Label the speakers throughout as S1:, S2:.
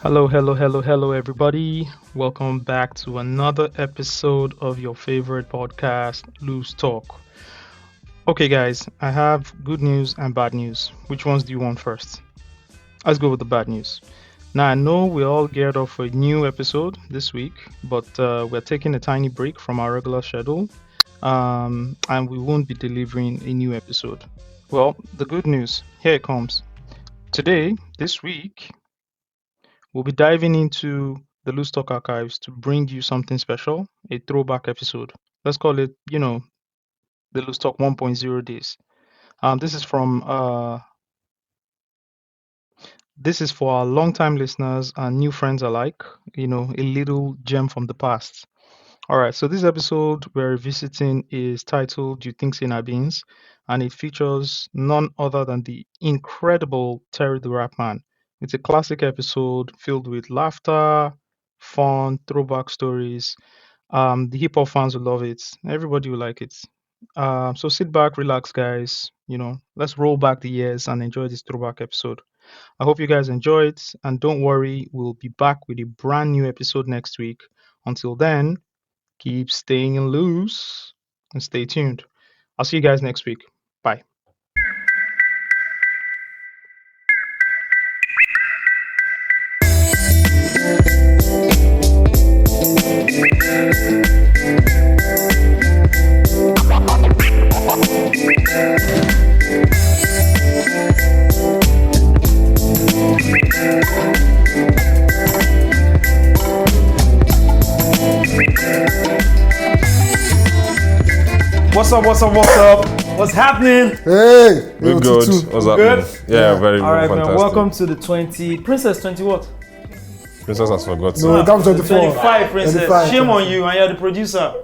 S1: Hello, hello, hello, hello, everybody. Welcome back to another episode of your favorite podcast, Loose Talk. Okay, guys, I have good news and bad news. Which ones do you want first? Let's go with the bad news. Now, I know we're all geared up for a new episode this week, but we're taking a tiny break from our regular schedule, and we won't be delivering a new episode. Well, the good news here it comes. Today, this week, we'll be diving into the Loose Talk archives to bring you something special, a throwback episode. Let's call it, the Loose Talk 1.0 days. This is this is for our longtime listeners and new friends alike, a little gem from the past. All right, so this episode we're visiting is titled You Think Say Na Beans, and it features none other than the incredible Terry Tha Rapman. It's a classic episode filled with laughter, fun, throwback stories. The hip hop fans will love it. Everybody will like it. So sit back, relax, guys. Let's roll back the years and enjoy this throwback episode. I hope you guys enjoy it, and don't worry, we'll be back with a brand new episode next week. Until then, keep staying loose and stay tuned. I'll see you guys next week. Bye.
S2: What's up? What's happening?
S3: Hey,
S4: We're good. What's up?
S2: Good?
S4: Yeah, very
S2: All right,
S4: fantastic.
S2: man. Welcome to the 20 Princess 20 what?
S4: Princess has forgotten.
S3: No, that was 24.
S2: 25 Princess.
S3: 25.
S2: Shame on you, and you're the producer.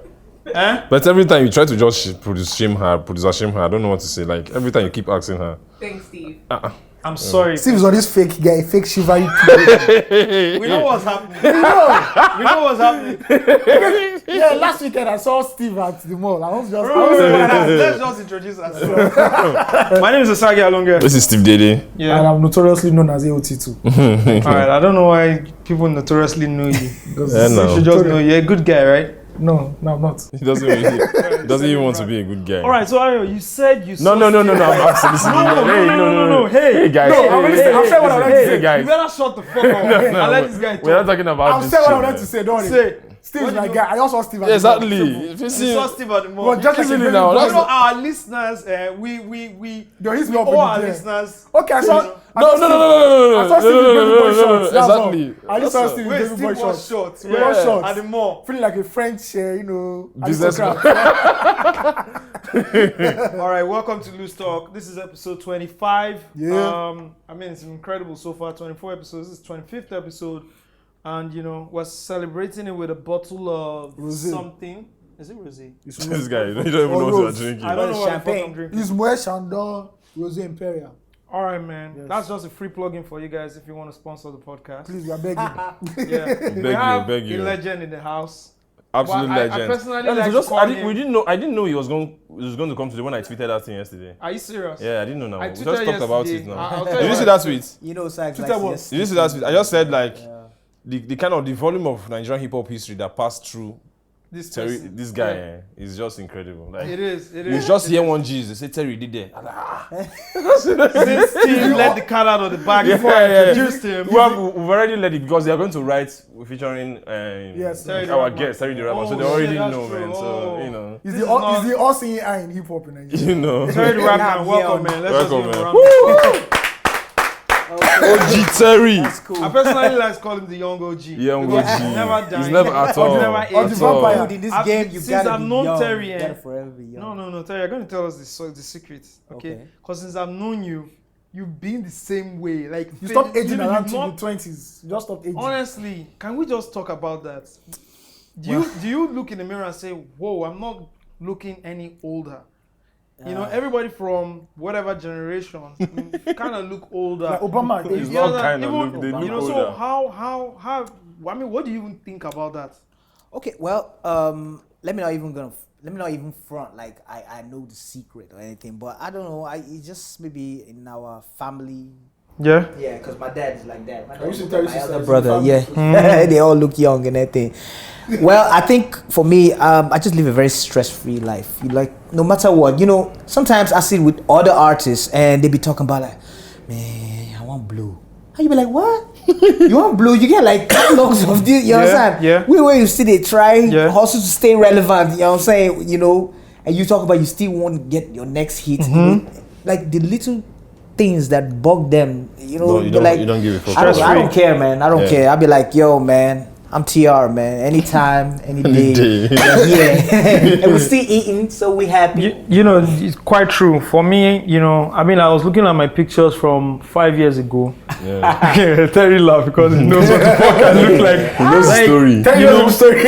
S2: Eh?
S4: But every time you try to just shame her, I don't know what to say. Like every time you keep asking her.
S5: Thanks, Steve.
S2: I'm sorry.
S3: Steve's on this fake guy, fake shivery.
S2: We know what's happening. We know what's happening.
S3: Yeah, last weekend I saw Steve at the mall. I was just.
S2: Let's just introduce ourselves. My name is Osagi Alonga.
S4: This is Steve Dede.
S3: And
S2: Yeah.
S3: I'm notoriously known as AOT2.
S2: All right. I don't know why people notoriously know you.
S3: Because
S4: Yeah, no.
S2: You should just know you're a good guy, right?
S3: no, I'm not.
S4: He doesn't even want to be a good guy.
S2: All right. So Ayo, you said you
S4: No. I'm asking. Listen,
S2: No.
S4: Hey guys.
S3: No, I'm listening. I'm saying what I want to
S4: Hey
S3: say.
S4: guys.
S2: You better shut the fuck up and let this guy talk.
S4: We're not talking about
S3: I'm
S4: this.
S3: saying what I
S4: shit,
S3: wanted to say. Don't worry.
S2: Say.
S3: Steve's
S2: What
S3: my
S2: do
S3: guy. I also saw Steve at
S4: Yeah,
S3: the mall.
S4: exactly. If you
S2: You
S4: see,
S2: saw Steve at the mall.
S3: But just like a
S4: Easily
S3: very
S4: now,
S3: good
S4: that's
S2: You know,
S3: guy.
S2: our listeners, we
S3: Yo, he's
S2: we
S3: not
S2: owe our
S3: pretty there.
S2: listeners.
S3: Okay, I saw. I
S4: no.
S3: saw Steve with baby boy shorts. That's all.
S4: Exactly.
S3: I just saw Steve with
S2: Wait,
S3: baby boy
S2: Steve was
S3: shorts.
S2: short.
S3: Yeah.
S2: Where?
S3: Shorts.
S2: At the mall.
S3: Feeling like a French,
S4: Business
S3: aristocrat.
S2: All right, welcome to Loose Talk. This is episode 25.
S3: Yeah.
S2: I mean, it's incredible so far. 24 episodes. This is 25th episode. And, we're celebrating it with a bottle of
S3: Rosé.
S2: something. Is it rosé?
S4: This guy, you don't even know what you're drinking.
S2: I don't know what the fuck I'm
S5: Champagne.
S2: drinking.
S3: It's Moet Chandon Rosé Imperial.
S2: All right, man.
S3: Yes.
S2: That's just a free plug-in for you guys if you want to sponsor the podcast.
S3: Please, we are begging.
S2: Yeah. We have
S4: beg you.
S2: a legend in the house.
S4: Absolute
S2: Well, I
S4: legend.
S2: personally
S4: No,
S2: like to
S4: just,
S2: call
S4: I
S2: him-
S4: didn't know he was going to come today when I tweeted that thing yesterday.
S2: Are you serious?
S4: Yeah, I didn't know now.
S2: I
S4: We
S2: tweeted
S4: just talked about
S2: yesterday.
S4: it now.
S2: I'll tell
S4: Did you
S2: what.
S4: see that tweet?
S5: You know, Sags
S3: Twitter
S5: likes
S3: was-
S5: yes.
S4: Did you see that tweet? I just said like the kind of the volume of Nigerian hip hop history that passed through
S2: This
S4: Terry,
S2: person.
S4: this guy
S2: Yeah.
S4: is just incredible. Like
S2: It is. It
S4: you
S2: is.
S4: just hear one G's, they say Terry did there. I'm like,
S2: Since Steve let the cat out of the bag before I introduced him.
S4: we've already let it because they are going to write featuring
S3: Yes,
S2: Terry Tha
S4: our
S2: Rapman.
S4: guest Terry Tha Rapman, so
S2: Oh,
S4: they already
S2: shit, that's
S4: know,
S2: true.
S4: man.
S2: Oh.
S4: So you know,
S3: He's
S2: This
S3: the
S2: is not-
S3: he's the all-singing eye in hip hop in Nigeria.
S4: you know.
S2: Terry Tha Rapman,
S5: Yeah,
S2: welcome,
S5: yeah.
S2: man. Let's
S4: Welcome,
S2: just give him a
S4: man.
S2: round. of applause.
S4: OG Terry.
S5: That's cool.
S2: I personally like to call him the young OG.
S4: Young
S2: because
S4: OG.
S2: He's never died.
S4: He's never at all.
S2: He's never
S3: Or
S2: aged.
S3: the
S4: At all.
S3: vampire.
S5: Dude, in this
S2: I've-
S5: game, you
S2: since
S5: gotta
S2: I've
S5: be
S2: known
S5: young.
S2: Terry,
S5: You
S2: eh?
S5: gotta forever be young.
S2: No, Terry, you're going to tell us the secret, okay?
S5: Okay.
S2: Because since I've known you, you've been the same way. Like
S3: You stopped aging
S2: you've
S3: around to
S2: not-
S3: the 20s. You just stopped aging.
S2: Honestly, can we just talk about that? Do you look in the mirror and say, "Whoa, I'm not looking any older"? Everybody from whatever generation kind of look older.
S3: Like Obama,
S4: It's
S3: they-
S4: not
S2: that
S4: kind of
S2: even-
S4: look. They look
S2: so
S4: older.
S2: how? I mean, what do you even think about that?
S5: Okay, well, let me not even front like I know the secret or anything, but I don't know. It's just maybe in our family
S1: Yeah.
S5: Yeah, because my dad is like that. My,
S3: I used to
S5: dad,
S3: tell you
S5: my
S3: sisters,
S5: elder brother,
S3: family
S5: yeah.
S3: sisters.
S5: They all look young and everything. Well, I think for me, I just live a very stress-free life. You like, no matter what, you know, sometimes I sit with other artists and they be talking about like, man, I want blue. And you be like, what? You want blue? You get like catalogs of this, you understand?
S1: Yeah.
S5: Where you see they try
S1: Yeah.
S5: also to stay relevant, you know what I'm saying? You know, and you talk about you still want to get your next hit. You know, like the little things that bug them, you know,
S4: No, you
S5: they're
S4: don't-
S5: like,
S4: you don't give a fuck.
S5: I don't care, man. I don't care. I'll be like, yo, man, I'm TR, man. Anytime, any day. Yeah. And we're still eating, so we happy.
S2: You know, it's quite true. For me, you know, I mean, I was looking at my pictures from 5 years ago.
S4: Yeah.
S2: Terry laugh because he knows what the fuck I look like.
S4: He knows the
S2: Like,
S4: story.
S3: Tell you the story.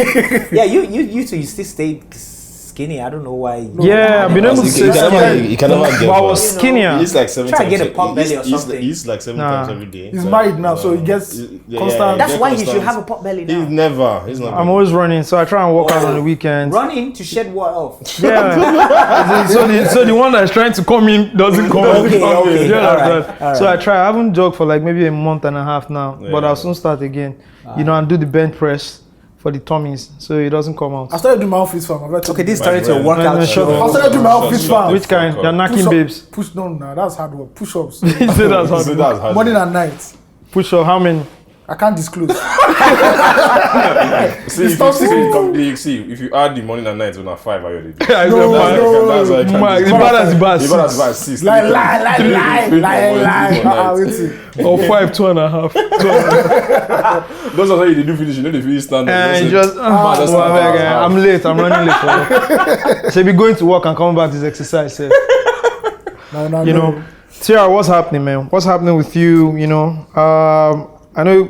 S5: Yeah, you two, you still stay skinny. I don't know why.
S2: Yeah, I've been able to
S4: You can
S2: say
S4: never- you can never get
S2: but I
S4: one.
S2: was skinnier.
S4: He eats like 7
S5: Try to
S4: times.
S5: get a pot belly or
S4: he eats-
S5: something.
S4: He eats like 7
S2: Nah.
S4: times every day.
S3: He's married now, so he gets constant.
S5: That's
S4: get
S5: why he
S4: constant.
S5: should have a pot belly
S4: He's
S5: now.
S4: never. He's not.
S2: I'm always running, so I try and work out on the weekends.
S5: Running to shed water off.
S2: Yeah. so the one that's trying to come in doesn't come out.
S5: Okay,
S2: You
S5: okay,
S2: understand?
S5: alright.
S2: So I try. I haven't jogged for like maybe a month and a half now, but I'll soon start again. You know, and do the bench press for the tummies, so it doesn't come out.
S3: I started doing my outfits fam.
S5: Okay, this turned into a
S4: friend.
S5: workout
S2: No,
S5: show.
S2: sure.
S3: I started doing my outfits fam.
S2: Which kind? You're knacking
S3: Push-up-
S2: babes.
S3: Push no, that's hard work. Push-ups.
S2: He said that's hard.
S4: So that's hard.
S3: Morning and night.
S2: Push up. How many?
S3: I can't disclose.
S4: See, if
S3: Stop
S4: you
S3: singing.
S4: see, if you add the morning and night on a 5, I already do.
S2: I
S3: No,
S2: said,
S3: no.
S4: That's why I can't
S2: man,
S4: do
S2: the
S4: it.
S2: bad as the bad.
S4: Even as bad 6.
S3: Lie.
S2: Or 5, 2.5.
S4: Those are how you do finish. You know they finish stand up.
S2: And
S4: You
S2: just,
S4: Man, that's
S2: well,
S4: not bad.
S2: I'm late. I'm running late for work. So be going to work and coming back to this exercise. Sef.
S3: No.
S2: You know, Tiara, what's happening, man? What's happening with you? You know, I know.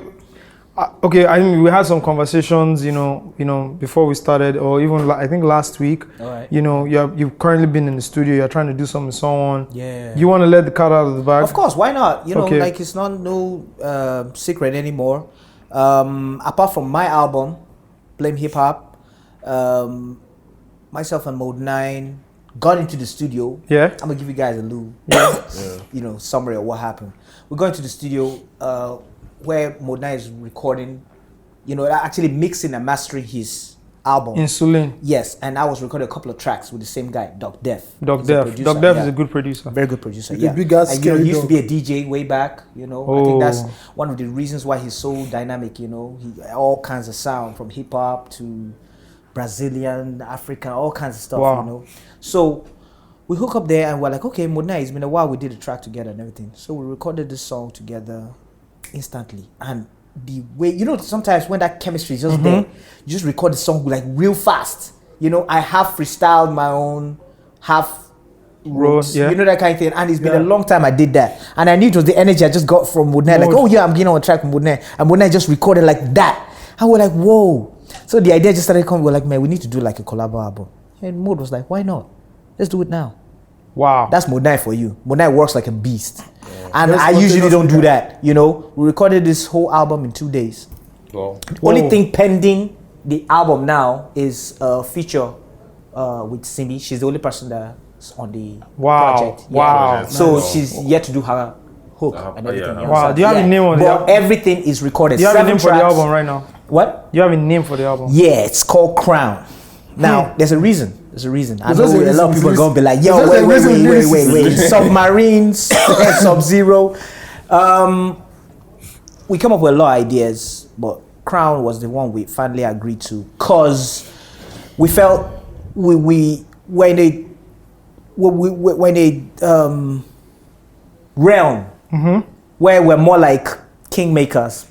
S2: Okay, I mean, we had some conversations. You know, before we started, or even I think last week.
S5: Alright.
S2: You know, you've currently been in the studio. You're trying to do something with someone.
S5: Yeah.
S2: You want to let the cat out of the bag?
S5: Of course, why not? You know,
S2: Okay.
S5: like it's not no secret anymore. Apart from my album, Blame Hip Hop, myself and Mode 9 got into the studio.
S2: Yeah.
S5: I'm gonna give you guys a little, you know, summary of what happened. We got into the studio where Mode 9 is recording, you know, actually mixing and mastering his album.
S2: Insulin.
S5: Yes, and I was recording a couple of tracks with the same guy, Doc Def.
S2: Doc
S5: He's a
S2: Def.
S5: producer,
S2: Doc Def
S5: yeah.
S2: is a good producer.
S5: Very good producer,
S3: The
S5: yeah.
S3: big ass
S5: And you know, he
S3: scary
S5: used to
S3: dog.
S5: be a DJ way back, you know. I think that's
S2: Oh.
S5: one of the reasons why he's so dynamic, you know. He all kinds of sound from hip hop to Brazilian, African, all kinds of stuff,
S2: Wow.
S5: you know. So we hook up there and we're like, okay, Modena, it's been a while we did a track together and everything. So we recorded this song together instantly. And the way, you know, sometimes when that chemistry is just there, you just record the song like real fast. You know, I have freestyled my own, half roots,
S2: yeah.
S5: you know, that kind of thing. And it's been a long time I did that. And I knew it was the energy I just got from Modena. Like, oh yeah, I'm getting on a track with Modena. And Modena just recorded like that. And we're like, whoa. So the idea just started coming. We're like, man, we need to do like a collab album. And Mode was like, why not? Let's do it now.
S2: Wow.
S5: That's Modena for you. Modena works like a beast. And
S3: Yes,
S5: I usually
S3: spontaneous
S5: don't do
S3: guy.
S5: that, you know. We recorded this whole album in 2 days.
S4: Well,
S5: Only thing pending the album now is a feature with Simbi. She's the only person that's on the
S2: Wow.
S5: project. Yeah.
S2: Wow.
S5: So
S4: Nice.
S5: she's yet to do her hook and
S4: yeah.
S5: everything. you
S2: Wow.
S5: understand?
S2: Do you have a name on the
S5: But
S2: album?
S5: everything is recorded.
S2: Do you have a
S5: 7
S2: name for the
S5: tracks.
S2: album right now?
S5: What?
S2: You have a name for the album?
S5: Yeah, it's called Crown. Now, there's a reason. There's a reason. I know
S3: There's
S5: a
S3: a
S5: lot of
S3: reason.
S5: people are going to be like,
S3: There's
S5: yo,
S3: a reason.
S5: wait. Submarines, Sub-Zero. We come up with a lot of ideas, but Crown was the one we finally agreed to because we felt when a realm where we're more like kingmakers,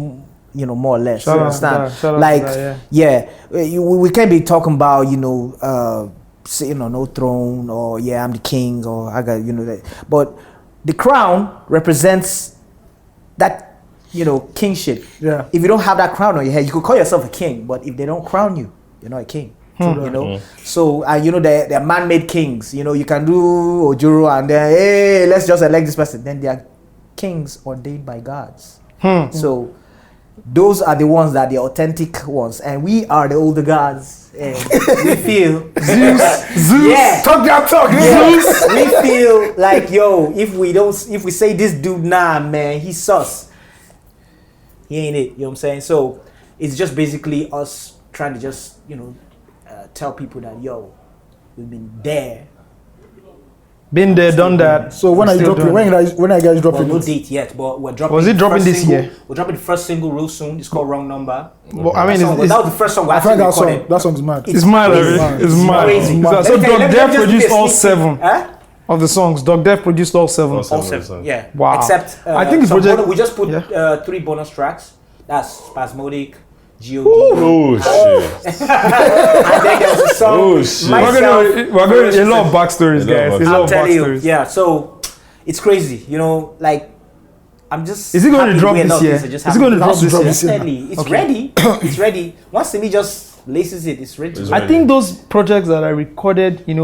S5: you know, more or less.
S2: Shout
S5: You
S2: out to
S5: understand?
S2: that, shout out to
S5: Like,
S2: that,
S5: we can't be talking about, you know, sitting on no throne or I'm the king or I got, you know, that. But the crown represents that, you know, kingship.
S3: Yeah.
S5: If you don't have that crown on your head, you could call yourself a king, but if they don't crown you, you're not a king. You know, so you know they're man-made kings. You know, you can do Ojuro and then hey, let's just elect this person. Then they are kings ordained by gods. So those are the ones that the authentic ones, and we are the older gods. and we feel
S3: Zeus,
S5: yeah.
S3: talk that talk.
S5: Yes, we feel like yo, if we say this dude, nah, man, he's sus. He ain't it. You know what I'm saying? So it's just basically us trying to just tell people that yo, we've been there.
S2: Been there, done that.
S3: So when are you
S2: Still
S3: dropping?
S2: doing
S3: When are you guys
S5: Well,
S3: dropping?
S5: no
S3: it?
S5: date yet, but we're dropping.
S2: Was it
S5: the
S2: dropping
S5: first
S2: this
S5: single.
S2: year?
S5: We're dropping the first single real soon. It's called Wrong Number.
S2: Well, I mean,
S5: That was the first song we
S3: I
S5: actually
S3: find that
S5: recorded.
S3: song. That song is mad.
S2: it's mad,
S5: crazy.
S2: already. It's mad.
S5: Crazy.
S2: So
S5: Let me tell you,
S2: Doc
S5: let me
S2: Dev
S5: just
S2: produced
S5: give you a
S2: all
S5: sneak peek.
S2: 7
S5: Huh?
S2: of the songs. Doc Dev produced all 7.
S4: All 7.
S5: All 7. Yeah.
S2: Wow.
S5: Except
S2: I think the
S5: some
S2: project-
S5: we just put
S2: yeah.
S5: 3 bonus tracks. That's Spasmodic, God,
S4: Oh shit.
S5: and then there was a song.
S4: Oh, shit.
S5: Myself,
S2: We're going to a lot of backstories,
S4: A lot
S2: guys.
S4: of
S2: A lot
S5: I'll
S2: of
S5: tell you,
S2: backstories.
S5: yeah. So it's crazy, like I'm just.
S2: Is it going to
S5: happy
S2: drop
S5: the way a lot
S2: this
S5: of
S2: year?
S5: things are just
S2: Is it going to
S5: happening.
S2: drop this year?
S5: Definitely, it's ready. It's ready. Once Simi just laces it, it's ready.
S4: It's
S2: I think those projects that I recorded, within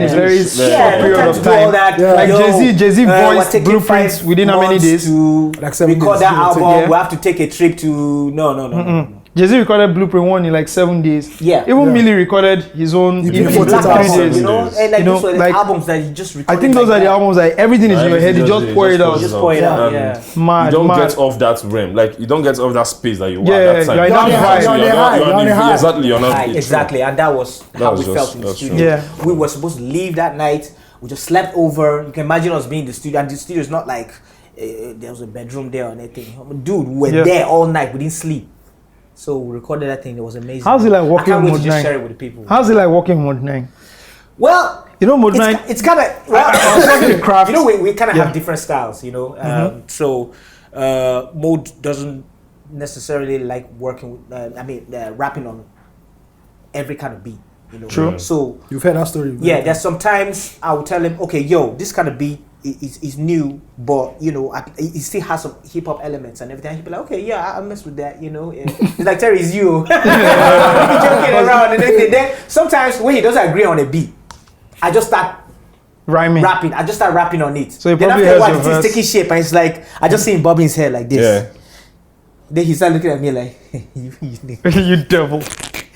S2: a
S5: Yeah.
S2: very
S4: Yeah,
S2: short
S5: no
S2: period
S5: time
S2: of
S5: to do all
S2: time.
S5: that.
S3: Yeah.
S2: Like
S5: Yo,
S2: Jay-Z
S5: we're
S2: voiced
S5: taking
S2: blueprints
S5: 5
S2: within how many
S5: months
S2: days?
S5: to
S3: Like 7
S5: record
S3: days.
S5: that
S3: Yeah.
S5: album.
S2: Yeah.
S5: We have to take a trip to no.
S2: Jay-Z recorded Blueprint 1 in like 7 days.
S5: Yeah.
S2: Even
S3: Yeah.
S2: Millie recorded his own
S3: He
S2: EP
S3: did
S2: in
S3: it for
S2: 3
S3: albums,
S2: days.
S5: you know, and like
S2: You know,
S5: those were the
S2: like,
S5: albums that he just
S2: I
S5: recorded.
S2: think those
S5: like
S2: are the
S5: that.
S2: albums like everything is in your head. You just pour it out.
S5: Just pour it out, yeah.
S2: Mad,
S4: You don't
S2: mad.
S4: get off that realm. Like you don't get off that space that you were
S2: Yeah,
S4: at that time.
S2: you're in that vibe.
S3: You're on the high, you're on the high.
S4: Exactly, you're not
S5: Right, exactly, and that was how
S4: was
S5: we
S4: just-
S5: felt in the
S4: that's
S5: studio.
S4: true.
S2: Yeah.
S5: We were supposed to leave that night. We just slept over. You can imagine us being in the studio, and the studio is not like there was a bedroom there or anything. Dude, we were
S2: Yeah.
S5: there all night. We didn't sleep. So we recorded that thing. It was amazing.
S2: How's it like
S5: I
S2: working
S5: can't
S2: on
S5: wait
S2: Mode
S5: to just
S2: 9?
S5: share it with the people.
S2: How's it like working on Mode 9?
S5: Well,
S2: You know, Mode 9.
S5: it's kind of.
S2: I was talking to Kraft.
S5: You know, we kind of
S2: Yeah.
S5: have different styles. So Mode doesn't necessarily like working with. Rapping on every kind of beat.
S2: True.
S5: So
S3: You've heard that story.
S5: yeah, there's sometimes I will tell him, okay, yo, this kind of beat is new, but it still has some hip hop elements and everything. He'll be like, okay, yeah, I mess with that. It's like Terry, it's you. We be joking around and everything. Then sometimes when he doesn't agree on a beat, I just start
S2: Rhyming.
S5: rapping. I just start rapping on it.
S2: So he
S5: then
S2: probably
S5: after a while,
S2: hears
S5: it's
S2: your verse.
S5: taking shape, and it's like I just see him bobbing his head like this.
S4: Yeah.
S5: Then he started looking at me like, you nigga.
S2: You devil.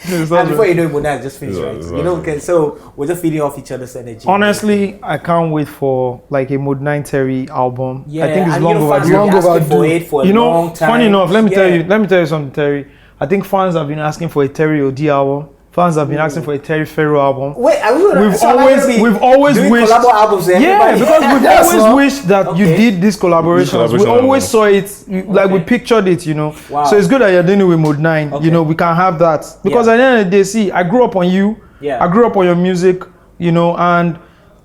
S5: And before you know it, Mona just finished,
S4: Yeah,
S5: right?
S4: exactly.
S5: Okay, so we're just feeding off each other's energy.
S2: Honestly, I can't wait for like a Mode 9 Terry album.
S5: yeah,
S2: I think it's
S5: and
S2: long
S5: fans
S2: overdue.
S5: have been
S3: Long
S5: asking for
S3: overdue.
S5: it for a
S2: You know,
S5: long time.
S2: funny enough, let me
S5: Yeah.
S2: tell you something, Terry. I think fans have been asking for a Terry OD album. Fans have been asking for a Terry Ferro album.
S5: Wait, are we gonna,
S2: We've
S5: so am I gonna
S2: always-
S5: be
S2: we've always
S5: doing
S2: wished-
S5: collabo albums.
S2: Yeah,
S5: Everybody?
S2: because we've
S3: Yes,
S2: always
S3: no?
S2: wished that you
S5: Okay.
S2: did these collaborations. We
S4: collaboration
S2: always saw
S4: albums.
S2: it, like we pictured it,
S5: Wow.
S2: So it's good that you're doing it with Mode 9.
S5: Okay.
S2: We can have that. Because
S5: Yeah.
S2: at the end of the day, see, I grew up on you.
S5: Yeah.
S2: I grew up on your music, and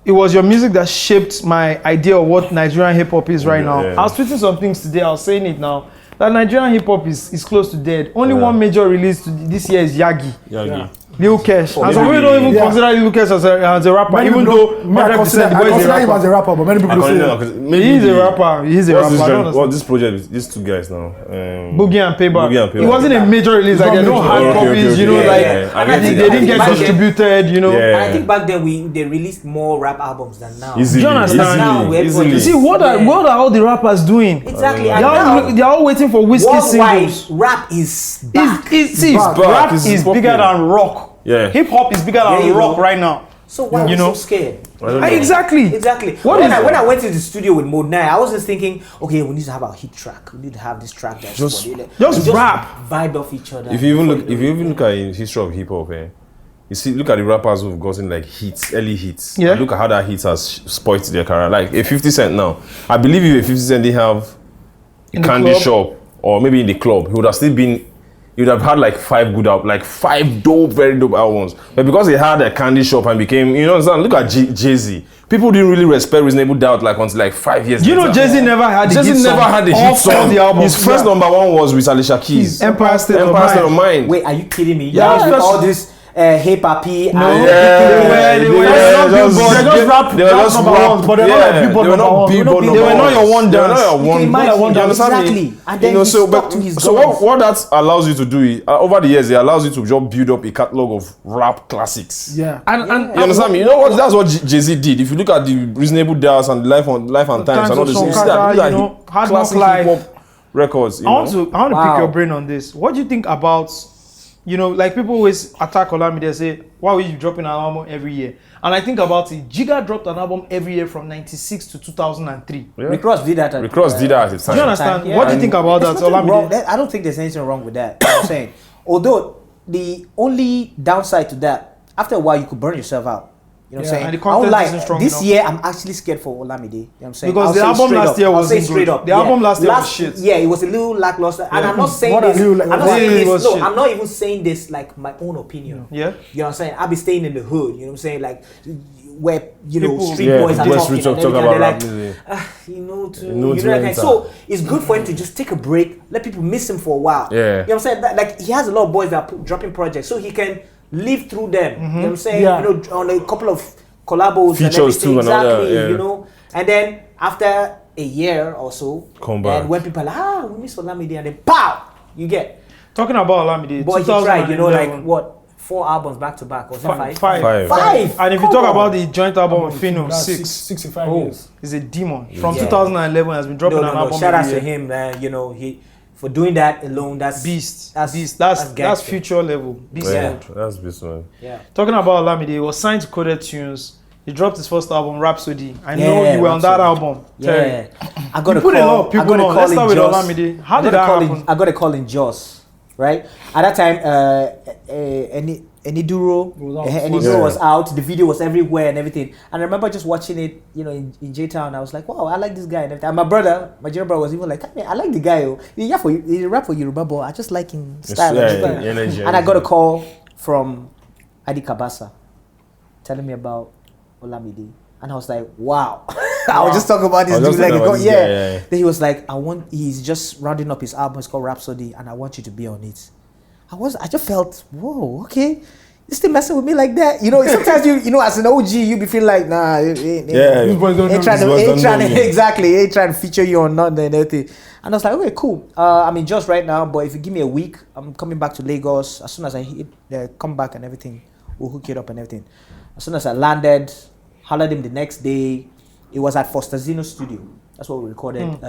S2: it was your music that shaped my idea of what Nigerian hip hop is right now.
S4: Yeah.
S2: I was tweeting some things today, I was saying it now. That Nigerian hip hop is close to dead. Only one major release this year is Yagi.
S4: Yeah.
S2: Lil Kesh. And some
S4: maybe-
S2: people don't even
S3: Yeah.
S2: consider Lil Kesh as a rapper,
S3: Many
S2: even
S3: people
S2: though
S3: don't- me, I
S2: 100%
S3: consider
S2: the boy is a
S3: him as
S2: rapper.
S3: a rapper, but many people say
S2: He is a rapper. He is a rapper. I don't understand.
S4: What this project is? These 2 guys now.
S2: Boogie and Payback.
S4: Boogie and Payback.
S2: It wasn't a major release. Like
S3: not
S2: there's no
S3: major.
S2: hard
S4: Okay, okay,
S2: copies.
S4: okay.
S2: Like
S4: Yeah.
S5: And I
S2: they
S5: think-
S2: didn't
S5: I think
S2: get
S5: back then-
S2: distributed.
S5: And I think back then they released more rap albums than now.
S4: Easily,
S2: Do you understand?
S5: Now
S4: easily,
S5: everybody-
S2: You see,
S4: easily.
S2: what are all the rappers doing?
S5: Exactly.
S2: They
S5: And now,
S2: are all waiting for whiskey
S5: worldwide,
S2: singles.
S5: rap is back.
S2: See,
S3: back.
S2: rap
S4: It's
S2: is bigger
S4: popular.
S2: than rock.
S4: Yeah.
S2: Hip hop is bigger
S5: There
S2: than
S5: you
S2: rock
S5: go.
S2: right now.
S5: So why are we so scared?
S4: I don't know.
S2: Exactly.
S5: Exactly.
S2: What
S5: when
S2: is
S5: I
S2: that?
S5: went to the studio with Mode 9, I was just thinking, okay, we need to have our hit track. We need to have this track that's
S4: Just-
S5: for the-
S2: just
S5: we
S2: rap.
S5: vibe off each other.
S4: If you even look at the history of hip hop, you see, look at the rappers who've gotten like hits, early hits.
S2: Yeah.
S4: And look at how that hit has spoiled their career. Like a 50 Cent now. I believe if a 50 Cent didn't have a
S2: In the
S4: candy
S2: club?
S4: shop or maybe in the club, he would have still been. He would have had like 5 good albums, like 5 dope, very dope albums. But because he had a candy shop and became, understand? Look at Jay-Z. People didn't really respect Reasonable Doubt like until like 5 years.
S2: You know,
S4: later.
S2: Jay-Z never had a hit
S4: Jay-Z
S2: song.
S4: never had a
S2: All
S4: hit
S2: 4 of
S4: song.
S2: the albums.
S4: His first number 1 was with Alicia Keys.
S2: Empire State of
S4: Empire State of
S2: Mind.
S4: Mind.
S5: Wait, are you kidding me?
S2: Yeah,
S5: Yeah, with
S2: that's-
S5: all this Hey Papi.
S2: No,
S5: and
S2: they were not Billboard. They just rap
S4: They were just
S2: number
S4: rap.
S2: ones, but they're not like Billboard
S4: They were
S2: number
S4: not
S2: one.
S4: Billboard
S5: They
S4: number
S5: were not
S2: your
S4: ones.
S2: one
S4: They were
S2: dance.
S4: not your
S5: You
S4: one
S5: can imagine,
S4: dance. You understand
S5: exactly.
S4: me?
S5: And then he stuck to his
S4: so
S5: guns.
S4: what that allows you to do is, over the years, it allows you to just build up a catalog of rap classics.
S3: Yeah.
S2: And
S4: You understand me? You know what? That's what Jay-Z did. If you look at the Reasonable Doubts and Life and Times and all this,
S2: of
S4: you see
S2: Sonkara,
S4: that
S2: you know, Hard Knock
S4: classic
S2: Life.
S4: hip hop records. You
S2: I want
S4: know?
S2: to
S5: Wow.
S2: pick your brain on this. What do you think about you know, like people always attack Olamide and say, why were you dropping an album every year? And I think about it, Jigga dropped an album every year from 96 to 2003.
S4: Yeah.
S5: Rick Ross did that.
S4: Rick Ross did that at the time.
S2: Do you understand?
S5: Yeah.
S2: What do you think about that,
S5: There's nothing wrong-
S2: Olamide?
S5: I don't think there's anything wrong with that. You know what I'm saying, although the only downside to that, after a while, you could burn yourself out. You know what I'm
S2: And
S5: saying?
S2: the
S5: I don't
S2: content isn't
S5: like
S2: strong
S5: this
S2: enough.
S5: year. I'm actually scared for Olamide. You know what I'm saying?
S2: Because
S5: I'll
S2: the
S5: say
S2: album
S5: straight
S2: last
S5: up.
S2: year
S5: I'll
S2: wasn't
S5: say straight
S2: good.
S5: up.
S2: The album last year was shit.
S5: Yeah, it was a little lackluster. And I'm not saying
S3: What a
S5: this.
S3: little-
S5: I'm not
S3: what
S5: saying
S2: it
S5: this.
S2: was
S5: No,
S2: shit.
S5: I'm not even saying this like my own opinion.
S2: Yeah.
S5: You know what I'm saying? I'll be staying in the hood. You know what I'm saying? Like where
S2: People-
S5: street
S4: Yeah,
S5: boys are
S4: West
S5: talking.
S4: Street talk
S5: and everything,
S4: about
S5: and
S4: rap
S5: they're
S4: music.
S5: you know, to
S4: You know,
S5: you
S4: to
S5: know,
S4: enter.
S5: so it's good for him to just take a break, let people miss him for a while.
S4: Yeah.
S5: You know what I'm saying? That, like he has a lot of boys that are dropping projects, so he can live through them. You know what I'm saying?
S3: Yeah.
S5: You know, on a couple of collabos
S4: Features
S5: and everything.
S4: too and all that,
S5: Exactly.
S4: yeah.
S5: You know, and then after a year or so,
S4: Come back.
S5: and when people are like, we miss Olamide, and then pow, you get.
S2: Talking about Olamide,
S5: Boy, he tried. You know,
S2: 2011.
S5: like what? 4 albums back to back, or is it
S2: Five.
S5: 5?
S4: Five.
S2: And if you
S5: Come
S2: talk
S5: on.
S2: about the joint album with Fino,
S3: That's
S2: 6.
S3: 65
S2: Oh,
S3: years.
S2: he's a demon. From
S5: Yeah.
S2: 2011 has been dropping an album
S5: Shout out
S2: every
S5: to
S2: year.
S5: him, man. You know, he for doing that alone. That's
S2: Beast.
S5: That's
S2: Beast. That's
S5: gangster.
S2: future level. Beast
S4: Yeah,
S2: mode.
S4: that's beast, man.
S5: Yeah.
S2: Talking about Olamide, he was signed to Coded Tunes. He dropped his first album, Rhapsody. I
S5: Yeah,
S2: know you were on that
S5: Rhapsody.
S2: album, Terry.
S5: Yeah, I got
S2: You
S5: a
S2: put a
S5: call.
S2: lot of people on. Let's start with Olamide. How did that happen?
S5: I got a call in Jos, right? At that time, Eniduro was out. The video was everywhere and everything. And I remember just watching it, you know, in J Town. I was like, wow, I like this guy and everything. And my junior brother was even like, I like the guy. Oh. He rap for Yoruba, but I just like him style.
S4: Energy.
S5: And I got a call from Adi Kabasa telling me about Olamide. And I was like, wow. I was just talking about this dude. Like,
S4: yeah.
S5: Then he was like, he's just rounding up his album. It's called Rhapsody. And I want you to be on it. I just felt, whoa, okay. You still messing with me like that? You know, sometimes you know, as an OG, you be feeling like, nah,
S3: These boys don't know
S5: ain't trying
S3: me.
S5: to exactly, ain't trying to feature you on nothing and everything. And I was like, okay, cool. I'm in Jos right now, but if you give me a week, I'm coming back to Lagos. As soon as I come back and everything, we'll hook it up and everything. As soon as I landed, hollered him the next day. It was at Foster Zeno Studio. That's what we recorded.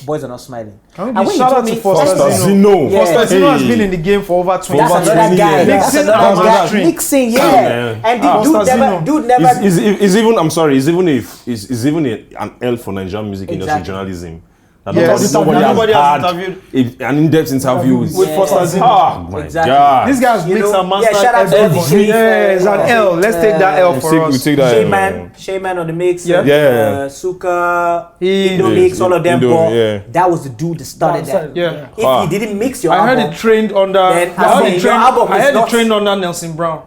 S5: Boys Are Not Smiling.
S2: Can
S5: And
S2: we
S5: when
S2: shout
S5: you
S2: out
S5: told
S2: to
S5: me-
S2: Foster
S4: Zeno.
S5: Yeah.
S2: Foster Zeno has been in the game for over 20
S5: That's
S2: years.
S5: another guy. That's
S2: Mixing
S5: another
S2: and
S5: guy.
S2: mastering.
S5: Mixing, yeah.
S4: man.
S5: And the
S2: Foster Zeno.
S5: dude never.
S4: Is even I'm sorry. Is even an L for Nigerian music industry
S5: Exactly.
S4: journalism. That
S2: Yes. Nobody has
S4: had an in-depth interview with
S2: With Foster Zeno.
S4: Oh my
S5: Exactly.
S4: God.
S2: This guy's
S5: You
S2: mixed
S5: know,
S2: and mastered
S5: yeah, shout out to
S2: everyone.
S5: Eddie
S2: Yeah, it's an L. Let's take that L for
S4: we
S2: us.
S4: take that.
S5: Shayman on the mix.
S2: Yeah.
S4: Yeah.
S5: Suka,
S2: He-
S5: Indo mix, all of them.
S4: Indo,
S5: But
S4: yeah.
S5: that was the dude that started that.
S2: Yeah.
S5: If he didn't mix your
S2: I heard
S5: album,
S2: it trained under.
S5: Then
S2: I heard
S5: I
S2: it
S5: say,
S2: trained.
S5: your album
S2: I
S5: is
S2: heard it
S5: not-
S2: trained under Nelson Brown.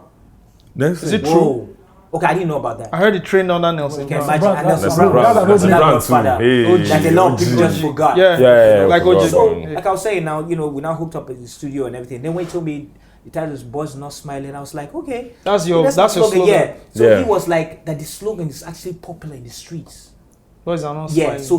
S2: Is it true?
S5: whoa. Okay, I didn't know about that.
S2: I heard it trained under Nelson
S5: Can
S2: Brown.
S5: imagine.
S3: Brown,
S5: And Nelson
S3: that's
S5: Brown.
S3: Brown.
S5: That's
S3: That's
S5: another
S4: Brown
S5: godfather.
S4: too. Hey,
S5: That a lot of people just
S4: OG.
S5: forgot.
S2: Yeah,
S4: Yeah,
S2: like
S4: forgot.
S2: OJ.
S5: So,
S2: Yeah.
S5: like I was saying now, you know, we now hooked up in the studio and everything. Then when he told me the title is Boys Not Smiling, I was like, okay.
S2: That's your
S5: my
S2: that's your slogan.
S5: Yeah. So
S4: Yeah.
S5: he was like that the slogan is actually popular in the streets.
S2: Boys are not
S5: Yeah,
S2: smiling.
S5: so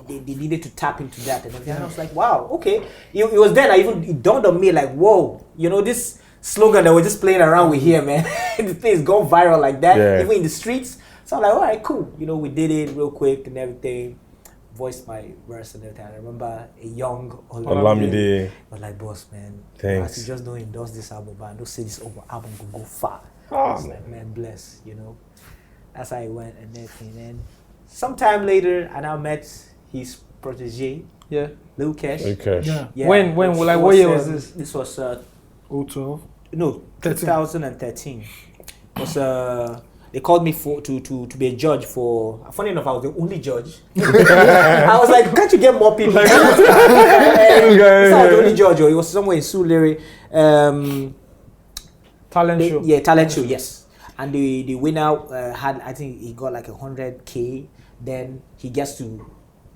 S5: they needed to tap into that and everything. And I was like, wow, okay. It was then it dawned on me like, whoa, you know, this slogan that we're just playing around with here, man. The thing's gone viral like that,
S4: Yeah.
S5: even in the streets. So I'm like, all right, cool. You know, we did it real quick and everything. Voiced my verse and everything. I remember a young
S4: Olamide.
S5: was like, boss, man,
S4: Thanks.
S5: as you just don't endorse this album, but I don't say this album could go far. I was like, man, bless, you know. That's how it went and everything. And sometime later, I now met his protege,
S2: Yeah.
S5: Lil Cash.
S4: Okay.
S3: Yeah.
S2: When, like, what year was this?
S5: This was
S3: 012.
S5: no
S3: 13.
S5: 2013. It was they called me to be a judge for. Funny enough, I was the only judge. I was like, can't you get more people? So I was the only judge. It was somewhere in Sulere.
S2: Talent show.
S5: Yeah, talent show. Yes, and the winner had, I think he got like 100K. Then he gets to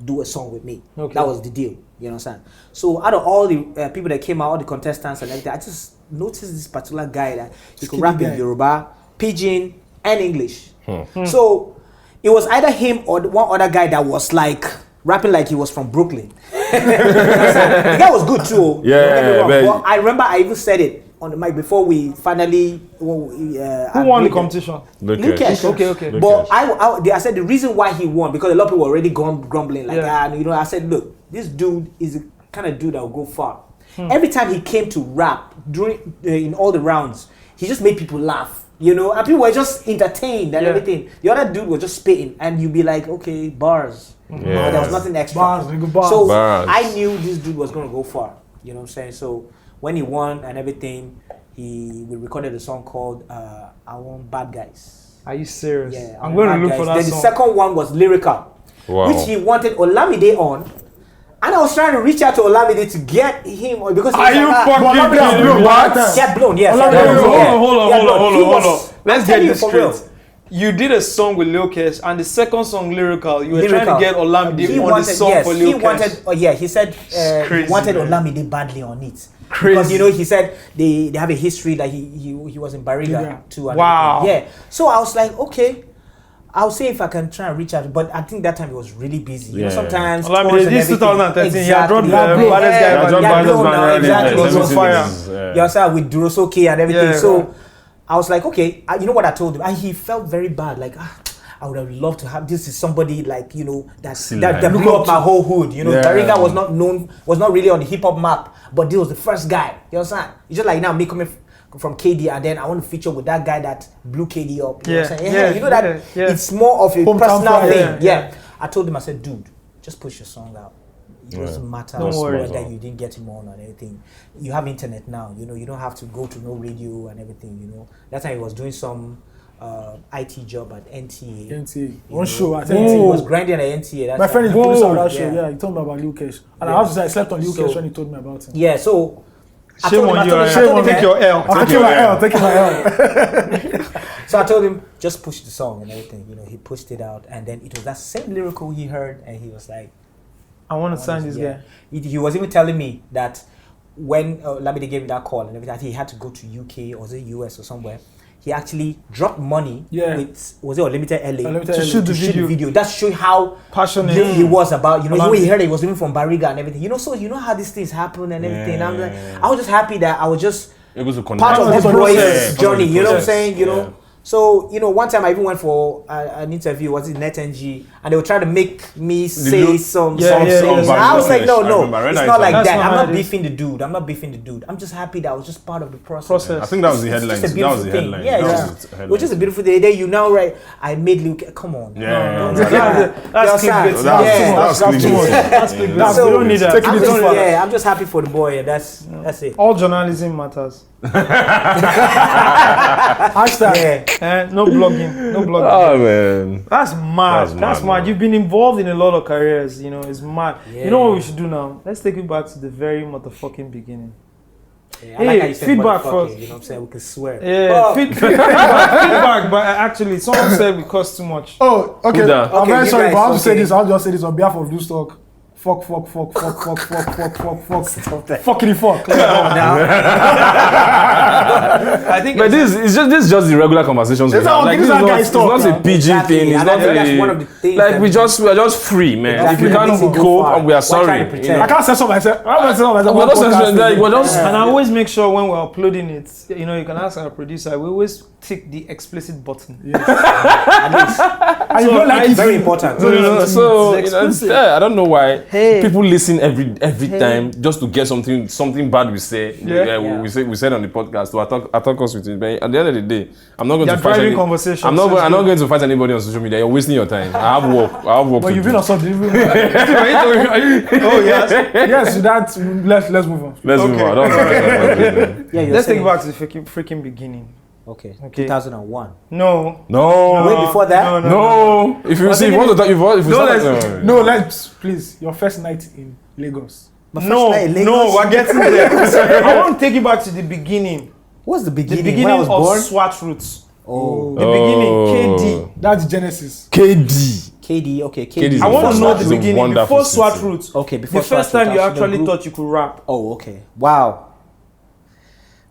S5: do a song with me.
S2: Okay.
S5: That was the deal. You understand? So out of all the people that came out, all the contestants and everything, I just noticed this particular guy that he could
S3: Skinny
S5: rap
S3: guy.
S5: in Yoruba, Pidgin, and English. So it was either him or one other guy that was like rapping like he was from Brooklyn. The guy was good too.
S4: Yeah,
S5: don't get me wrong.
S4: but-
S5: But I remember I even said it on the mic before we finally.
S2: Who won the competition?
S5: Lucas.
S2: Okay.
S5: But I said the reason why he won, because a lot of people were already grumbling like,
S2: Yeah.
S5: you know, I said, look, this dude is the kind of dude that will go far. Every time he came to rap during in all the rounds, he just made people laugh, you know, and people were just entertained and everything. The other dude was just spitting, and you'd be like, okay, bars. There was nothing extra.
S3: Bars.
S5: So
S4: Bars.
S5: I knew this dude was gonna go far. You know what I'm saying? So when he won and everything, we recorded a song called "I Want Bad Guys."
S2: Are you serious?
S5: Yeah,
S2: I'm going to look for that
S5: Then
S2: song.
S5: the second one was Lyrical, which he wanted Olamide on. And I was trying to reach out to Olamide to get him because he
S2: Are you fucking kidding me? What?
S5: He had blown, yes.
S2: Hold on. Let's get this straight.
S5: Real.
S2: You did a song with Lil Kes, and the second song, Lyrical, you were trying
S5: Lyrical.
S2: to get Olamide
S5: He
S2: on
S5: wanted,
S2: the song
S5: yes,
S2: for
S5: he
S2: Lil Kes.
S5: wanted, he said he
S2: Crazy,
S5: wanted
S2: man.
S5: Olamide badly on it.
S2: Crazy.
S5: Because, you know, he said they have a history that he was in Bariga too. And
S2: Wow.
S5: everything. Yeah. So I was like, okay, I'll see if I can try and reach out. But I think that time he was really busy. You know, sometimes
S2: Olamide,
S5: tours and
S2: this
S5: everything.
S2: 2013, he had dropped the
S5: Exactly.
S2: baddest guy.
S4: John
S5: Yeah,
S4: Baddest
S5: no,
S4: Man,
S5: no,
S4: yeah,
S5: exactly.
S4: yeah,
S5: It was
S2: fire.
S4: yeah.
S5: You understand, with Durosoke and everything.
S2: Yeah,
S5: so
S2: right.
S5: I was like, okay, you know what I told him? And he felt very bad. Like, I would have loved to have this is somebody like, you know, that blew up my whole hood. You know, Bariga was not really on the hip hop map, but this was the first guy. You understand? It's just like now me coming from KD, and then I want to feature with that guy that blew KD up. You know what I'm saying? You know that it's more of a personal thing. Yeah. I told him, I said, dude, just push your song out. It doesn't matter whether you didn't get him on or anything. You have internet now, you know, you don't have to go to no radio and everything, you know. That time he was doing some IT job at NTA.
S3: NTA. One show at
S5: He
S3: NTA.
S5: was grinding at NTA. That's
S3: My friend is the producer of that show.
S5: Yeah.
S3: Yeah, he told me about Lucas. And I have to say, I slept on Lucas
S5: So-
S3: when he told me about him.
S5: Yeah, so I
S2: Shame
S5: told him,
S2: on you.
S5: I
S2: Shame
S5: told
S2: on
S5: him,
S2: take your L.
S3: I'm taking my L.
S5: so I told him, just push the song and everything. You know, he pushed it out, and then it was that same lyrical he heard, and he was like,
S2: I want to sign this guy.
S5: He was even telling me that when Lamide gave me that call and everything, he had to go to UK or was it US or somewhere. He actually dropped money with, was it Unlimited LA
S3: To
S2: shoot the video.
S5: That showed how
S2: Passionate
S5: he was about, you know, when he heard it, he was even from Bariga and everything. You know, so you know how these things happen and everything. I'm like, I was just happy that I was just
S4: Able to
S5: part of
S4: connect.
S5: this boy's
S4: Yeah,
S5: journey, you know what I'm
S4: process.
S5: saying? You know. So, you know, one time I even went for an interview, was it NetNG, and they were trying to make me say some things. I was like, no, it's not like that. I'm not beefing the dude. I'm just happy that I was just part of the process.
S4: I think that was the headline.
S5: It's just a
S4: That was
S5: beautiful
S4: the
S5: thing.
S4: headline.
S5: Yeah,
S4: That
S5: it's
S4: was the
S5: it was just a beautiful day. Then you now, right, I made Luke, come on.
S4: Yeah.
S2: That's clickbait.
S4: That's clickbait.
S2: We don't need that.
S5: I'm just happy for the boy, and that's it.
S2: All journalism matters.
S3: Hashtag.
S2: No blogging.
S4: Oh man.
S2: That's mad.
S4: That's mad, man.
S2: You've been involved in a lot of careers, you know, it's mad.
S5: Yeah.
S2: You know what we should do now? Let's take it back to the very motherfucking beginning.
S5: Yeah, I like how you said
S2: feedback
S5: motherfucking,
S2: first.
S5: You know what I'm saying? We can swear.
S2: Yeah, feedback, but actually, someone said we cost too much.
S3: Oh, okay.
S4: Who that?
S3: I'm very
S5: you
S3: sorry,
S5: guys,
S3: but I have to say
S5: okay.
S3: this. I'll just say this on behalf of Loose Talk. Fuck. Fuckity fuck.
S2: I think
S4: But this is just the regular conversations we
S3: It's
S4: have.
S3: not-
S4: Like
S3: this
S4: this
S3: is
S4: is
S3: how
S4: not,
S3: guys
S4: it's
S3: talk,
S4: not a
S3: man.
S4: PG
S5: Exactly.
S4: thing. It's
S5: And
S4: not
S5: I think that's one of the things
S4: like
S5: that-
S4: we are just free, man.
S5: Exactly.
S4: If you
S5: That makes
S4: can't
S5: it go
S4: cope,
S5: far.
S4: we are
S5: Why
S4: sorry.
S5: try to
S4: You
S5: pretend?
S4: know?
S3: I can't say something myself. I'm not saying
S4: We're
S3: myself.
S4: not censoring, like, we're just
S2: and I always make sure when we're uploading it, you know, you can ask our producer, we always tick the explicit button.
S3: And you don't like it.
S5: Very important.
S4: So
S2: It's
S4: you know,
S2: exclusive.
S4: I don't know why
S2: Hey.
S4: people listen every time just to get something bad we say. We said on the podcast to attack us with it. But at the end of the day, I'm not going
S2: You're
S4: to fight
S2: driving conversation.
S4: I'm not going to fight anybody on social media. You're wasting your time. I have work.
S3: But
S4: to
S3: you've
S4: do.
S3: been on something.
S2: Oh, yes.
S3: Yes, that. Let's move on.
S4: Let's move on. I don't know.
S5: Yeah,
S2: Let's take it back to the freaking beginning.
S5: Okay.
S2: Okay.
S5: 2001.
S2: No.
S4: No.
S5: Wait, before that?
S4: No. If you see, if you want to talk, if you start,
S3: No, let's please. Your first night in Lagos.
S2: No, we're getting there. I want to take you back to the beginning.
S5: What's the
S2: The
S5: beginning?
S2: beginning
S5: when I was
S2: of
S5: born?
S2: SWAT roots.
S5: Oh.
S2: The beginning, KD.
S3: That's Genesis.
S4: KD.
S5: KD, okay.
S4: KD is
S2: I want to know
S4: SWAT
S2: the
S4: is a
S2: beginning,
S4: wonderful
S2: before SWAT
S4: city.
S2: roots.
S5: Okay, before
S2: The first
S5: SWAT
S2: time you
S5: roots, the
S2: actually
S5: group.
S2: thought you could rap.
S5: Oh, okay. Wow.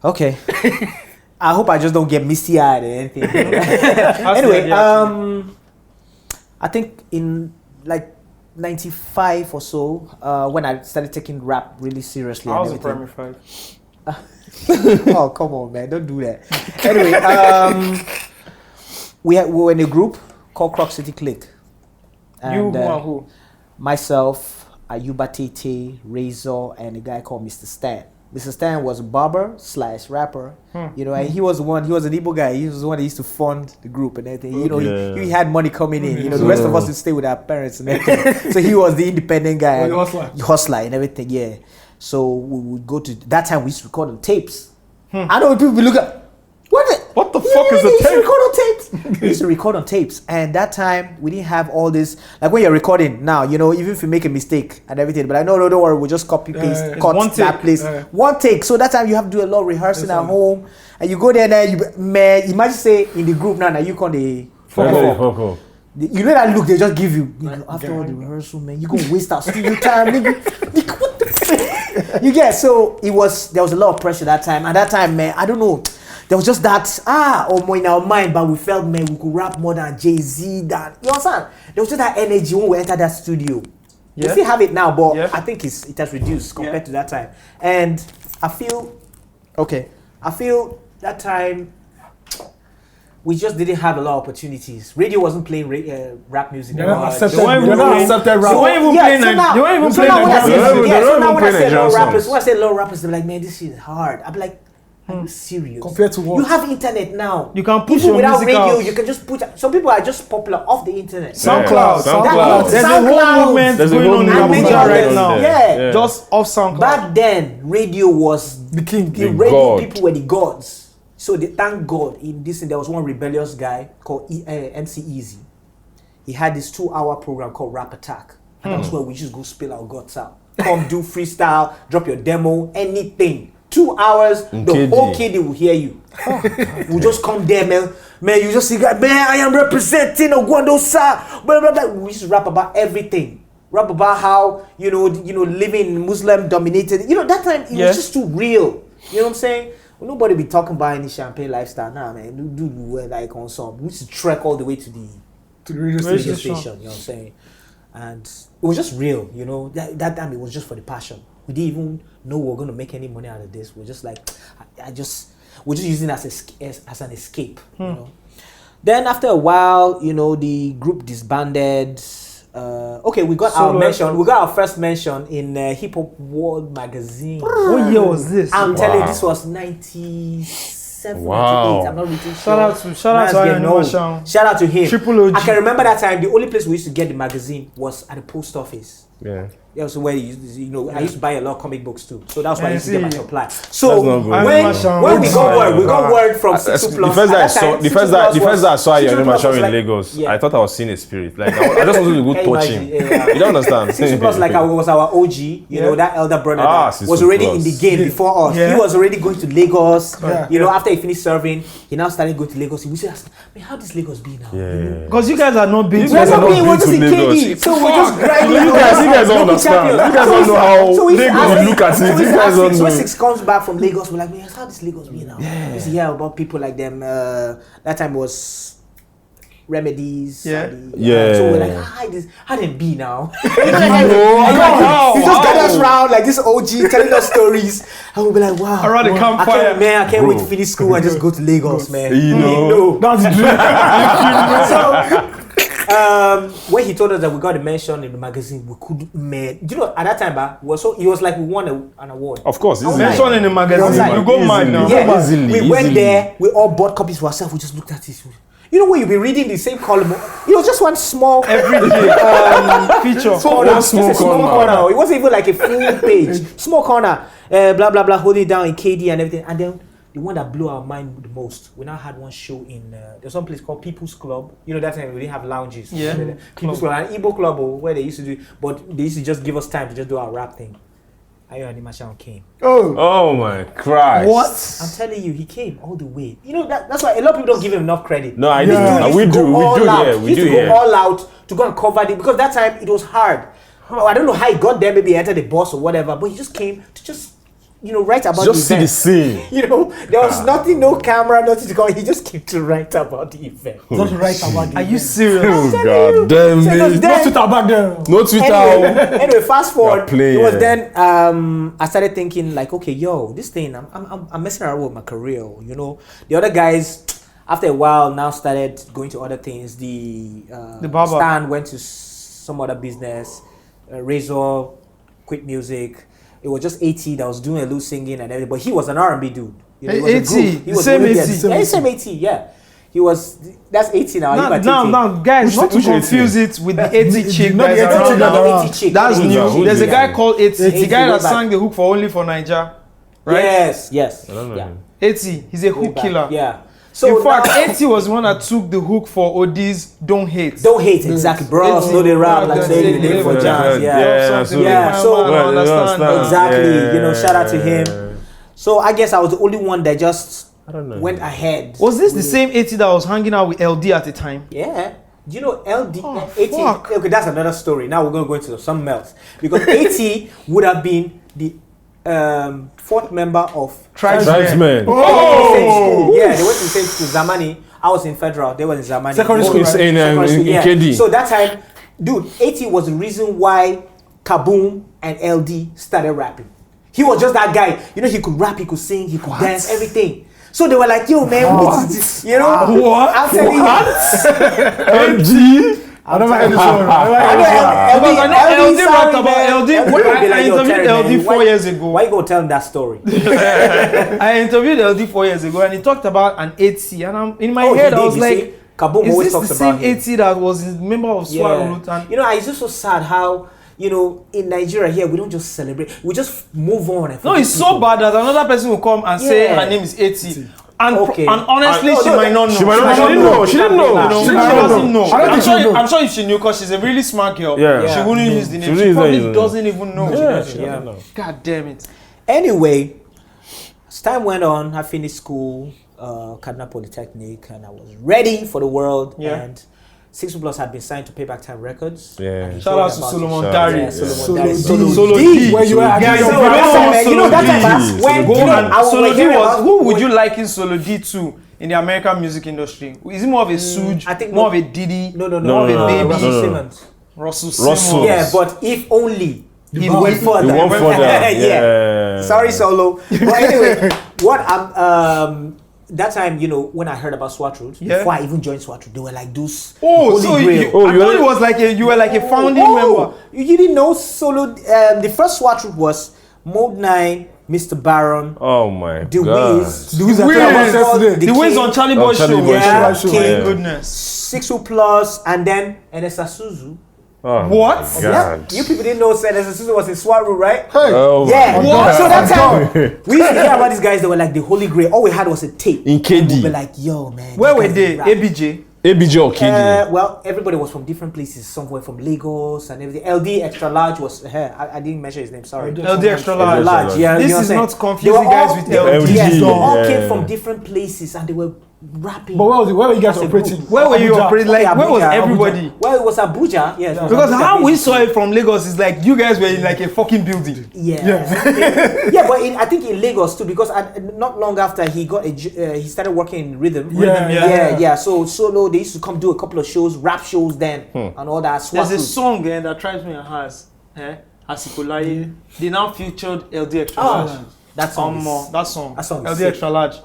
S5: Okay. I hope I just don't get misty-eyed or anything. Anyway, I think in like 95 or so, when I started taking rap really seriously.
S2: I was in
S5: and
S2: primary
S5: everything.
S2: 5.
S5: Oh, come on, man. Don't do that. Anyway, we were in a group called Croc City Click. And,
S2: Who and who?
S5: myself, Ayuba Tete, Razor, and a guy called Mr. Stan. Mr. Stan was a barber / rapper, you know, and he was an Igbo guy. He was the one that used to fund the group and everything. You know, he had money coming in. You know, the rest of us would stay with our parents and everything. So he was the independent guy, hustler and everything. Yeah. So we would go to that time. We used to record on tapes. I know people look at.
S2: What the fuck is the tape?
S5: Record on tapes. We used to record on tapes, and that time we didn't have all this. Like when you're recording now, you know, even if you make a mistake and everything, but no, don't worry, we'll just copy paste, cut
S2: one
S5: that
S2: take.
S5: place, one take. So that time you have to do a lot of rehearsing at home, and you go there and then imagine say in the group now you can the fuck off. You know that look they just give you after all the rehearsal, man. You gonna waste our studio time, nigga. What the fuck? You get there was a lot of pressure that time, and that time, man, I don't know. There was just that in our mind, but we felt, man, we could rap more than Jay-Z. Than you understand? There was just that energy when we entered that studio. We still have it now, but I think it has reduced compared to that time. And I feel that time we just didn't have a lot of opportunities. Radio wasn't playing rap music.
S3: They're not accepted rap.
S2: So when
S5: I say low rappers, they're like, man, this shit is hard. I'm like, are you serious?
S3: Compared to what?
S5: You have internet now.
S2: You can push
S5: people
S2: your
S5: without
S2: music
S5: radio.
S2: out.
S5: You can just put. Some people are just popular off the internet.
S2: SoundCloud. There's a whole movement going on in Abuja right now.
S5: Yeah.
S2: Just off SoundCloud.
S5: Back then, radio was
S3: the king.
S5: The radio people were the gods. So they thank God in this. There was one rebellious guy called MC Easy. He had this 2-hour program called Rap Attack, and that's where we just go spill our guts out. Come do freestyle, drop your demo, anything. 2 hours, the whole KD will hear you. We'll just come there, man. Man, you just see, man, I am representing Ogwandosa. Blah, blah, blah. We used to rap about everything. Rap about how, you know, living in Muslim dominated. You know, that time it was just too real. You know what I'm saying? Well, nobody be talking about any champagne lifestyle now, man. Do where like on some. We used to trek all the way to the radio station. You know what I'm saying? And it was just real, you know. That time it was just for the passion. We didn't even know we were going to make any money out of this. We're just like, we're just using it as an escape, you know. Then after a while, you know, the group disbanded. We got our mention. We got our first mention in Hip Hop World magazine.
S2: What year was this?
S5: I'm telling you, this was 97, 98. I'm not really sure. Shout out to him.
S2: Triple OG.
S5: I can remember that time. The only place we used to get the magazine was at the post office.
S4: Yeah.
S5: That was where I used to buy a lot of comic books too. So that's why I used to get my supply. So when we got word from 6 plus.
S4: The first that I saw you in in Lagos, I thought I was seeing a spirit. Like I just wanted to go touch him. You don't understand.
S5: 6 plus was our OG. You know, that elder brother that was already in the game before us. He was already going to Lagos. You know, after he finished serving, he now started going to Lagos. He would say, man, how does Lagos be now?
S2: Because you guys are not big.
S5: We're just in KD. So we're just grinding.
S4: You guys don't understand. You guys don't know how Lagos look at it. You guys don't know.
S5: When 6 comes back from Lagos, we're like, man, how does Lagos be now? We used to hear about people like them. That time was Remedies. So we're like, how they be now? You just gather us around like this OG telling us stories, and we'll be like, wow.
S2: Around the campfire.
S5: I can't wait to finish school and just go to Lagos, man.
S4: You know.
S3: That's the dream.
S5: When he told us that we got a mention in the magazine, we could, man. You know, at that time, it was like we won an award.
S4: Of course,
S2: mention in the magazine. You go mad now.
S5: Yeah, we went there. We all bought copies for ourselves. We just looked at it. You know when you'll be reading the same column, it was just one small
S2: everyday feature.
S5: Small corner. It wasn't even like a full page. Small corner. Blah blah blah. Holding it down in KD and everything. And then the one that blew our mind the most, we now had one show in there's some place called People's Club. You know, that time we didn't have lounges.
S2: Yeah.
S5: People's Club, an Igbo club where they used to do, but they used to just give us time to just do our rap thing. Ayo Animation came.
S4: Oh my Christ.
S5: What? I'm telling you, he came all the way. You know, that's why a lot of people don't give him enough credit.
S4: No, I do. We do.
S5: We do. Go all out to go and cover it because that time it was hard. I don't know how he got there. Maybe he entered the bus or whatever, but he just came to just write about
S4: just
S5: the event.
S4: See the scene.
S5: You know, there was nothing, no camera, nothing to go. He just came to write about the event.
S3: Just write about the event.
S2: Are you serious?
S4: Oh God damn it!
S3: No Twitter back then.
S4: No Twitter.
S5: Anyway, fast forward. It was then I started thinking like, okay, this thing, I'm messing around with my career. You know, the other guys after a while now started going to other things. The barber. Stan went to some other business. Razor quit music. it was just AT that was doing a little singing and everything. But he was an R&B dude. You know, he was a
S2: AT,
S5: group. He was
S2: same
S5: really-
S2: AT.
S5: Yeah, same AT. Yeah, he was. That's AT now. He might take it.
S2: Now, guys, not to
S4: which
S2: confuse it with the 80 chick.
S3: not
S2: guys
S3: the 80
S2: around
S3: chick
S2: now.
S3: that are-
S5: 80 chick.
S2: That's
S5: Who's
S2: new.
S5: that?
S4: Who's
S2: There's a
S4: the
S2: guy
S4: guy?
S2: called 80. The
S5: 80
S2: guy
S5: way
S2: that
S5: back.
S2: sang the hook for Only for Niger. Right?
S5: Yes.
S4: I don't know
S5: Yeah.
S4: him.
S2: 80. He's a
S5: Way
S2: hook
S5: back.
S2: killer.
S5: Yeah. So
S2: In fact,
S5: now-
S2: 80 was the one that took the hook for OD's Don't Hate.
S5: don't hate exactly, bro. Slow the rap like say the name for jazz. Yeah.
S2: Something
S5: Yeah,
S2: my
S5: so-
S2: man
S4: Well,
S2: understand.
S4: understand.
S5: Exactly.
S4: Yeah.
S5: You know, shout out to him. So I guess I was the only one that just
S4: I don't know.
S5: went ahead.
S2: Was this the same 80 that was hanging out with LD at the time?
S5: Yeah. Do you know LD?
S2: Oh,
S5: 80.
S2: fuck.
S5: Okay, that's another story. Now we're going to go into something else. Because 80 would have been the fourth member of
S4: Tribesmen.
S5: Oh! Yeah, they went to the same school. Zamani. I was in Federal. They were in Zamani.
S3: Secondary school,
S5: Right.
S3: right?
S4: In,
S5: Secondary school,
S4: in KD.
S5: So that time, dude, 80 was the reason why Kaboom and LD started rapping. He was just that guy. You know, he could rap, he could sing, he could dance, everything. So they were like, yo, man, what is this? You know?
S2: What?
S5: I'm telling you.
S4: MG.
S3: I never heard this one.
S2: Because I know LD rapped about LD. When I interviewed
S5: Terry,
S2: LD
S5: man,
S2: 4 years ago.
S5: Why you gonna tell him that story?
S2: I interviewed LD 4 years ago and he talked about an 80 and I'm in my
S5: Oh, he
S2: head I
S5: did,
S2: was
S5: you
S2: like,
S5: see? Kaboom
S2: is
S5: always
S2: this the
S5: talks
S2: same
S5: about him.
S2: 80 that was a member of SWAT Root? And
S5: You know, it's just so sad how, you know, in Nigeria here, we don't just celebrate. We just move on. And
S2: no,
S5: forget
S2: it's so
S5: people.
S2: bad that another person will come and say
S5: Yeah.
S2: her name is 80. And,
S5: Okay.
S2: and honestly, she might not know.
S4: She might not. She didn't know. She didn't know.
S2: You know,
S4: She
S2: she
S4: didn't
S2: doesn't know.
S3: I don't think she know.
S2: I'm sure if she knew because she's a really smart girl.
S4: Yeah.
S2: She wouldn't use the name.
S4: She
S2: She
S4: wouldn't
S2: probably
S4: use it.
S2: doesn't even know.
S4: Yeah.
S5: Yeah.
S2: God damn it.
S5: Anyway, as time went on, I finished school, Kaduna Polytechnic, and I was ready for the world.
S2: Yeah.
S5: And 6 Plus had been signed to Payback Time Records.
S4: Yeah.
S5: And he
S2: Shout
S5: told
S2: out
S5: me
S2: to
S5: about
S2: Solomon
S5: it.
S2: Dari.
S5: Yeah, Solomon
S3: Solo
S5: Dari.
S3: D.
S2: Solo D.
S3: Where you at?
S2: Guys,
S3: Yo,
S2: if
S5: So
S2: you
S5: that
S2: don't
S5: time,
S2: know
S5: man, you know, that time,
S2: Solo
S5: man, when
S2: Go
S5: you know,
S2: and
S5: I was
S2: Solo D
S5: hearing
S2: was
S5: about-
S2: who would you liken Solo D to in the American music industry? Is he more of a Suge?
S5: I think
S2: more
S5: no-
S2: of a Diddy?
S5: No,
S2: more of a baby.
S5: Russell
S4: No.
S5: Simmons.
S2: Russell
S4: Russell.
S2: Simmons.
S5: Yeah, but if only he
S3: Wow.
S5: went further.
S4: He went further.
S5: Yeah. Sorry, Solo. But anyway, what I'm that time, you know, when I heard about SWAT Root,
S2: Yeah.
S5: before I even joined SWAT Root, they were like those
S2: Oh,
S5: holy
S2: so
S5: grail.
S2: you,
S4: Oh,
S2: I
S4: you
S2: thought
S4: are-
S2: it was like you were like a founding member.
S5: You didn't know Solo. The first SWAT Root was Mode 9, Mr. Baron,
S4: Oh my
S5: The
S4: God.
S5: Wiz,
S3: The Wiz I
S2: Wiz.
S3: told about yesterday.
S2: The wins
S5: King,
S2: on Charlie
S4: On
S2: Boy
S4: Charlie
S2: show.
S4: Boy
S5: Yeah,
S3: show.
S5: King,
S3: Yeah.
S2: Goodness.
S5: 6 Plus, and then NSA Suzu.
S4: Oh
S2: What?
S4: my
S5: Yeah,
S4: God.
S5: you people didn't know NSA Suzu was in SWAT Root, right?
S3: Hey.
S4: Oh
S5: Yeah.
S4: my
S2: What?
S4: God.
S5: So that time, we used to hear about these guys that were like the holy grail. All we had was a tape.
S4: In KD.
S5: And we'd be like, yo, man.
S2: Where
S5: these
S2: were
S5: guys
S2: they?
S5: rap.
S2: ABJ.
S4: ABJ or KD?
S5: Well, everybody was from different places. Some were from Lagos and everything. LD Extra Large was I didn't mention his name. Sorry.
S2: LD Extra
S5: Extra
S2: Large.
S5: Large. Yeah,
S2: This
S5: you know
S2: is
S5: what I'm
S2: not
S5: saying?
S2: confusing
S5: They were
S2: guys
S5: all-
S2: with
S5: they were-
S2: LD.
S5: Yes, they all
S4: Yeah.
S5: came from different places and they were rapping.
S3: But where were you guys
S5: As a
S3: operating?
S5: group.
S2: Where were you
S3: Abuja.
S2: operating? Like, where was
S5: Abuja.
S2: everybody?
S5: Well, it was Abuja. Yes, it was
S2: Because
S5: Abuja
S2: how we
S5: basically.
S2: saw it from Lagos is like you guys were in like a fucking building.
S5: Yeah,
S3: Yeah.
S5: yeah, but I think in Lagos too, because not long after he got he started working in rhythm.
S3: Yeah.
S5: yeah. So Solo, they used to come do a couple of shows, rap shows then, and all that. SWAT
S2: There's a
S5: Root.
S2: song that drives me a has. Asikolaye. They now featured LD Extra
S5: Oh,
S2: Large.
S5: that song. is-
S2: That song.
S5: That song is
S2: LD
S5: sick.
S2: Extra Large.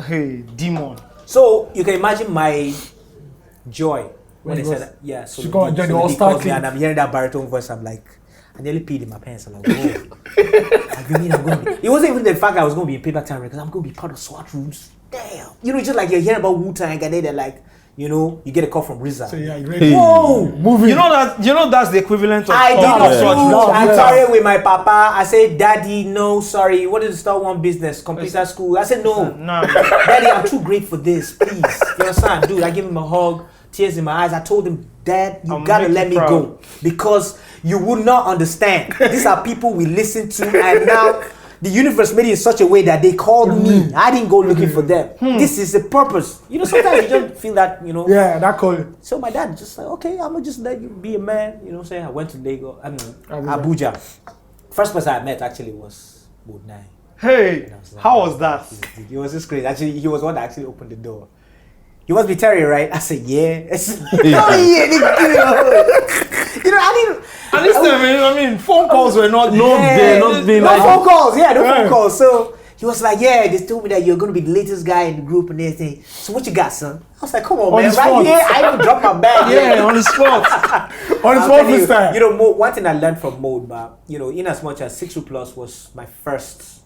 S2: Hey, Demon.
S5: So you can imagine my joy when they
S3: When
S5: said, "Yeah." So
S3: She go and join the All-Star Clique.
S5: and I'm hearing that baritone voice. I'm like, I nearly peed in my pants. I'm like, whoa. Like, you mean I'm going to be? It wasn't even the fact that I was going to be in Payback Time because I'm going to be part of SWAT Roots. Damn. You know, it's just like you're hearing about Wu-Tang and then they're like, you know, you get a call from RZA.
S3: So yeah, you ready?
S5: Whoa.
S3: Moving.
S2: You know that's the equivalent of
S5: I did
S2: of
S5: not
S2: SWAT
S5: do.
S2: Root.
S5: I'm
S3: Yeah.
S5: sorry with my papa. I said, Daddy, no, sorry. What is to start one business? Computer school. I said, no.
S2: Nah.
S5: Daddy, I'm too great for this. Please. You understand? Dude, I give him a hug, tears in my eyes. I told him, Dad, you
S2: I'll
S5: gotta
S2: make
S5: let
S2: you
S5: me
S2: proud.
S5: go. Because you would not understand. These are people we listen to, and now the universe made it in such a way that they called me. I didn't go looking for them. This is the purpose. You know, sometimes you just feel that, you know.
S3: Yeah, that call.
S5: So my dad just like, okay, I'm gonna just let you be a man. You know what I'm saying? I went to Lagos,
S3: Abuja.
S5: Abuja. First person I met actually was Mode 9.
S2: Hey, how was that?
S5: He was just crazy. Actually, he was one that actually opened the door. You must be Terry, right? I said, yeah. Oh, yeah, you know, I didn't.
S2: At this time, I mean, phone calls were not
S5: Yeah,
S2: there, not being
S5: no
S2: like.
S5: phone calls. Yeah, no phone calls. So He was like, yeah, they told me that you're going to be the latest guy in the group and everything. So what you got, son? I was like, come on, man. Right here, I even dropped my bag.
S1: Yeah, on the spot.
S3: On the spot freestyle.
S5: You know, one thing I learned from Mode, but, you know, in as much as 6 Plus was my first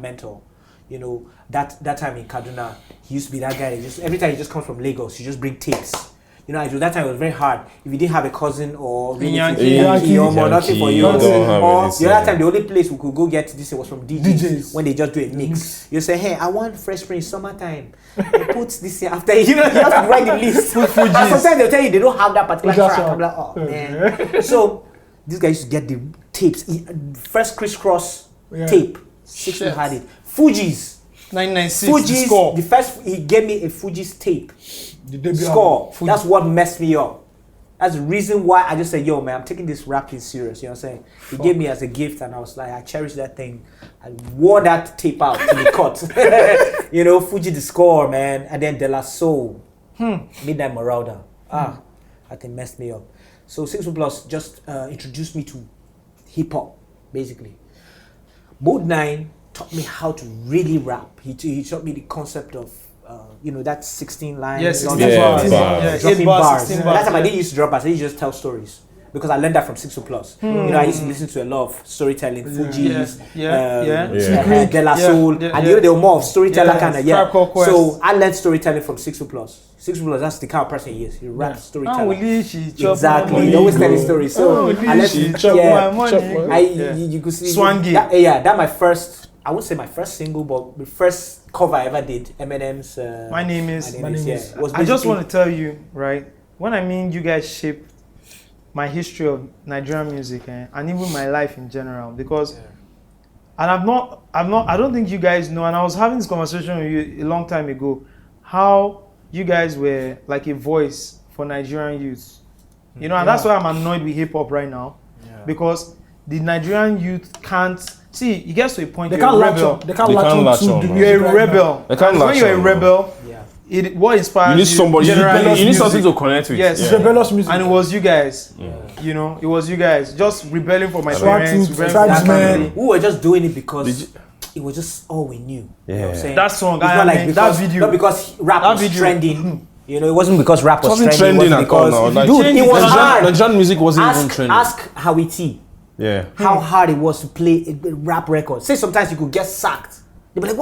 S5: mentor, you know, that time in Kaduna, he used to be that guy that just, every time he just comes from Lagos, he just bring tapes. You know, that time it was very hard. If you didn't have a cousin or Yankee or nothing for you. Or the other time, the only place we could go get this was from DJs. When they just do a mix. You say, hey, I want Fresh Prince summertime. Put this here after, you know, you have to write the list. And sometimes they'll tell you they don't have that particular track. I'm like, oh, man. So, this guy used to get the tapes. First crisscross tape. 6 had it. Fuji's.
S2: 996.
S5: Fuji's.
S2: Score.
S5: The first, he gave me a Fuji's tape.
S3: The debut
S5: Score.
S3: album.
S5: That's what messed me up. That's the reason why I just said, yo, man, I'm taking this rap thing serious. You know what I'm saying? He gave me as a gift, and I was like, I cherish that thing. I wore that tape out to the cut. You know, Fuji the Score, man. And then De La Soul. Midnight Marauder. That thing messed me up. So 6 Plus just introduced me to hip hop, basically. Mode 9 taught me how to really rap. He taught me the concept of you know, that 16 lines.
S2: Yes, 16
S4: bars.
S2: Yeah,
S5: dropping
S2: 8 bars,
S5: bars.
S2: 16 bars.
S5: That time I didn't used to drop bars, I used to just tell stories. Because I learned that from 6 Plus. You know, I used to listen to a lot of storytelling, Fuji's, De La Soul, and you know, they were more of storyteller kind of, So I learned storytelling from 6 Plus. 6 Plus, that's the kind of person he is. He raps storyteller. Exactly, he always telling stories. So I learned, you could see,
S2: Swangy.
S5: That my first, I wouldn't say my first single, but the first cover I ever did, Eminem's
S2: My name is.
S5: was
S2: I just
S5: basically-
S2: want to tell you, right? When I mean you guys shaped my history of Nigerian music and even my life in general, because and I don't think you guys know, and I was having this conversation with you a long time ago, how you guys were like a voice for Nigerian youth. You know, and that's why I'm annoyed with hip hop right now, because the Nigerian youth can't see. It gets to a point
S3: They
S2: you're
S3: can't
S2: a
S3: latch
S2: rebel.
S3: on. They can't latch on to the music.
S2: You're a
S3: right
S2: rebel.
S4: They can't
S2: And when
S4: latch
S2: you're a
S4: on.
S2: rebel, what inspires
S4: You need somebody.
S2: generally
S4: You need
S2: is
S4: something
S2: music.
S4: to connect with.
S2: Yes.
S3: It's rebellious music.
S2: And it was you guys. You know, it was you guys just rebelling for my
S3: Swag
S2: parents,
S3: Team,
S2: rebelling for my
S3: Tribesmen.
S2: family.
S5: We were just doing it because it was just all we knew. You know what I'm
S4: Yeah.
S5: saying?
S2: That song,
S5: It's not like
S2: that
S5: because,
S2: video.
S5: not because rap
S2: That
S5: was
S2: video.
S5: trending. You know, it wasn't because rap was
S4: wasn't
S5: trending.
S4: trending
S5: It wasn't
S4: at all
S5: because,
S4: now. Like,
S5: dude, it was hard.
S4: Nigerian music wasn't even trending.
S5: Ask Howie T
S4: Yeah.
S5: how hard it was to play a rap record. Say sometimes you could get sacked. They'd be like,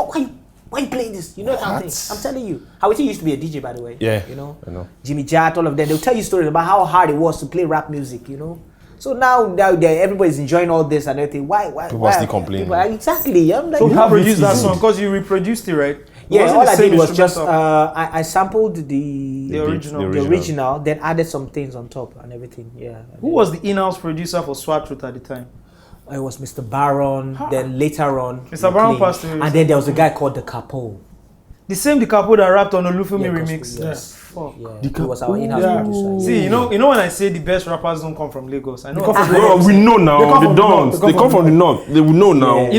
S5: why you playing this? You know that kind of thing. I'm telling you. Howie T used to be a DJ, by the way.
S4: Yeah.
S5: You know?
S4: I know.
S5: Jimmy Jat, all of them. They'll tell you stories about how hard it was to play rap music, you know? So now everybody's enjoying all this and everything. Why?
S4: People are still complaining.
S5: Exactly. I'm like,
S2: So who
S5: how
S2: produced that song? Because you reproduced it, right?
S5: yeah,
S2: Wasn't
S5: all
S2: the
S5: I
S2: same
S5: did was just
S2: instrumental?
S5: I sampled the
S2: original.
S5: the original, then added some things on top and everything. Yeah.
S2: Who was the in-house producer for Swag Truth at the time?
S5: It was Mr. Baron. Then later on,
S2: Mr. Baron
S5: McLean.
S2: passed away
S5: and then there was a guy called the Capo.
S2: The same the couple that rapped on Olufemi
S5: Yeah,
S2: remix.
S5: gospel, yes.
S2: Fuck.
S5: Yeah, he was our in-house
S3: Yeah.
S5: producer.
S2: See, you know when I say the best rappers don't come from Lagos, I know.
S3: come from
S4: Bro, we know now.
S3: They come
S4: They
S3: from the
S4: don't.
S3: north.
S4: They come from the north. They will know now.
S5: Yeah.
S2: You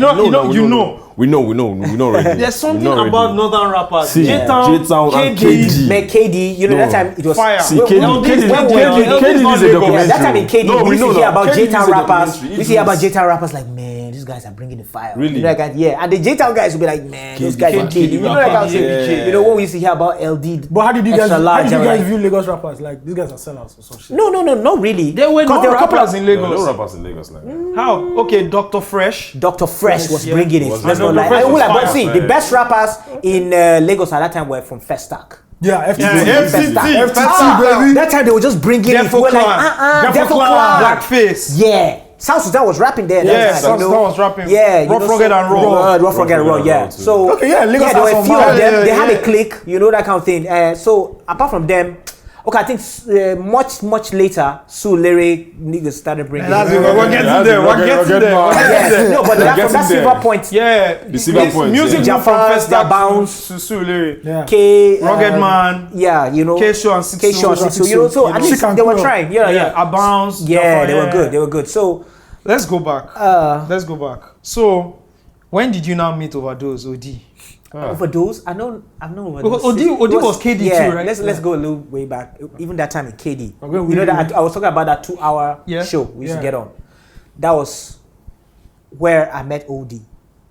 S2: know-
S4: We know already.
S2: There's something
S4: We know already.
S2: about northern rappers.
S4: See,
S2: J-Town,
S4: J-Town and
S2: KD.
S4: KD.
S5: Man, KD, you know
S4: No.
S5: that time it was
S2: Fire.
S4: See,
S5: When-
S4: KD,
S5: when-
S4: KD,
S5: when-
S4: KD,
S5: when-
S4: KD is a
S2: Lagos.
S5: Yeah,
S4: documentary.
S5: that time in KD,
S4: No,
S5: we
S4: we
S5: used
S4: know
S5: to hear
S4: now.
S5: about
S4: KD is a
S5: J-Town rappers.
S4: documentary.
S5: We used to hear about J-Town rappers like, man, these guys are bringing the fire.
S4: Really?
S5: You know, like, yeah. And the J-Town guys would be like, man, those guys are
S2: KD,
S5: killing. You know, like I was saying,
S4: yeah.
S5: you know what we used to hear about LD.
S3: But how did you guys?
S5: Extra large,
S3: How did you
S5: they were
S3: guys
S5: like-
S3: view Lagos rappers? Like these guys are sellouts or some shit.
S5: No, not really.
S2: There were
S5: 'Cause
S2: no
S5: a couple
S2: rappers
S5: of-
S2: in
S4: There were no
S2: Lagos.
S4: rappers in Lagos like that.
S2: How? Okay, Dr. Fresh.
S5: Dr. Fresh was
S2: Yeah.
S5: bringing it.
S4: Was
S5: Let's
S4: Dr.
S5: not lie.
S2: Fresh was
S5: But
S2: fire.
S5: see, the best rappers in Lagos at that time were from Festac.
S3: Yeah, FTT.
S2: Yeah, FTT.
S3: FTT, baby.
S5: That time they were just bringing it.
S2: Defo
S5: We were like,
S2: Clan.
S5: Defo
S3: Clan.
S5: Clan.
S2: Blackface.
S5: Yeah. South Sudan was rapping there.
S2: Yeah,
S5: that time,
S2: South
S5: you know.
S2: Sudan was rapping.
S5: Yeah, you
S2: Rough,
S5: know,
S2: Rugged, and Raw.
S5: Rough, Rugged, and Raw. Yeah.
S4: too.
S5: So
S3: Okay, yeah, Lagos
S5: there were
S3: has
S5: a
S3: some
S5: few of
S3: vibe.
S5: them.
S2: Yeah,
S5: They had
S2: yeah.
S5: a clique, you know, that kind of thing. So apart from them, okay, I think much later, Sue Lyric niggas started bringing.
S2: That's it.
S5: it.
S2: We're getting there. We're getting there. We're getting
S5: Yeah.
S2: there.
S5: No, but that, from
S4: getting
S5: that
S4: there.
S5: silver point,
S2: Yeah,
S4: The silver point,
S2: music
S4: yeah.
S2: moved from
S5: Japan's, their
S2: Festac
S5: bounce.
S2: to Sulere.
S3: Yeah.
S5: K,
S2: Rugged Man,
S5: yeah, you know,
S2: K-Show and Six
S5: K-Show and
S2: Soul.
S5: Six Soul, you know, so at
S3: Chick
S5: least
S3: and
S5: they were
S3: Cool.
S5: trying. Yeah.
S2: I bounce.
S5: Yeah, they were good. They were good. So
S2: Let's go back. Let's go back. So, when did you now meet Overdose, OD?
S5: overdose, I've known
S2: OD was KD
S5: yeah,
S2: too, right?
S5: Let's go a little way back. Even that time in KD,
S3: Okay,
S5: you know that I was talking about that 2 hour
S2: Yeah.
S5: show we used to
S3: Yeah.
S5: get on. That was where I met OD.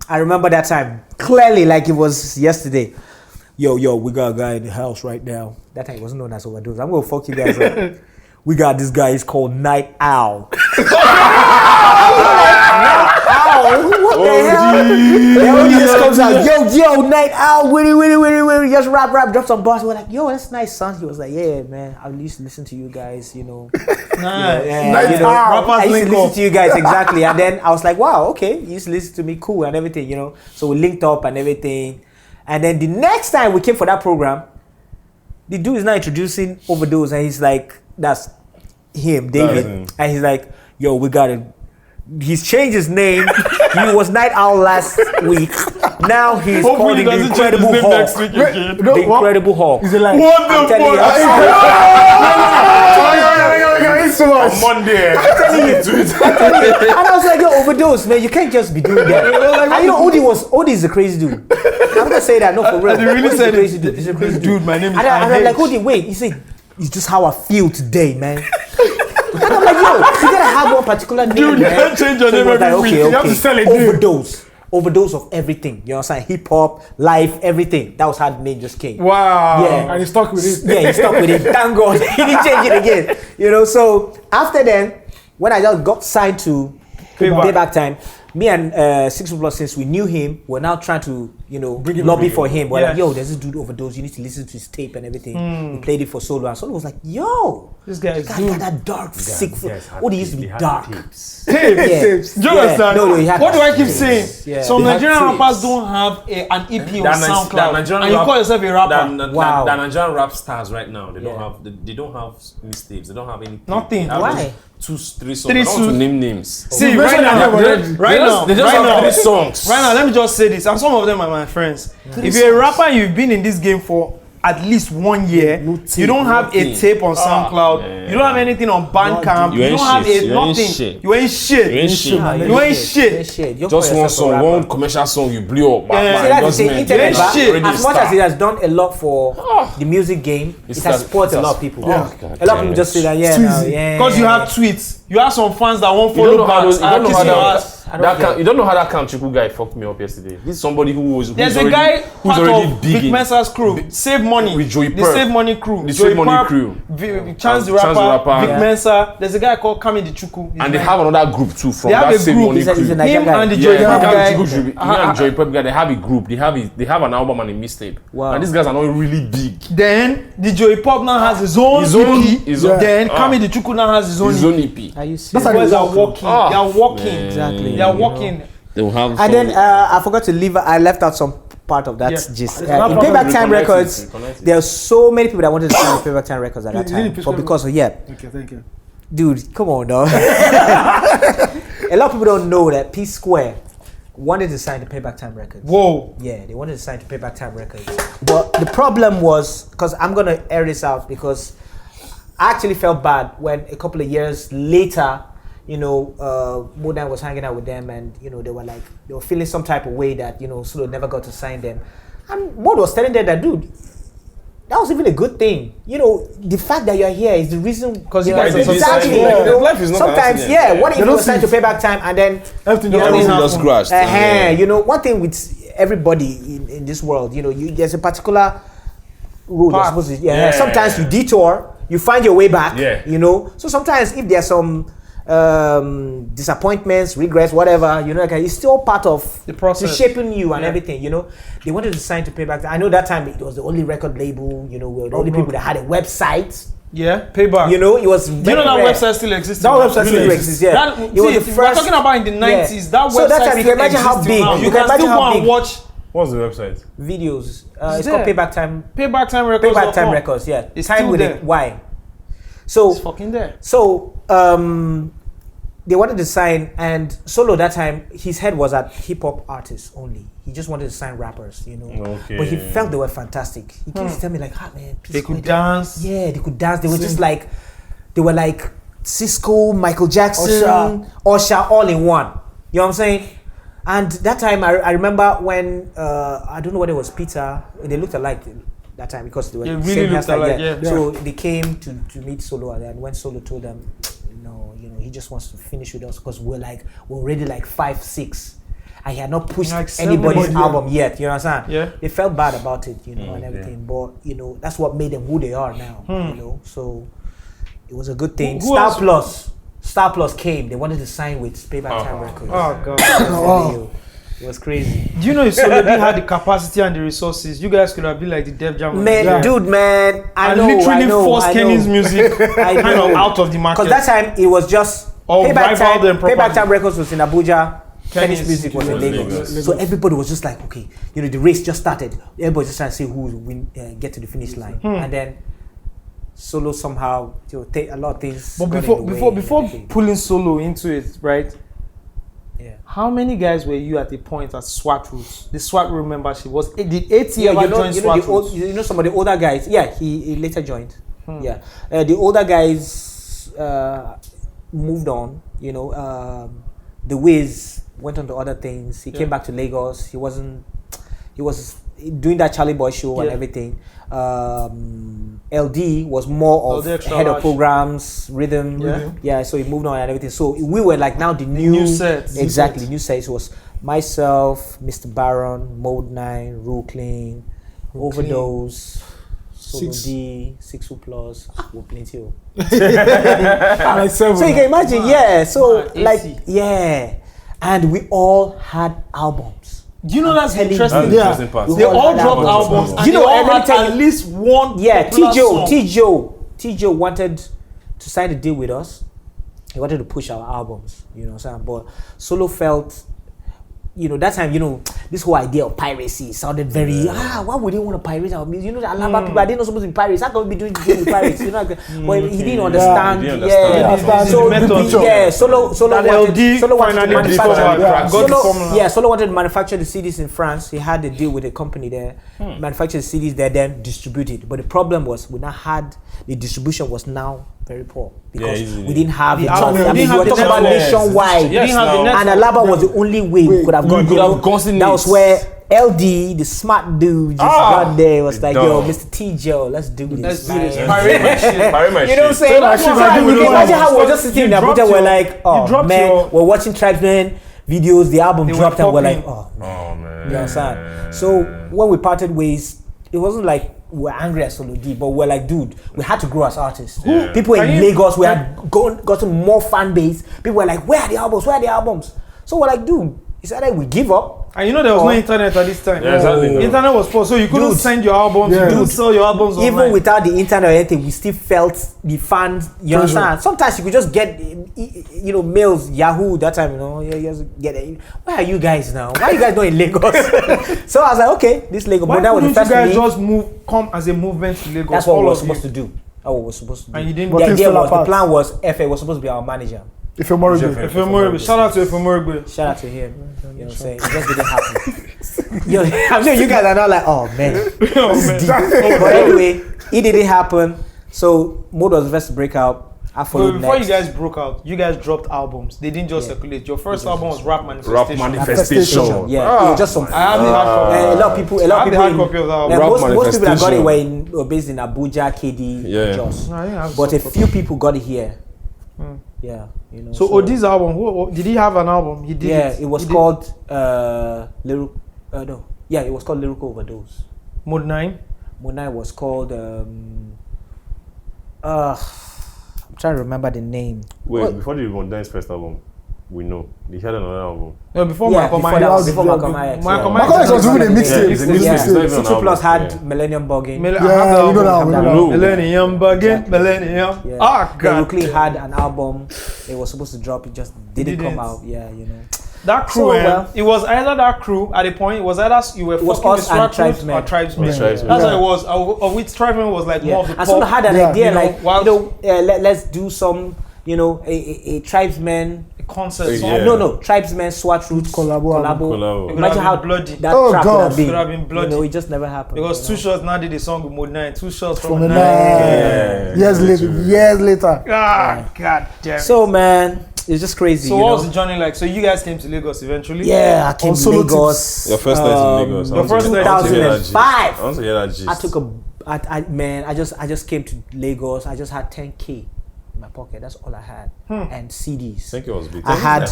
S5: I remember that time clearly, like it was yesterday. Yo, we got a guy in the house right now. That time it wasn't known as overdose. I'm gonna fuck you guys up. We got this guy. He's called Night Owl. Owl? What the hell? Then when he just comes out, yo, Night Owl, witty, just rap, drop some bars. We're like, yo, that's nice, son. He was like, yeah, man, I used to listen to you guys,
S2: Nice.
S5: Night Owl. I used to listen to you guys, exactly. And then I was like, wow, okay, you used to listen to me, cool, and everything, So we linked up and everything. And then the next time we came for that program, the dude is now introducing Overdose, and he's like, that's him, David. And he's like, yo, we got it. He's changed his name. He was Night Owl last week. Now he's called the Incredible Hulk. The Incredible Hulk.
S3: Is it like
S4: What the fuck? On Monday.
S5: And I was like, yo, Overdose, man, you can't just be doing that. And Odie is a crazy dude. I'm gonna say that, no, for real.
S2: And he really
S5: Odie's
S2: said,
S5: a crazy dude. He's a crazy
S2: dude, my name is
S5: And I'm like, Odie, wait. He said, it's just how I feel today, man. And I'm like, yo, you gotta have one particular name,
S2: Dude, you
S5: man.
S2: can't change your
S5: So he
S2: name
S5: was like,
S2: every week.
S5: okay,
S2: You have to sell it, dude.
S5: Overdose of everything. You know what I'm saying? Hip hop, life, everything. That was how the name just came.
S2: Wow.
S5: Yeah.
S3: and he stuck with it.
S5: Yeah, he stuck with it. Thank God. He didn't change it again. So after then, when I just got signed to Payback Time, me and 6 Plus, since we knew him, we're now trying to, lobby for him. We're like, yo, there's this dude Overdose. You need to listen to his tape and everything. We played it for Solo, and Solo was like, yo,
S2: This guy is
S5: got
S2: good.
S5: that dark, sick. What he used to be dark.
S2: Tapes.
S5: Yeah.
S2: Do you understand?
S5: No, he had
S2: What do I
S5: tapes.
S2: keep saying?
S5: Yeah.
S2: Some
S5: They had
S2: Nigerian
S5: tapes.
S2: rappers don't have an EP on SoundCloud,
S4: Nigerian
S2: and you
S4: rap-
S2: call yourself a rapper.
S5: Wow.
S4: The Nigerian rap stars right now, they
S5: Yeah.
S4: don't have mixtapes. They don't have any.
S2: Nothing.
S4: They have
S5: Why?
S4: just 2, 3 songs.
S2: Three
S4: I don't want to
S2: songs.
S4: name names.
S2: See,
S3: You
S2: right
S3: mentioned
S2: now,
S3: them already.
S4: They just have 3 songs.
S2: Right now, let me just say this, and some of them are my friends. If you're a rapper and you've been in this game for at least 1 year, you don't have a
S4: nothing.
S2: tape on SoundCloud,
S4: man.
S2: you don't have anything on Bandcamp,
S4: You
S2: you
S4: ain't
S2: don't have
S4: shit.
S2: a
S4: You ain't
S2: nothing.
S4: shit.
S2: You ain't shit.
S4: You ain't shit.
S5: Nah,
S2: You ain't shit.
S5: You
S4: Just
S5: call
S4: one
S5: yourself a
S4: song,
S5: rapper.
S4: one commercial song, you blew up.
S2: Yeah.
S5: See, that's the thing,
S4: endorsement,
S5: internet,
S2: Yeah,
S5: but
S2: shit.
S4: already
S5: as much
S4: start.
S5: as it has done a lot for the music game, it has supported a lot of people.
S4: God
S5: A lot of people just say that,
S2: Because you have tweets. You have some fans that won't
S4: You don't
S2: follow
S4: know how
S2: back.
S4: those, you don't know how
S5: I
S4: you don't know how that Kamchuku guy fucked me up yesterday. This is somebody who's
S2: There's a
S4: already,
S2: guy
S4: who's
S2: part
S4: already
S2: of
S4: big
S2: Big
S4: in-
S2: Mensa's crew. Save Money.
S4: with Joey
S2: The
S4: Perp.
S2: Save Money crew.
S4: The
S2: Joey
S4: Save Money
S2: Perp,
S4: crew.
S2: Chance the
S4: Chance the
S2: Rapper.
S4: Rapper.
S2: Big
S5: Yeah.
S2: Mensa. There's a guy called Kami the Chuku.
S4: And they have another group too from
S2: They have
S4: that
S2: a
S4: same
S2: group.
S4: money
S5: He's a
S4: crew.
S5: Nigerian
S2: him
S5: guy.
S2: and the
S4: Yeah,
S2: Joey
S4: Kami
S2: Perp guy.
S4: Chuku should be- him and Joey Perp guy, they have a group. They have an album and a mixtape.
S5: Wow.
S4: And these guys are not really big.
S2: Then the Joey Pop now has his own
S4: His own-
S2: EP.
S4: his own-
S2: Then
S4: Ah.
S2: Kami the Chuku now has his own
S4: His
S2: EP.
S4: own EP.
S5: Are you
S2: These
S5: serious?
S3: how
S2: boys
S3: they
S2: are
S3: walk.
S2: walking.
S4: Ah.
S2: They are walking.
S5: Exactly.
S2: They are walking.
S4: They will have
S5: And then I forgot to leave. I left out some part of that
S2: Yeah.
S5: gist.
S3: It's not
S5: In
S3: part of
S5: Payback
S4: it.
S5: Time
S4: Reconnect it,
S5: Records,
S4: reconnect it.
S5: there are so many people that wanted to sign Payback Time Records at that
S3: Is it in
S5: time,
S3: P
S5: but
S3: Square?
S5: because of
S3: Okay, thank you.
S5: dude, come on now. A lot of people don't know that P Square wanted to sign to Payback Time Records.
S2: Whoa.
S5: Yeah, they wanted to sign to Payback Time Records. But the problem was, because I'm going to air this out, because I actually felt bad when a couple of years later, Modan was hanging out with them, and, they were feeling some type of way that, Solo never got to sign them. And Mod was telling them that, dude, that was even a good thing. The fact that you're here is the reason.
S2: Because you guys are
S5: exactly.
S2: successful.
S4: Life is not an
S5: Sometimes,
S4: accident.
S5: what if
S3: They
S5: you
S3: don't
S5: were signed to
S3: see-
S5: Payback Time and then
S3: Everything
S5: You know
S3: just
S5: what I mean?
S4: Everything just crashed.
S5: One thing with everybody in this world, there's a particular road you're
S2: Path.
S5: supposed to.
S4: Yeah.
S5: Sometimes you detour, you find your way back.
S4: Yeah.
S5: So sometimes if there's some disappointments, regrets, whatever, it's still part of
S2: The process.
S5: shaping you and
S2: Yeah.
S5: everything. They wanted to sign to Payback Time. I know that time it was the only record label. We were the only people that had a website.
S2: Yeah. Payback.
S5: It was.
S2: Do you know that website still exists?
S3: That
S2: now?
S3: website still
S5: Really exists, yeah.
S2: That,
S5: It was
S2: see,
S5: the
S2: we're
S5: first-
S2: talking about in the 90s. That
S5: So
S2: website
S5: that time you can
S2: still
S5: imagine how
S2: exists
S5: big-
S2: till now.
S5: you
S2: You
S5: can
S2: can
S5: imagine
S2: still
S5: how
S2: go and
S5: big-
S2: watch
S4: What's the website?
S5: Videos.
S2: It's
S5: It's called
S2: there.
S5: Payback Time.
S2: Payback Time Records.
S5: Payback Time Records. Yeah.
S2: It's
S5: Time
S2: still
S5: with
S2: there.
S5: it. Why? So
S2: It's fucking there.
S5: they wanted to sign, and Solo that time his head was at hip hop artists only. He just wanted to sign rappers,
S4: Okay.
S5: But he felt they were fantastic. He came to tell me like, man,
S2: They could dance.
S5: Yeah, they could dance. They were just like, they were like Cisco, Michael Jackson, Usher, all in one. You know what I'm saying? And that time, I remember when I don't know whether it was Peter. They looked alike that time because they were
S2: They
S5: the
S2: really
S5: same
S2: looked
S5: hairstyle,
S2: alike,
S5: yeah.
S2: yeah.
S5: So they came to meet Solo, and when Solo told them, no, he just wants to finish with us because we're already like 5, 6. and he had not pushed
S2: Like
S5: anybody's
S2: 7
S5: album yet. You understand?
S2: Yeah.
S5: They felt bad about it, and everything. But that's what made them who they are now. So it was a good thing.
S2: Who else?
S5: Star Plus came. They wanted to sign with Payback Time Records.
S2: Oh god.
S5: It was crazy.
S2: Do you know if Solo D had the capacity and the resources, you guys could have been like the Def Jam.
S5: Man, dude, man, I
S2: and
S5: know,
S2: literally forced
S5: I
S2: Kenny's
S5: know.
S2: music kind of out of the market.
S5: Because that time it was just
S2: Or rival them properly.
S5: Payback Time Records was in Abuja. Kenny's
S2: Kenny's
S5: music was in
S4: was
S5: Lagos.
S4: Lagos.
S5: So everybody was just like, okay, the race just started. Everybody just trying to see who will win, get to the finish line, and then Solo somehow take a lot of things.
S2: But
S5: got in the way
S2: before
S5: and everything.
S2: pulling Solo into it, right?
S5: Yeah.
S2: How many guys were you at the point at SWAT Roots? The SWAT Root membership was did AT
S5: Yeah,
S2: ever join SWAT
S5: the old,
S2: Roots?
S5: some of the older guys. Yeah, he later joined. Yeah, the older guys moved on. The Wiz went on to other things. He came back to Lagos. He was doing that Charlie Boy show and
S2: Yeah.
S5: everything. LD was more of
S2: LD extra
S5: head of
S2: large.
S5: programs, rhythm.
S2: Yeah.
S5: So he moved on and everything. So we were like now the new
S2: sets.
S5: Exactly, new sets. It was myself, Mr. Baron, Mode 9, Rule Clean, Overdose, Solo D, 6 Plus, plenty.
S3: Like 7.
S5: So you can imagine, yeah. So
S2: Man,
S5: like,
S2: 80.
S5: yeah, and we all had albums.
S2: Do you know that's
S5: telling you.
S2: interesting?
S4: That's the interesting part.
S5: We
S2: They all
S5: had
S2: dropped albums. And
S5: You know,
S2: they all
S5: and let me
S2: had
S5: tell
S2: at
S5: you-
S2: least one.
S5: Yeah,
S2: popular song.
S5: T.J. wanted to sign a deal with us. He wanted to push our albums, but Solo felt, that time, this whole idea of piracy sounded very, why would they want to pirate our music? The Alaba people, I didn't know supposed to be pirates. How can we be doing deal with pirates? But he didn't understand.
S4: He didn't understand.
S5: So,
S2: The method.
S5: Solo
S2: That
S5: wanted,
S2: LD
S5: Solo wanted to
S2: finally
S5: manufacture.
S2: discovered, got the formula.
S5: Solo wanted to manufacture the CDs in France. He had a deal with a company there, manufacture the CDs there, then distribute it. But the problem was the distribution was now very poor because
S4: easily.
S5: we didn't have the
S2: album.
S5: channel. I
S2: We
S5: mean,
S2: didn't
S5: you were
S2: have the
S5: talking about
S2: network.
S5: nationwide.
S2: We didn't have the
S5: And
S2: network.
S5: Alaba was the only way we could have gone.
S4: could have gotten
S5: That
S4: it.
S5: was where LD, the smart dude, just got there. Was like, yo,
S4: Dog.
S5: Mr. T. Joe, let's do this.
S2: Let's do this.
S5: man."
S2: Pirate my shit.
S4: Pirate my
S5: You know what I'm
S4: shit.
S5: saying?
S2: that's
S5: So
S2: what I do with
S5: imagine
S2: those
S5: how we're
S2: albums.
S5: just sitting in
S2: You
S5: Abuja,
S2: dropped
S5: we're
S2: your-
S5: like, oh
S2: dropped
S5: man,
S2: your-
S5: we're watching Tribesmen videos, the album
S2: They were
S5: dropped, and we're like,
S2: popping.
S5: oh
S4: Oh man.
S5: you understand? So when we parted ways, it wasn't like we're angry at Solo D, but we're like, dude, we had to grow as artists.
S4: Yeah.
S5: People
S2: Can
S5: in
S2: you-
S5: Lagos, we had gotten more fan base. People were like, where are the albums? Where are the albums? So we're like, dude, it's either we give up.
S2: And there was no internet at this time.
S4: Yeah, exactly. No.
S2: Internet was poor, so you couldn't
S5: Dude.
S2: send your albums.
S3: Yeah.
S2: You couldn't sell your albums
S5: Even
S2: online.
S5: without the internet or anything, we still felt the fans. You understand? Sometimes you could just get, mails, Yahoo that time. You just get it. Where are you guys now? Why are you guys not in Lagos? So I was like, okay, this Lagos.
S2: Why
S5: But that was the
S2: couldn't you
S5: first
S2: guys
S5: league.
S2: just come as a movement to Lagos?
S5: That's what we
S2: all
S5: were
S2: of
S5: supposed
S2: you?
S5: to do. That's what we were supposed to do.
S2: And you didn't.
S3: But
S5: The
S3: things
S5: idea
S3: fell
S5: was, the
S3: apart.
S5: plan was, FA was supposed to be our manager.
S3: If you're more good.
S2: Efemorigbe. Shout out to Efemorigbe.
S5: Shout out to him. You know what I'm saying? It just didn't happen. I'm sure you guys are not like, oh man.
S2: Oh, man.
S5: But anyway, it didn't happen. So Mode was the first to break out. I
S2: So
S5: followed
S2: before
S5: next.
S2: you guys broke out, you guys dropped albums. They didn't just circulate. Your first album was Rap Manifestation.
S4: Rap manifestation.
S5: Yeah, it was just some.
S2: I have the hard copy.
S5: A lot of people.
S2: I have the hard copy of that album.
S4: Rap
S5: Most people that got it
S4: manifestation.
S5: were based in Abuja, KD,
S4: Yeah.
S5: Jos.
S2: No, I didn't have
S5: But
S2: the
S5: a few people got it here. Yeah,
S2: So Odi's album, did he have an album? He did.
S5: Yeah, it was
S2: He did.
S5: called Lyrical. No, yeah, it was called Lyrical Overdose.
S2: Mode 9.
S5: Monai was called. I'm trying to remember the name.
S4: Wait, before the Mondaine's first album, we know they had another album.
S2: No, before
S5: Yeah,
S2: Malcolm
S5: before
S2: X.
S5: that was
S3: Yeah,
S5: before
S3: yeah,
S5: Malcolm X.
S2: Malcolm
S5: yeah.
S2: X
S3: Malcolm X was even a
S4: Yeah,
S3: mixtape.
S4: it's a
S3: It's
S4: mixtape.
S3: a
S4: It's not even
S3: mixtape.
S4: an
S5: 2 Plus
S4: album,
S5: had
S4: yeah.
S5: Millennium Bugging.
S2: I have
S3: Yeah,
S2: the
S3: we know
S2: album.
S3: that one, we know that
S4: No.
S3: one.
S2: Millennium Bugging, Millennium.
S5: Yeah.
S2: Ah, God.
S5: Brooklyn had an album. It was supposed to drop. It just didn't come
S2: Didn't.
S5: out. Yeah,
S2: That crew,
S5: So, well-
S2: it was either that crew at a point, it was either you were
S5: was
S2: fucking with
S5: us and
S2: SWAT troops
S5: Tribesmen.
S2: or Tribesmen.
S4: Yeah. Tribesmen.
S2: That's
S3: Yeah.
S2: what it was. Of which Tribesmen was like more of the
S5: And someone
S2: pop.
S5: had an
S3: Yeah.
S5: idea,
S2: You know,
S5: like
S2: while-
S5: let's do some, a tribesman.
S2: concert
S4: Yeah.
S2: song.
S5: No, tribesman SWAT roots
S3: Collabo.
S4: Collabo.
S2: It would
S5: Imagine
S2: have
S5: how
S2: been bloody.
S5: that
S3: Oh,
S5: track
S3: God.
S5: would have been.
S2: It would have been bloody.
S5: It just never happened.
S2: Because Two Shots now did a song with Mode 9. Two Shots
S3: From
S2: from
S3: the
S2: the
S3: night.
S2: 9.
S3: Years later.
S2: Ah, God damn it.
S5: So man, it's just crazy.
S2: So
S5: you
S2: what
S5: know?
S2: was the journey like? So you guys came to Lagos eventually?
S5: Yeah, I came
S3: On
S5: to
S3: solo
S5: Lagos.
S4: Your first night in Lagos. I
S2: your
S4: want to
S2: first
S4: hear-
S2: night
S4: I want to hear that
S5: 2005.
S4: gist. I want to hear that gist.
S5: I took I just came to Lagos. I just had 10K. in my pocket. That's all I had. And CDs.
S4: I think it was big.
S5: I had
S2: No,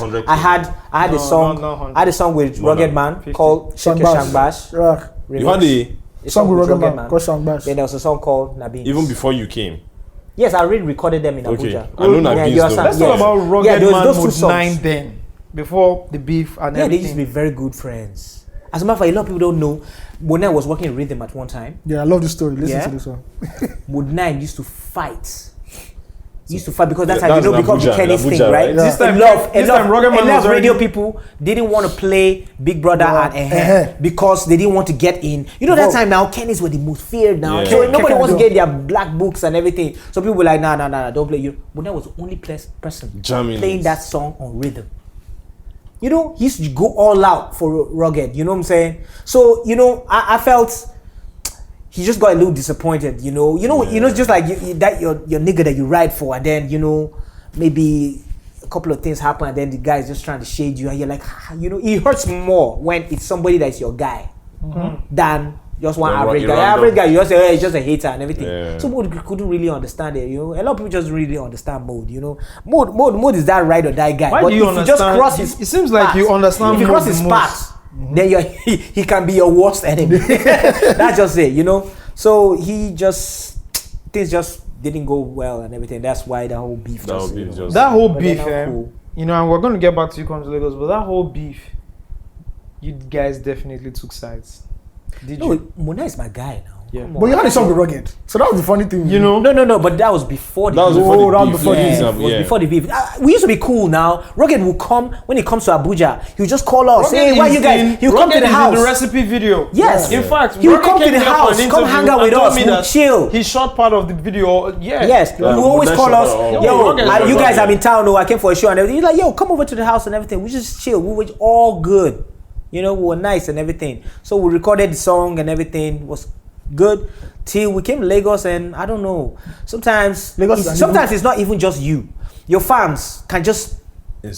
S5: a song.
S2: not 100.
S5: I had a song with
S4: More
S5: Rugged
S4: than
S5: Man
S2: 50.
S5: called Shake Your
S3: Shangbash.
S5: Shangbash.
S3: Yeah.
S4: You had
S5: A
S3: Song with Rugged Man called Shangbash.
S5: Then there was a song called Nabin.
S4: even before you came.
S5: Yes, I already recorded them in
S4: Okay.
S5: Abuja.
S4: I know Nabis
S5: you
S4: though.
S5: understand?
S2: Let's
S5: Yes.
S2: talk about Rugged
S5: Yeah, those
S2: Man
S5: two
S2: Mode
S5: songs.
S2: 9 then. Before the beef and
S5: Yeah, they used to be
S2: everything.
S5: very good friends. As a matter of fact, a lot of people don't know. Mona was working in Rhythm at one time.
S3: Yeah, I love this story. Listen
S5: Yeah.
S3: to this one.
S5: Mona used to fight. He used to fight because that's
S4: Yeah,
S5: how you
S4: that's
S5: know because
S4: in
S5: of
S4: Abuja,
S5: Kenny's
S4: in
S5: thing,
S4: Abuja,
S5: right?
S4: right?
S2: This time-
S5: a
S2: this
S5: lot
S2: time Rugged Man
S5: of
S2: was
S5: radio
S2: already-
S5: people didn't want to play Big Brother
S3: Yeah.
S5: and because they didn't want to get in. You know that
S3: Whoa.
S5: time now, Kenny's were the most feared now.
S4: Yeah.
S5: So nobody
S3: Keke
S5: wants to
S3: do.
S5: get their black books and everything. So people were like, nah, don't play you. Mona was the only person
S4: Jamming
S5: playing
S4: it.
S5: that song on Rhythm. You know, he used to go all out for Rugged. You know what I'm saying? So you know, I felt he just got a little disappointed. You know, just like that your nigga that you ride for, and then maybe a couple of things happen, and then the guy is just trying to shade you, and you're like, it hurts more when it's somebody that's your guy than just one
S4: Than
S5: average
S4: a
S5: guy.
S4: random-
S5: Average guy, you just say, hey, it's just a hater and everything.
S4: Yeah.
S5: So Mode couldn't really understand it. A lot of people just really understand Mode. Mode is that ride or die guy.
S2: Why
S5: but
S2: do you
S5: if you just
S2: understand?
S5: cross his
S2: It seems like
S5: path,
S2: you understand
S5: if you
S2: Mode
S5: cross
S2: the
S5: his
S2: most.
S5: path, then he can be your worst enemy. That's just it. So things just didn't go well and everything. That's why the whole beef.
S4: That would be just.
S2: That whole
S5: But
S2: beef,
S5: they're not cool.
S2: and we're going to get back to you come to Lagos, but that whole beef, you guys definitely took sides. Did
S5: No,
S2: you?
S5: Mona is my guy now.
S2: Yeah.
S5: Come
S3: But you
S5: on.
S3: had a song with Rugged. So that was the funny thing.
S5: No, but that was before the
S4: That was
S5: beef.
S4: before
S3: Oh,
S4: the
S3: that was
S4: beef.
S3: before the
S5: Yeah,
S3: beef.
S5: it was
S4: Yeah.
S5: before the beef. We used to be cool now. Rugged will come when he comes to Abuja. He'll just call us.
S2: Rugged
S5: Hey, why
S2: is
S5: you guys?
S2: in-
S5: He'll come to
S2: Rugged
S5: the
S2: is
S5: house.
S2: in the recipe video.
S5: Yes.
S2: In fact,
S5: He will
S2: Rugged
S5: come to
S2: came
S5: the
S2: here for an
S5: house, come
S2: interview
S5: hang out
S2: and
S5: with
S2: told
S5: us,
S2: me
S5: we'll
S2: that
S5: chill.
S2: He shot part of the video. Yeah.
S5: Yes,
S4: Yeah,
S5: we always
S4: Mona
S5: call
S4: shot
S5: us.
S4: out.
S5: Yo,
S2: Rugged is
S5: you guys
S4: Rugged.
S5: I'm in town. No, I came for a show and everything. He's like, yo, come over to the house and everything. We just chill. We were all good. We were nice and everything. So we recorded the song and everything. It was good till we came to Lagos, and I don't know. Sometimes it's not even just you. Your fans can just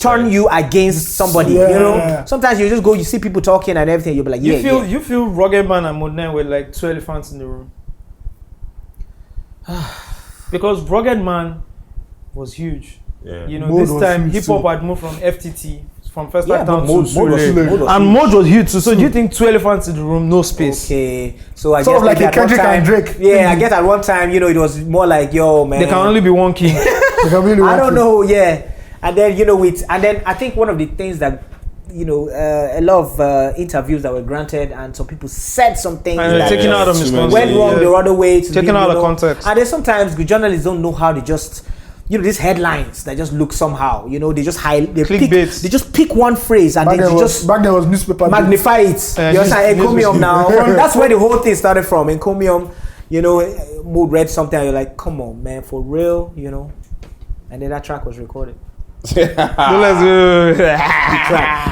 S5: turn you against somebody.
S3: Yeah.
S5: Sometimes you just go, you see people talking and everything. You'll be like,
S2: You
S5: yeah,
S2: you feel Rugged Man and Modena were like two elephants in the room. Because Rugged Man was huge.
S4: Yeah.
S3: Mode
S2: This
S3: was
S2: time
S3: huge
S2: hip hop
S3: too.
S2: had moved from FTT, from First
S5: Yeah,
S2: Life
S5: but
S2: Town to
S3: Mode was
S2: Sule.
S3: Sule.
S2: And Mode was huge too. So do you think two elephants in the room, no space?
S5: Okay, so I
S3: Sort
S5: guess
S3: of like
S5: maybe
S3: a
S5: at one
S3: Kendrick
S5: time,
S3: and Drake.
S5: Yeah, I guess at one time, it was more like, yo, man.
S2: There can only be one king.
S3: They can really
S5: I
S3: work
S5: don't
S3: it.
S5: know, yeah. And then I think one of the things that a lot of interviews that were granted, and some people said some things
S2: And
S5: that
S2: taking out of
S4: too many.
S2: responsibility.
S5: went wrong the other way.
S2: Taken out of context.
S5: And then sometimes the journalists don't know how to just. These headlines that just look somehow, they just
S2: Clickbait.
S5: they just pick one phrase and
S3: Back
S5: they
S3: then
S5: just
S3: back then was newspaper.
S5: magnify it. You understand? Encomium now. That's where the whole thing started from. Encomium, Mood read something and you're like, come on, man, for real, And then that track was recorded. Track.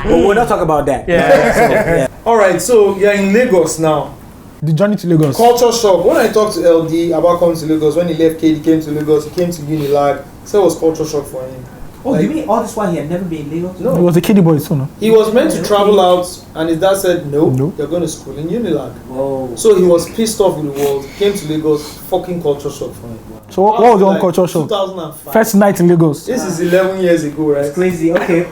S5: But we'll not talk about that.
S2: Yeah. All right, so you're in Lagos now.
S3: The journey to Lagos.
S2: Culture shock. When I talked to LD about coming to Lagos, when he left KD, came to Lagos, he came to Unilag. So it was culture shock for him.
S5: Oh, you mean all this while he had never been in Lagos?
S3: It was a kiddie boy too, no?
S2: He was meant to travel out, and his dad said, no,
S3: No.
S2: you're going to school in Unilag.
S5: Whoa.
S2: So he was pissed off with the world, came to Lagos, fucking culture shock for him.
S3: So what was your own culture shock?
S2: 2005.
S3: First night in Lagos.
S2: This is 11 years ago, right?
S5: Crazy. Okay.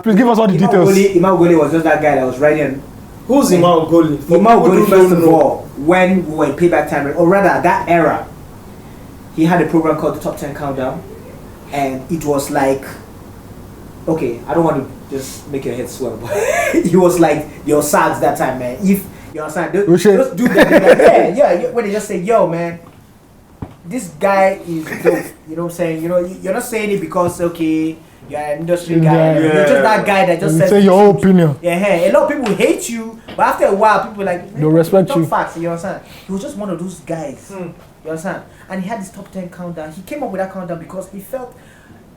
S3: Please give us all the details.
S5: Imam Goli was just that guy that was riding.
S2: Who's Imam Goli? For
S5: Imam
S2: people
S5: Goli,
S2: who
S5: first
S2: don't
S5: of
S2: know.
S5: all, when we were in payback time, or rather that era, he had a program called the Top 10 Countdown, and it was like, okay, I don't want to just make your head swell, but it was like your SAGs that time, man. If you understand, those dudes that be like, yeah, when they just say, yo, man, this guy is dope. You know what I'm saying? You're not saying it because, okay, you're an industry guy.
S3: Yeah.
S5: You're just that guy that just
S3: You
S5: says
S3: say your own opinion.
S5: yeah, a lot of people hate you, but after a while, people like
S3: They'll respect
S5: talk
S3: you.
S5: Facts, you understand? He was just one of those guys. You understand? And he had this top 10 countdown. He came up with that countdown because he felt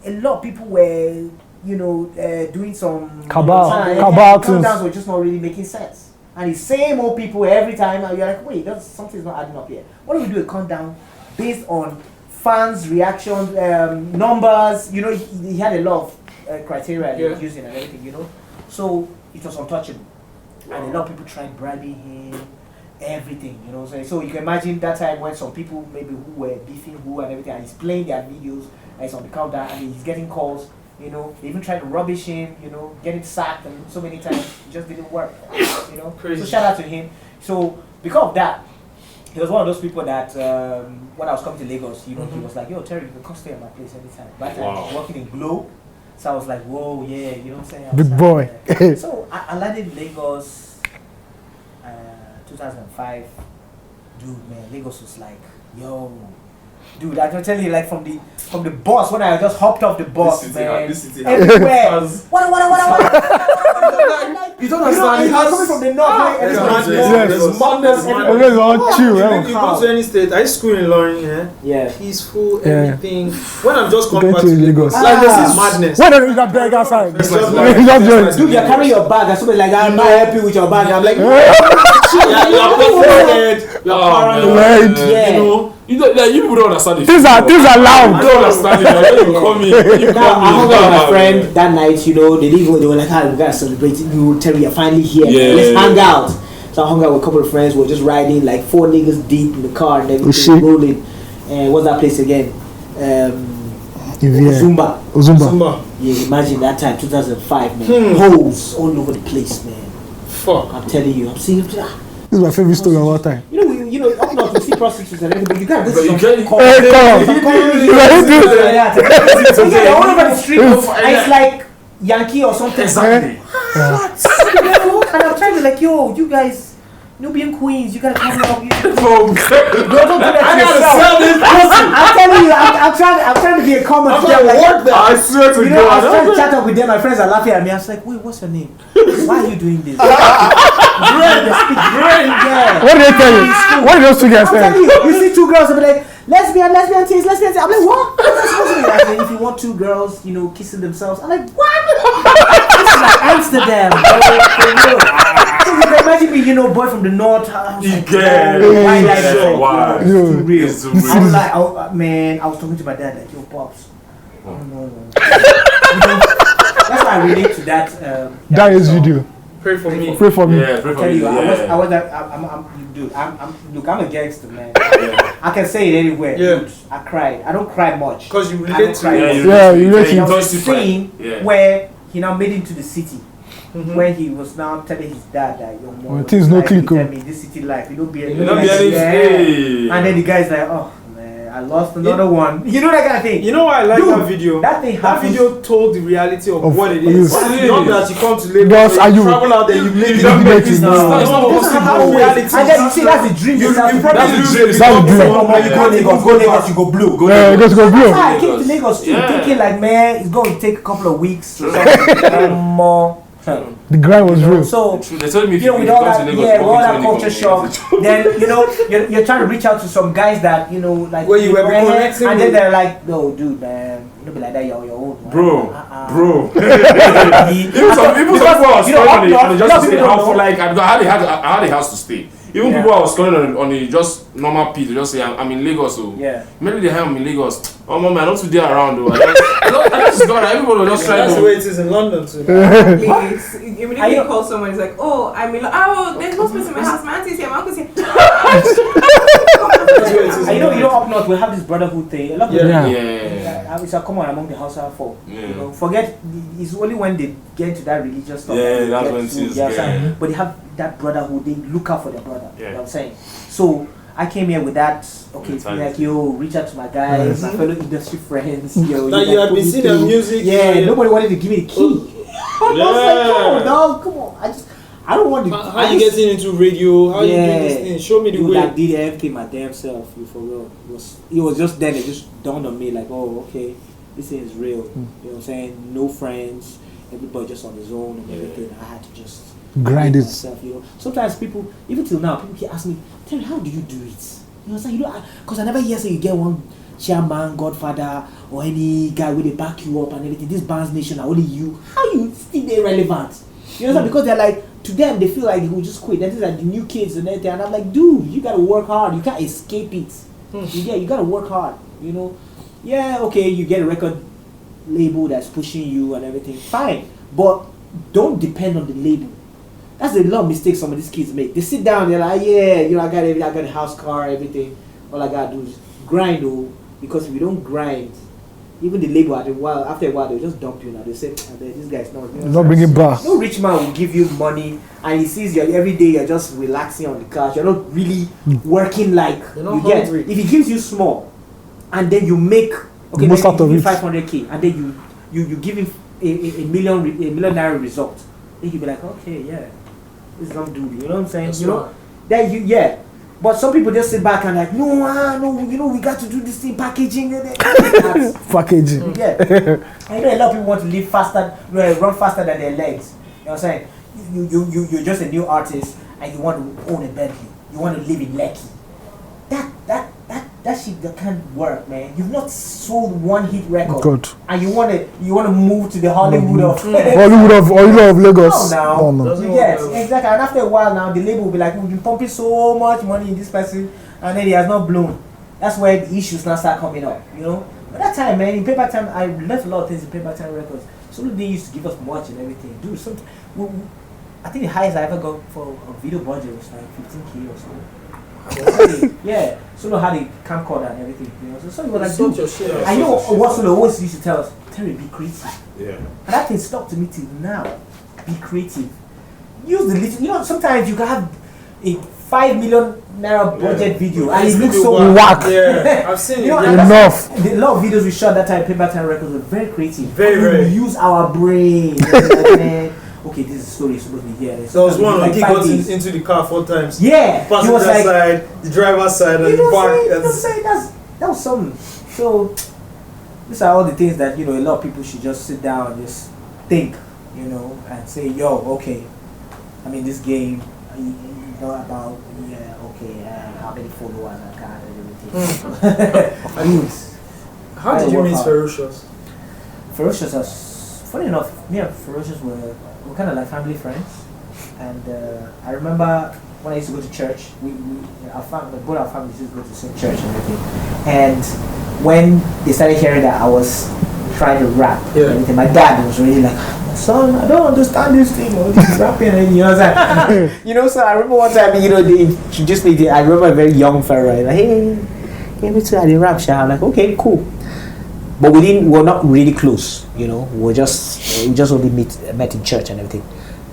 S5: a lot of people were, doing some
S3: Cabal things.
S5: countdowns were just not really making sense. And the same old people every time, and you're like, wait, something's not adding up here. Why don't we do a countdown based on fans' reactions, numbers? He had a lot of criteria he was using and everything, So it was untouchable. And a lot of people tried bribing him, everything, So you can imagine that time when some people maybe who were beefing who and everything, and he's playing their videos, and he's on the countdown, and he's getting calls. You know, they even tried to rubbish him. You know, get him sacked, and so many times it just didn't work. You know,
S2: Crazy.
S5: so shout out to him. So because of that, he was one of those people that when I was coming to Lagos, you know, he was like, "Yo, Terry, you can come stay at my place anytime." But I was working in Glow, so I was like, "Whoa, yeah," you know what I'm saying? I was
S3: Big
S5: like,
S3: boy.
S5: yeah. So I landed in Lagos, 2005. Dude, man, Lagos was like, yo. Dude, I can tell you, like from the bus, when I just hopped off the bus, man, everywhere. What?
S2: You don't understand. It has
S5: coming from the north, like,
S2: There's
S5: everyone's
S2: madness.
S5: lost.
S2: There's madness.
S3: Everybody's all chill.
S2: You go to any state. I school in Lorraine, yeah.
S5: Yeah.
S2: Peaceful,
S3: Yeah.
S2: everything. When I'm just coming
S3: Going
S2: back
S3: to
S2: to Lagos,
S3: Lagos.
S2: like this is madness.
S3: When there is a bag outside,
S2: It's
S3: just
S2: like-
S3: join.
S5: Dude, you're carrying your bag, and somebody's like, I'm not help you with your bag. I'm like,
S2: You're frustrated. You're paranoid.
S3: Right.
S5: Yeah.
S4: You know, like, you people don't understand it.
S3: Things are
S4: I
S3: loud.
S4: don't understand it. Like, when you come in, when you
S5: Now,
S4: come
S5: I hung out with my
S4: in,
S5: friend that night, you know, they were like, we gotta celebrate you, Terry, you're finally here.
S4: Yeah.
S5: Let's hang out. So I hung out with a couple of friends, we were just riding, like 4 niggas deep in the car and everything,
S3: shit.
S5: rolling. And what's that place again?
S3: Yeah.
S5: Zumba.
S3: Zumba.
S5: Yeah, imagine that time, 2005, man. Holes all over the place, man.
S2: Fuck.
S5: I'm telling you, I'm seeing.
S3: This is my favorite story of all time.
S5: You know, up north we see prostitutes and everything. You gotta go to
S4: But you
S5: some
S4: can't-
S5: corner.
S3: Hey, come on.
S5: Some corner, they're all over the street, and it's like Yankee or something.
S4: Exactly.
S5: And I'm trying to like, yo, you guys, Nubian queens, you gotta come up. You don't do that to yourself. I'm telling you, I'm trying to be a common.
S4: I swear to
S5: You know, I was
S4: God.
S5: trying to chat up with them. My friends are laughing at me. I was like, wait, what's your name? Why are you doing this? Yeah.
S3: What did they tell you? What did those two guys
S5: I'm telling
S3: say?
S5: you, you see 2 girls, and be like, lesbian things. I'm like, what? What's that supposed to mean? I mean, if you want 2 girls, you know, kissing themselves, I'm like, what? This is like Amsterdam, bro, for real. So you can imagine me, you know, boy from the north. I was like,
S4: Yeah.
S5: yo, why life is
S4: Yeah.
S5: like,
S4: Wow.
S5: yo, it's too real.
S4: It's too
S5: I
S4: real.
S5: was like, man, I was talking to my dad, like, yo, pops. No. You know, that's why I relate to that.
S3: That is
S5: song.
S3: video.
S2: Pray for me.
S3: Pray for me.
S4: Yeah, pray
S5: I
S4: for
S5: tell
S4: me.
S5: you,
S4: Yeah.
S5: I'm a gangster, man.
S4: Yeah.
S5: I can say it anywhere.
S2: Yeah.
S5: Dude, I cried. I don't cry much.
S2: Because you
S5: I
S2: relate
S5: don't
S2: to
S5: cry
S2: it.
S5: much.
S3: Yeah, you
S4: relate
S3: relate
S5: There
S3: to
S5: was a scene
S4: Yeah.
S5: where he now made it to the city. When he was now telling his dad that your mom,
S3: Well, things no click,
S5: tell
S3: oh.
S5: me this city life, you don't be
S4: You don't be any-
S5: yeah.
S4: Hey.
S5: And then the guy's like, oh man, I lost another one. You know that kind of thing.
S2: You know why I like
S5: Dude,
S2: that video?
S5: that thing
S2: That
S5: happens-
S2: video told the reality of
S3: Of
S2: what it
S3: what
S2: is.
S3: is-
S2: Not that you come to
S3: Yes,
S2: Lagos,
S3: and
S2: you
S3: you-
S2: travel out there, you make
S3: you
S2: it.
S3: don't make it,
S2: No,
S3: no.
S2: it's not
S5: It doesn't
S2: possible.
S5: happen.
S2: Reality.
S5: And then you see that's the dream.
S2: You
S5: yourself to
S2: probably
S5: do.
S4: That's the
S2: do
S4: dream.
S3: That's the
S5: You
S3: dream.
S5: say, "Mama, you go Lagos, you go blue."
S3: Yeah, just go blue.
S5: I came to Lagos too,
S4: Yeah.
S5: thinking like, man, it's going to take a couple of weeks or something. More.
S3: The grind was real.
S5: So,
S4: They told me if
S5: you know,
S4: you
S5: with all
S4: come to
S5: that,
S4: Lagos,
S5: yeah, with
S4: walk
S5: all that
S4: into any
S5: culture
S4: company.
S5: shock, then, you know, you're trying to reach out to some guys that, you know, like,
S2: Where you were
S5: red hair,
S2: connecting
S5: and then
S2: with.
S5: they're like, no, dude, man, don't be like that, you're on your own. Man.
S4: Bro, bro.
S5: Even
S4: Even some people are
S5: you know, up
S4: scrolling
S5: north,
S4: on the
S5: a lot
S4: just
S5: of
S4: to say
S5: people
S4: how
S5: don't
S4: for
S5: know.
S4: like I had a house to stay. Even
S5: Yeah.
S4: people I was scrolling on the just normal P to just say I'm in Lagos. So
S5: Yeah.
S4: maybe they have I'm in Lagos. Oh mama, I'm not too there around though. I just got everybody was just trying
S2: That's the
S4: to.
S2: way it is in London too.
S5: Are
S6: Immediately
S5: you-
S6: you call someone, it's like, oh, I'm in, oh, there's no space in my house, my auntie's here, my uncle's here.
S2: That's the way it is.
S5: And you know, up north, we have this brotherhood thing. A lot of people,
S3: Yeah.
S4: Yeah.
S5: it's a common among the Hausa folk.
S4: Yeah.
S5: You know, forget, it's only when they get into that religious stuff.
S4: Yeah,
S5: that they
S4: that's
S5: get
S4: when
S5: to-
S4: things
S5: you understand?
S4: get-
S5: But they have that brotherhood, they look out for their brother. You
S4: Yeah.
S5: know what I'm saying? So, I came here with that, okay, to be
S4: Mentality.
S5: like, yo, reach out to my guys, my fellow industry friends. Yo,
S2: That you
S5: guys
S2: had
S5: put
S2: been
S5: me
S2: seeing their
S5: through.
S2: music.
S5: Yeah, nobody wanted to give me the key. I was like, come on, dog, come on. I don't want to.
S2: How you getting into radio? How you doing this thing? Show me the
S5: Dude, I
S2: way.
S5: did everything my damn self. You for real. It was just then it just dawned on me like, oh, okay, this thing is real. You know what I'm saying? No friends, everybody just on his own and everything. I had to just
S3: Grind
S5: do
S3: it.
S5: myself. You know, sometimes people, even till now, people keep asking me, Terry, how do you do it? You know what I'm saying? You know, because I never hear say you get one chairman, godfather, or any guy with they back you up and everything. This band's nation are only you. How you still there relevant? You know what I'm saying? Because they're like, to them, they feel like they will just quit. Then these are the new kids and everything. And I'm like, dude, you gotta work hard. You can't escape it. You gotta work hard. You know? Yeah, okay, you get a record label that's pushing you and everything. Fine. But don't depend on the label. That's a lot of mistakes some of these kids make. They sit down, they're like, yeah, you know, I got a house, car, everything. All I gotta do is grind, though. Because if you don't grind, even the label after a while they'll just dump you now. They say this guy's not.
S3: He's not bringing back.
S5: No rich man will give you money and he sees you every day. You're just relaxing on the couch. You're not really working like you get. If he gives you small, and then you make
S3: most out of it,
S5: 500k, and then you give him a million naira result, then you'll be like, okay, yeah, this is some dude. You know what I'm saying?
S2: That's
S5: you know, that. But some people just sit back and like, no, we got to do this thing, packaging.
S3: Packaging.
S5: Yeah. I know a lot of people want to live faster, run faster than their legs. You know what I'm saying? You're just a new artist and you want to own a Bentley. You want to live in Lekki. That shit that can't work, man. You've not sold one hit record.
S3: God.
S5: And you want to move to the Hollywood of
S3: Hollywood of Lagos.
S5: No. Yes, exactly. And after a while now, the label will be like, we've been pumping so much money in this person, and then he has not blown. That's where the issues now start coming up, you know. But that time, man, in paper time, I left a lot of things in paper time records. So they used to give us much and everything. Dude, I think the highest I ever got for a video budget was like 15k or something. Yeah, Solo had a camcorder and everything, you know. So he was like, dude, I know what Solo always used to tell us, Terry, be creative. Yeah. And that thing stuck to me till now. Be creative. Use the little, you know, sometimes you can have a 5 million naira budget video and it looks so
S3: whack.
S2: Yeah, I've seen
S5: you know,
S2: it.
S5: Enough. A lot of videos we shot that time, paper time records were very creative. Very. We use our brain. Okay, this is the story supposed to be here.
S2: There was one like he got into the car 4 times.
S5: Yeah,
S2: passenger
S5: was like,
S2: side, the driver's side, and the back.
S5: That was something. So these are all the things that, you know, a lot of people should just sit down and just think, you know, and say, yo, okay, I mean, this game, you know about, how many followers I got and everything.
S2: How did you meet Ferocious?
S5: Ferocious was, funny enough, me and Ferocious were kind of like family friends. And I remember when I used to go to church, both our families used to go to the same church and everything. And when they started hearing that I was trying to rap, and everything, my dad was really like, son, I don't understand this thing, this rapping, and you know what I'm saying? You know, so I remember one time, you know, they introduced me, I remember a very young fella, like, hey, me too, I did rap, I'm like, okay, cool. But we're not really close, you know, we just only met in church and everything.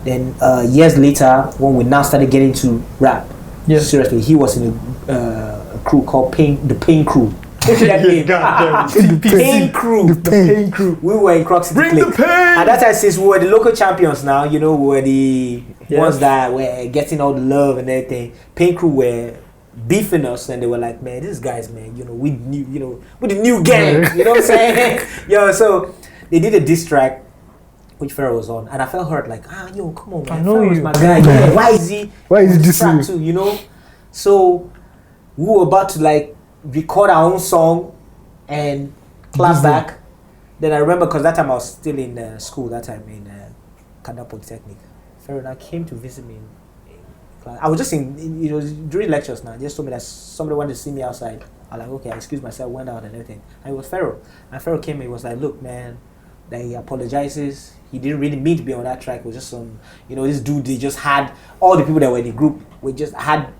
S5: Then years later, when we now started getting to rap, seriously, he was in a crew called the Pain Crew. The Pain Crew. We were in Crocs City.
S2: Bring the pain!
S5: And that time, since we were the local champions now, you know, we were the ones that were getting all the love and everything. Pain Crew were beefing us, and they were like, man, these guys, man, you know, we the new gang, you know what I'm saying? So they did a diss track which Pharaoh was on, and I felt hurt, like, yo, come on, man, I know you, my guy. Yeah, why is he dissing too, you know? So we were about to like record our own song and clap back. Then I remember, because that time I was still in school, that time in Kanda Polytechnic. Pharaoh came to visit me in class. I was just during lectures now. Just told me that somebody wanted to see me outside. I was like, okay, I excused myself, went out and everything. And it was Pharaoh. And Pharaoh came and he was like, look, man, that he apologizes. He didn't really mean to be on that track. It was just some, this dude, they just had, all the people that were in the group, we just had,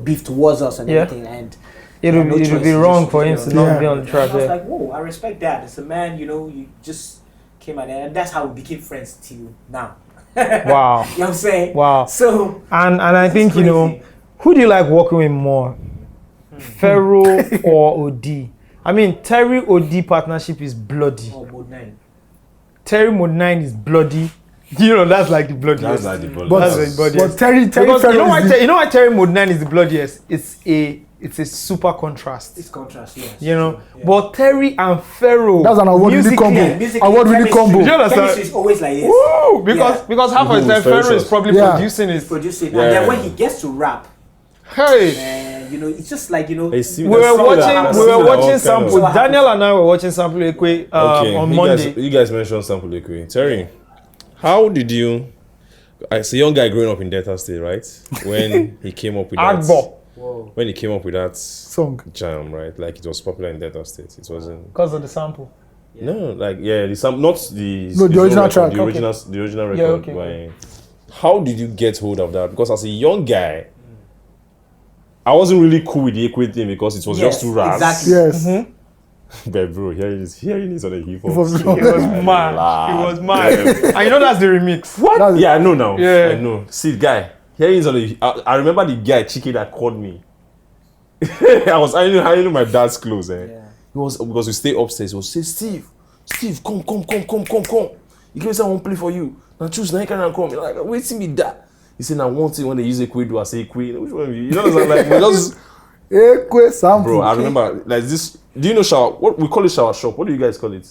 S5: beef towards us and everything. And
S7: it would be wrong for him to not be on the track.
S5: I was like, whoa, I respect that. It's a man, you just came out there. And that's how we became friends till now.
S7: Wow.
S5: You know what I'm saying?
S7: Wow.
S5: So,
S7: and I think, who do you like working with more? Pharaoh or OD? I mean, Terry OD partnership is bloody.
S5: Oh, Mode 9.
S7: Terry Mode 9 is bloody. That's like the bloodiest.
S4: That's like the bloodiest.
S3: But Terry
S7: because you know why Terry Mode 9 is the bloodiest? It's a super contrast.
S5: It's contrast, yes.
S7: Yeah. But Terry and Pharaoh.
S3: That's an award-winning combo. Award-winning combo.
S7: Do you understand?
S5: Chemistry is always like this.
S7: Woo! Because half of the time Pharaoh is probably producing it.
S5: And then when he gets to rap, it's just like, we were
S7: watching sample. Daniel and I were watching sample Ekwe on Monday.
S4: You guys mentioned sample Ekwe. Terry, how did you, as a young guy growing up in Delta State, right? When he came up with that. When he came up with that
S3: song
S4: jam, right? Like, it was popular in Delta State. It wasn't
S7: because of the sample.
S4: Yeah. No, like the sample, not the
S3: original
S4: record,
S3: track.
S4: The original record.
S7: Okay.
S4: How did you get hold of that? Because as a young guy, I wasn't really cool with the Ekwe thing because it was just too rap.
S5: Exactly.
S3: Yes.
S7: Mm-hmm.
S4: But bro, hearing this on a hip hop.
S3: Hip hop
S4: song,
S3: song.
S7: It was mad. It was mad. And you know that's the remix.
S3: That's-
S4: Yeah, I know now.
S7: Yeah.
S4: I know. See, guy, hearing this on a. I remember the guy Chiki that called me. I knew my dad's clothes.
S5: Yeah.
S4: He was because we stay upstairs. He was say, Steve, come. You can say I won't play for you. Now choose now you can come. You're like, wait till me that. He said, I want it when they use a quid, I say quid. Which one? You know what I'm like? We just,
S3: Ekwe sample.
S4: bro, I remember like this. Do you know shower? What we call it shower shop? What do you guys call it?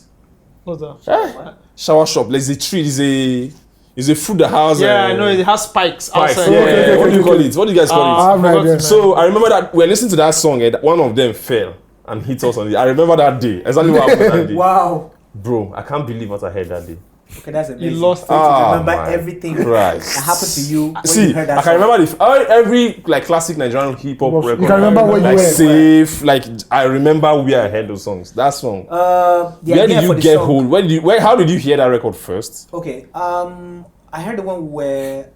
S7: What's that?
S4: Shower shop. Like a tree. Is a fruit that has.
S7: Yeah, I know it has spikes outside.
S4: Yeah.
S3: Okay,
S4: What do you call it? What do you guys call
S3: I
S4: it?
S3: have no idea.
S4: So I remember that we were listening to that song and one of them fell and hit us on it. I remember that day. Exactly what happened that day.
S5: Wow.
S4: Bro, I can't believe what I heard that day.
S5: Okay, that's amazing.
S7: You lost it.
S4: Ah,
S5: remember
S4: my
S5: everything
S4: Christ.
S5: that happened to you when
S4: See,
S5: you heard that
S4: I can
S5: song.
S4: remember every like classic Nigerian hip hop
S3: You
S4: record.
S3: can remember where you
S4: like
S3: were.
S4: Safe, like I remember where I heard those songs. That song.
S5: The
S4: Where
S5: idea
S4: did
S5: for
S4: you
S5: the
S4: get
S5: song-
S4: hold? How did you hear that record first?
S5: Okay, I heard the one where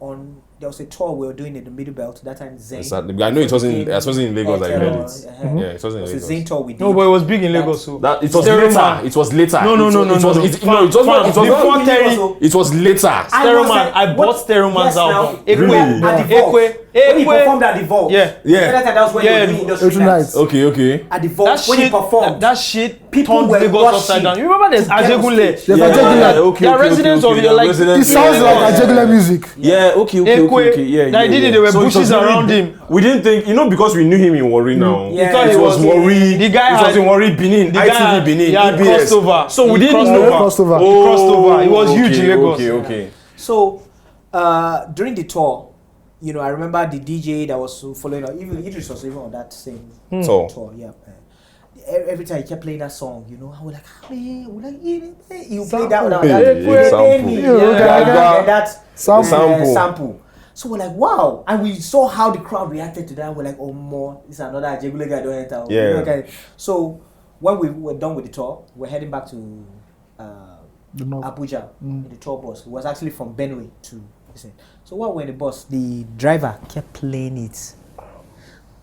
S5: there was a tour we were doing in the Middle Belt that time. Zane.
S4: Exactly. I know it wasn't in Lagos. I heard it.
S5: Mm-hmm.
S4: Yeah, it wasn't
S5: It was
S4: in
S5: a Zane
S4: Lagos.
S5: tour we did.
S7: No, but it was big in Lagos. So.
S4: That it was
S7: Stereo
S4: later.
S7: Man.
S4: It was later.
S7: No.
S4: It was not.
S7: Before Terry,
S4: It was later.
S7: Stereo Man. I bought Stereo Man's album.
S4: Really?
S5: At the Vault.
S7: Ekwe.
S5: When he performed at the Vault.
S7: Yeah.
S4: Yeah.
S5: That was when
S7: Yeah.
S5: he was doing industry
S3: Industry
S5: nights.
S3: nights.
S4: Okay.
S5: At the Vault,
S7: That
S5: when he
S7: shit,
S5: performed.
S7: that shit
S5: People
S7: turned
S5: were
S7: Lagos
S5: rushing
S7: upside down. You remember there's
S5: to get on
S7: Ajegunle?
S5: stage.
S3: There's Ajegunle.
S4: Okay.
S7: They are residents of your, like,
S3: It sounds like Ajegunle music.
S4: Yeah. Okay.
S7: Ekwe.
S4: Yeah.
S7: That did it. There were
S4: So it
S7: bushes
S4: was really-
S7: around him.
S4: We didn't think, because we knew him in Warri now.
S5: Yeah.
S7: We thought
S4: It
S7: he
S4: was
S7: was
S4: Warri.
S7: the guy
S4: It was
S7: had-
S4: in Warri Benin.
S7: the guy
S4: ITV
S7: had-
S4: Benin.
S7: he had
S4: EBS.
S7: crossed over.
S4: So we
S7: He
S4: didn't
S7: crossed
S4: know.
S7: over.
S3: Crossed over.
S7: He crossed over. It was huge in Lagos.
S4: Okay.
S5: So during the tour, I remember the DJ that was following up. Even Idris was even on that same
S4: So
S5: tour. Yeah. Every time he kept playing that song, I was like, you play that one. That sample. So we're like, wow. And we saw how the crowd reacted to that. We're like, oh, more. This is another Ajegunle guy don't enter.
S4: Yeah.
S5: Okay. So when we were done with the tour, we're heading back to
S3: The North.
S5: Abuja in the tour bus. It was actually from Benue to listen. So while we're in the bus, the driver kept playing it.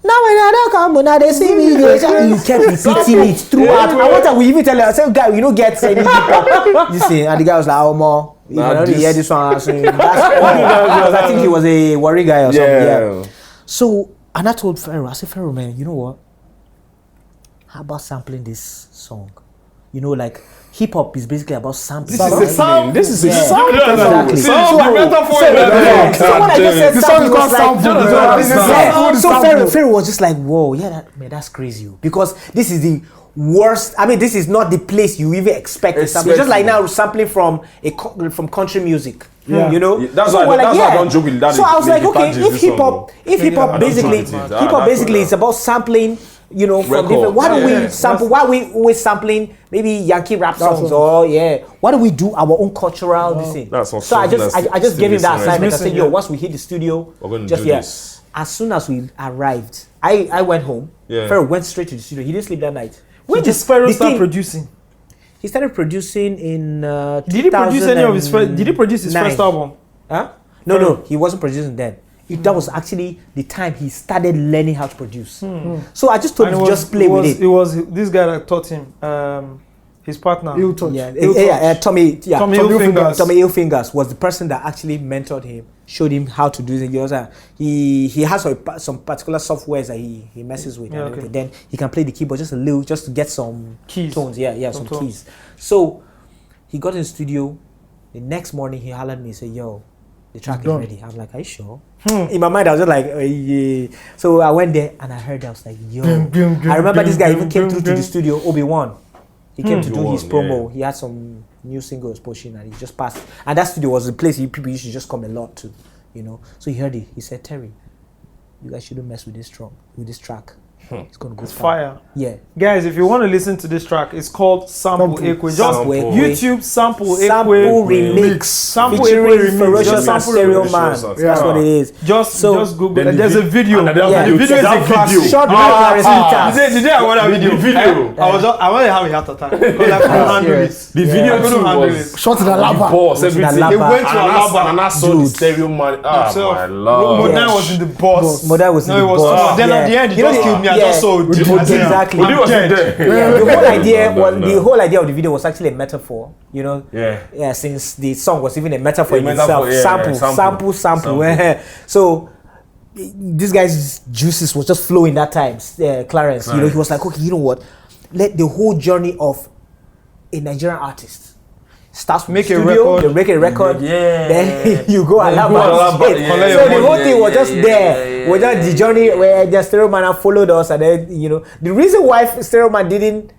S5: Now when I don't come, when they see me, you kept repeating it throughout. I want to even tell you, I said, guy, you don't get any hip hop. You see, and the guy was like, oh, more. You
S4: Nah,
S5: don't
S4: this-
S5: hear this one. That's all. I think he was a Warri guy or something. Yeah. So, and I told Pharaoh, I said, Pharaoh, man, you know what? How about sampling this song? Like hip hop is basically about sampling.
S4: This is a
S5: Yeah.
S4: sample.
S5: Exactly.
S7: So the metaphor is
S5: Yeah. So when I just said
S3: The song
S5: sample,
S3: is
S5: it was
S3: called
S5: like,
S3: sample.
S5: yeah. So
S3: Sample.
S5: Pharaoh was just like, whoa, yeah, that's crazy. Because this is the worst. I mean, this is not the place you even expect to sample. It's just like now sampling from from country music.
S3: Yeah.
S4: Yeah, that's
S5: So
S4: why-
S5: we're
S4: that's why I don't joke with that.
S5: So I was like,
S4: The
S5: okay,
S4: Panjis,
S5: if
S4: this song,
S5: hip hop
S4: I don't
S5: basically,
S4: joke with it.
S5: hip hop
S4: That's
S5: basically
S4: what
S5: is about sampling. From
S4: Record.
S5: different. Why don't
S4: Yeah.
S5: we sample? Why are we always sampling maybe Yankee rap songs or why do we do our own cultural thing?
S4: That's what
S5: So I just
S4: still
S5: gave him that
S4: missing,
S5: assignment. I
S7: missing,
S5: said, yo,
S7: yeah.
S5: once we hit the studio,
S4: We're gonna
S5: just
S4: do this.
S5: As soon as we arrived, I went home.
S4: Yeah.
S5: Pharaoh went straight to the studio. He didn't sleep that night.
S7: When did Pharaoh start producing?
S5: He started producing in.
S7: Did he produce any of his first? Did he produce his
S5: 2009.
S7: first album?
S5: Huh? No, he wasn't producing then. That was actually the time he started learning how to produce. So I just told him to just play with it.
S7: It was this guy that taught him. His partner.
S3: He'll touch.
S5: Tommy
S7: Hilfingers.
S5: Tommy Hilfingers was the person that actually mentored him, showed him how to do it. He has some particular softwares that he messes with.
S7: Yeah,
S5: and
S7: okay.
S5: everything. Then he can play the keyboard just a little, just to get some
S7: Keys.
S5: tones. Yeah, some
S7: tones.
S5: keys. So he got in the studio. The next morning he hollered me and said, yo, the track is
S3: done.
S5: ready. I was like, are you sure? In my mind I was just like, yeah. So I went there and I heard that. I was like, yo. I remember this guy even came through to the studio, Obi-Wan. He came to do his promo.
S4: Yeah.
S5: He had some new singles pushing and he just passed. And that studio was the place people used to just come a lot to, So he heard it. He said, Terry, you guys shouldn't mess with this track. It's gonna go
S7: It's
S5: far.
S7: fire.
S5: Yeah.
S7: Guys, if you want to listen to this track, it's called Sample Ekwe. Just
S5: Sample Ekwe.
S7: YouTube Sample
S5: Sample
S7: Ekwe.
S5: remix.
S7: Sample
S5: Featuring
S7: Ekwe remix.
S5: Ferocious
S7: Just
S5: and
S7: sample
S5: Stereo
S7: remix.
S5: Man.
S4: Yeah.
S5: That's what it is.
S7: Just Google.
S4: Then
S7: And there's a video.
S4: and
S7: The
S4: then
S7: video is a
S4: that
S7: classic.
S4: video.
S5: Short video claritas.
S7: Today I want a video.
S4: The video.
S7: I want to have a heart attack because I couldn't handle it.
S4: The video
S7: I couldn't
S4: too
S7: handle
S4: was
S7: it.
S3: Shot in the lava.
S4: boss,
S5: Went to
S4: everything.
S5: the
S7: They
S5: lava.
S7: went to Alaba.
S4: And I saw the
S5: Dude.
S4: stereo man. Ah,
S7: himself.
S4: my lord.
S7: Modern was in the boss.
S5: Modern was in
S7: No,
S5: the
S7: it was
S5: boss.
S7: too much. Then
S5: Yeah.
S7: at the end, he
S5: You know
S7: just
S5: the-
S7: killed me at just saw Odi.
S5: Exactly.
S4: Odi was there.
S5: Yeah, the whole idea of the video was actually a metaphor, you know.
S4: Yeah.
S5: Since the song was even a metaphor
S4: A
S5: in
S4: metaphor,
S5: itself. Sample. So this guy's juices was just flowing that time. Clarence, you know, he was like, okay, you know what? Let the whole journey of a Nigerian artist starts from
S7: Make
S5: the
S7: a
S5: studio,
S7: record.
S5: you make a record,
S4: Yeah.
S5: then you go Alaba.
S4: Alaba,
S5: So
S4: yeah.
S5: the whole thing was just there. Was just the journey where the Stereo Man followed us, and then, you know, the reason why Stereo Man didn't,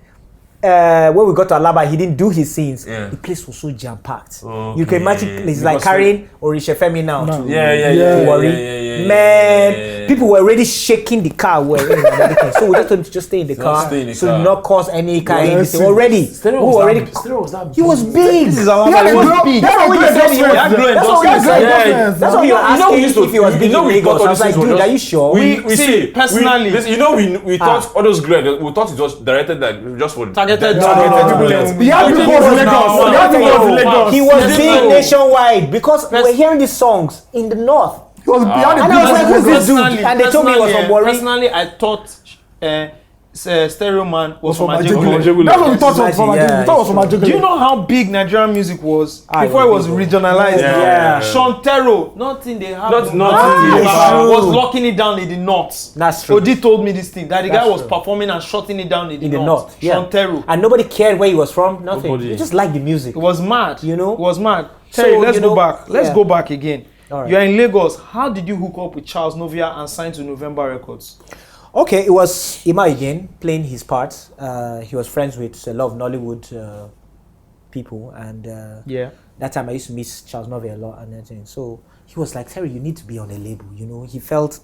S5: when we got to Alaba, he didn't do his scenes.
S4: Yeah.
S5: The place was so jam packed.
S4: Okay.
S5: You can imagine it's like
S4: Because
S5: carrying Orishefemi now. To
S4: Yeah.
S5: worry. Man, people were already shaking the car. And everything. So we just told him to just stay in the car,
S4: stay in the
S5: so
S4: car.
S5: not cause any kind of
S3: Yes.
S5: anything. Already,
S4: Stereo
S5: we
S4: was
S5: were already.
S4: that
S5: He was big.
S7: This is
S3: He had a
S7: Alaba.
S3: glow- he had a
S5: That's what
S3: glow
S5: you said he was.
S3: endorsement.
S5: That's what you
S3: That's
S5: said.
S3: endorsement.
S5: That's what you were asking if he was big in
S4: we
S5: Lagos.
S4: thought
S5: I was like,
S4: these
S5: dude,
S4: were
S5: are you sure?
S4: We see
S7: personally-
S4: we thought all those great. We thought it was directed like just for
S7: Targeted
S3: No,
S7: people.
S3: He had to go to Lagos. He had to go to Lagos.
S5: He was
S7: Yes,
S5: big
S7: no.
S5: nationwide because we were hearing these songs in the north.
S3: He was behind the
S5: And I was like, who's this dude?
S7: Personally,
S5: And they told me he was from Warri.
S7: Personally, I thought Stereo Man was from
S3: Ajegule.
S7: Ajegule.
S3: That's what we thought was from
S5: Imagine,
S3: Ajegule. We thought it was from Ajegule.
S7: Do you know how big Nigerian music was
S5: Ah,
S7: before it was regionalized?
S5: Yeah.
S7: Shantero, nothing they have.
S4: Nothing.
S7: Was locking it down in the north.
S5: That's true.
S7: Odi told me this thing that the
S5: That's
S7: guy was
S5: true.
S7: performing and shutting it down in
S5: In the north, yeah.
S7: Shantero.
S5: And nobody cared where he was from. Nothing.
S4: Nobody.
S5: They just liked the music.
S7: It was mad.
S5: You know?
S7: It was mad.
S5: So,
S7: Terry, let's
S5: you
S7: go
S5: know,
S7: back. Let's
S5: yeah.
S7: go back again.
S5: All right.
S7: You're in Lagos. How did you hook up with Charles Novia and sign to November Records?
S5: Okay, it was Ima again playing his part. He was friends with a lot of Nollywood people, and
S7: Yeah.
S5: that time I used to meet Charles Novia a lot and everything. So he was like, Terry, you need to be on a label. You know, he felt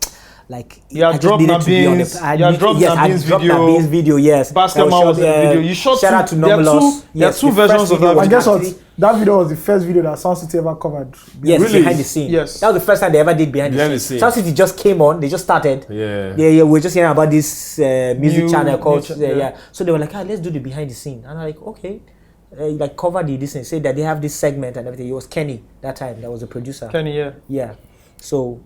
S5: like
S7: You had
S5: I just
S7: dropped
S5: needed to be on
S7: Nabin's-
S5: a.
S7: you had dropped
S5: yes, I
S7: Nabin's
S5: dropped
S7: video.
S5: Nabin's video. Yes,
S7: Basketball
S5: That
S7: was in the video. You shot
S5: shout
S7: two-
S5: out to
S7: there are
S5: Nomelos.
S7: two- there are two
S5: the
S7: versions
S5: first
S7: of
S5: video
S7: that
S5: was
S3: And guess what?
S5: actually-
S3: That video was the first video that Sound City ever covered.
S5: Yes,
S4: Really?
S5: behind the scene.
S7: Yes.
S5: That was the first time they ever did behind
S4: Behind
S5: the
S4: the
S5: scene.
S4: scene.
S5: Sound City just came on. They just started.
S4: Yeah.
S5: We're just hearing about this music
S7: New-
S5: channel called
S7: new cha- yeah.
S5: So they were like, let's do the behind the scene. And I'm like, okay. Like cover this and say that they have this segment and everything. It was Kenny that time. That was the producer.
S7: Kenny, yeah.
S5: Yeah. So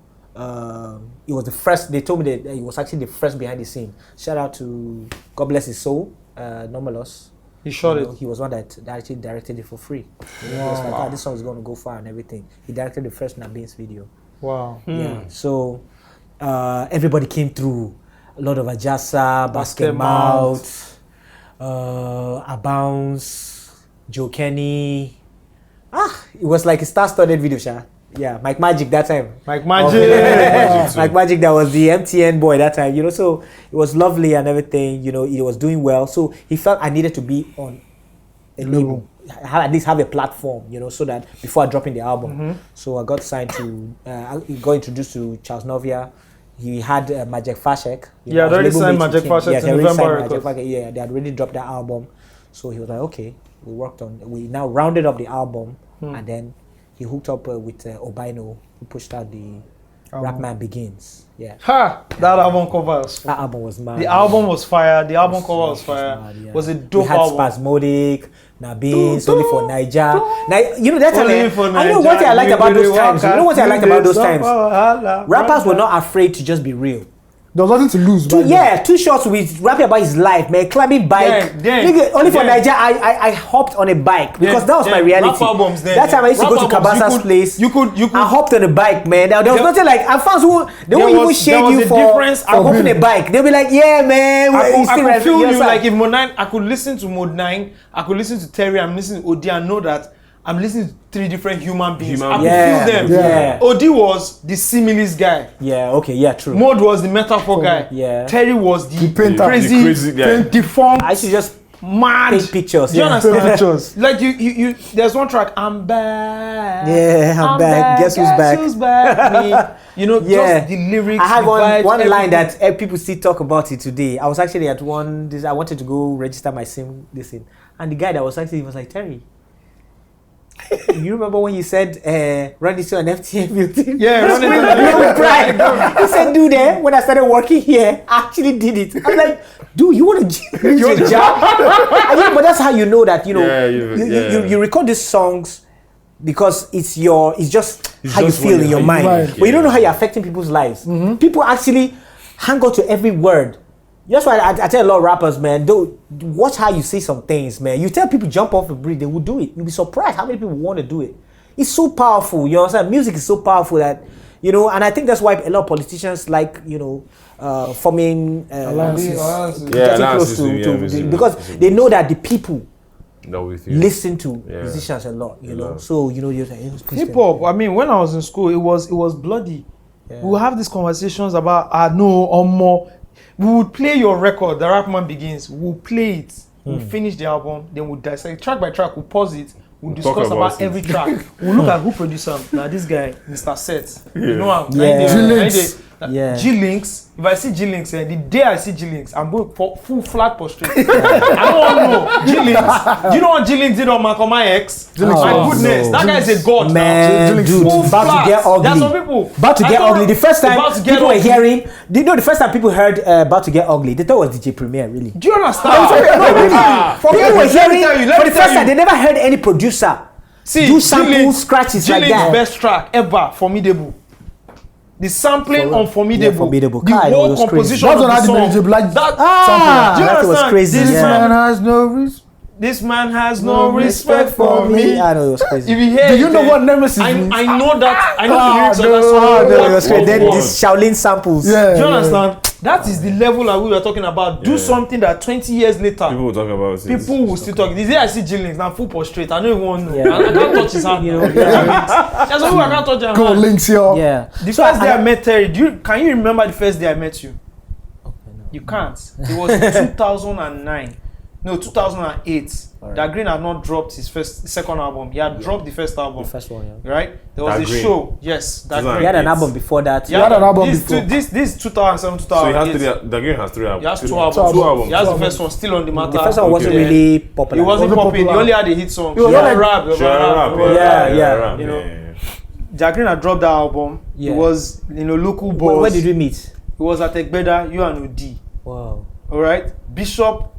S5: it was the first. They told me that it was actually the first behind the scene. Shout out to God bless his soul, Nomelos.
S7: He shot
S5: You
S7: it.
S5: know, he was one that actually directed it for free. He was like, this song is going to go far and everything. He directed the first Nabin's video.
S7: Wow.
S5: Yeah. So everybody came through. A lot of Ajasa, Basket
S7: Mouth.
S5: Mouth, Abounce, Joe Kenny. It was like a star-studded video, Sha. Yeah, Mike Magic that time.
S7: Mike Magic.
S4: Magic too.
S5: Mike Magic, that was the MTN boy that time, you know. So it was lovely and everything, you know. He was doing well. So he felt I needed to be on a label, at least have a platform, you know, so that before dropping the album. So I got signed to, I got introduced to Charles Novia. He had Magic Fashek.
S7: Yeah, I'd already signed Magic Fashek to November Records.
S5: Yeah, they had already dropped that album. So he was like, okay, we now rounded up the album, and then he hooked up with Obino, who pushed out the Rapman Begins. Yeah,
S7: Ha! That album covers.
S5: that album was mad.
S7: The album was fire. The album cover was fire.
S5: mad, yeah.
S7: Was a
S5: We
S7: dope
S5: had
S7: album.
S5: Spasmodic, Nabins, only for Niger. You know that time.
S7: Only for
S5: I know what I liked about those times. You know what I liked about those times. Rappers were not afraid to just be real.
S3: There was nothing to lose. back then.
S5: Yeah, 2 shots with rapping about his life, man. Climbing bike. Nigga, only for Niger, I hopped on a bike because that was my reality.
S7: Rap albums then.
S5: That time I used to
S7: Rap
S5: go to
S7: albums,
S5: Kabasa's place.
S7: You could.
S5: I hopped on a bike, man. There was nothing like, I found who they won't even
S7: was
S5: shade
S7: a
S5: you for
S7: difference.
S5: hopping a bike. They'll be like, yeah, man.
S7: I could feel you like if Mode 9, I could listen to Mode 9, I could listen to Terry, I'm listening to Odi and know that I'm listening to 3 different human beings. I could feel them.
S5: Yeah.
S7: Odi was the similes guy.
S5: Yeah, okay, yeah, true.
S7: Mode was the metaphor guy.
S5: Yeah.
S7: Terry was the
S3: painter.
S7: crazy,
S4: The crazy guy.
S7: deformed,
S5: I used to just
S7: mad.
S5: take pictures.
S7: Do you
S5: Yeah.
S7: understand?
S3: Pictures.
S7: Like you there's one track, I'm back.
S5: Yeah, I'm back. Guess who's back?
S7: Who's back? Me. You know,
S5: Yeah.
S7: just the lyrics.
S5: I had
S7: the vibes,
S5: one line
S7: everything.
S5: that people still talk about it today. I was actually at I wanted to go register my SIM, and the guy that was actually, he was like, Terry, you remember when you said run this to an FTM building?
S7: Yeah, run it to an
S5: You know, pride. He said, dude, when I started working here, I actually did it. I'm like, dude, you want to use a job? But that's how you know that, you know,
S4: Yeah,
S5: you record these songs because it's just how you
S4: just
S5: feel
S4: what
S5: in your
S4: you-
S5: mind.
S3: Right.
S5: But you don't know how you're affecting people's lives. People actually hang on to every word That's why I tell a lot of rappers, man, don't watch how you say some things, man. You tell people jump off a bridge, they will do it. You'll be surprised how many people want to do it. It's so powerful, you know what I'm saying? Music is so powerful that, you know, and I think that's why a lot of politicians like, you know, forming
S3: Alliances.
S5: getting close to because they know that the people listen to musicians a lot, you know. So, you know, you're like,
S7: hip hop. I mean, when I was in school, it was bloody. Yeah. We would have these conversations about no or more. We would play your record, The Rapman Begins. We'll play it. We'll finish the album. Then we'll dissect track by track. We'll pause it. We'll discuss about every track. We'll look at who produced them. Now this guy, Mr. Set. You know him. G-Links. If I see G-Links, the day I see G-Links, I'm going for full flat prostrate. I don't want to know. G-Links. Do you know what G-Links did on Malcolm X? My goodness. That guy is a god.
S5: Man,
S7: now.
S5: dude, about to get ugly.
S7: There are some people.
S5: About to get ugly. The first time people were hearing, do you know the first time people heard About to Get Ugly, they thought it was DJ Premier, really.
S7: Do you understand?
S5: People were hearing, for the first time, they never heard any producer do sample scratches like that.
S7: G-Link's best track ever, Formidable. The sampling on Formidable. The whole composition of the song. Do you
S5: that was
S7: understand?
S5: crazy.
S3: This man has no reason.
S7: This man has no respect for me.
S5: I know it was crazy.
S7: If you hear
S3: Do you know what Nemesis
S7: I
S3: means?
S7: know that. I know the lyrics of that song.
S5: No, it was crazy. Then these Shaolin samples.
S3: Yeah.
S7: Do you understand? That is the level that we were talking about. Do something that 20 years later
S4: People will talk about it.
S7: people will still talk. The day I see G-Links now full prostrate, I don't even want to know. I can't touch his hand.
S5: You know,
S7: There's some people I can't touch their
S3: Go
S7: hand.
S3: links here.
S5: yeah.
S7: The first day I met Terry, can you remember the first day I met you? You can't. It was 2009. No, 2008. Right. Da Green had not dropped his second album. He had dropped the first album.
S5: The first one, yeah.
S7: Right? There was
S4: Da
S7: a
S4: Green.
S7: show. Yes, Da Green.
S5: He had an album before that.
S3: He had an album before.
S7: This 2007, 2008.
S4: So he has three. The game has three albums.
S7: He has two
S4: Two
S7: albums.
S4: albums.
S7: He has the first one, Still on the Matter.
S5: The first one wasn't really popular.
S7: It wasn't
S3: Wasn't
S7: popping. He
S3: popular.
S7: only had a hit song.
S3: It was
S7: Share
S3: like-
S7: rap.
S5: Yeah.
S7: You know. Da Green had dropped that album.
S5: Yeah.
S7: It was, local boys.
S5: Where did we meet?
S7: It was at Egbeda, you and Odi.
S5: Wow.
S7: All right? Bishop,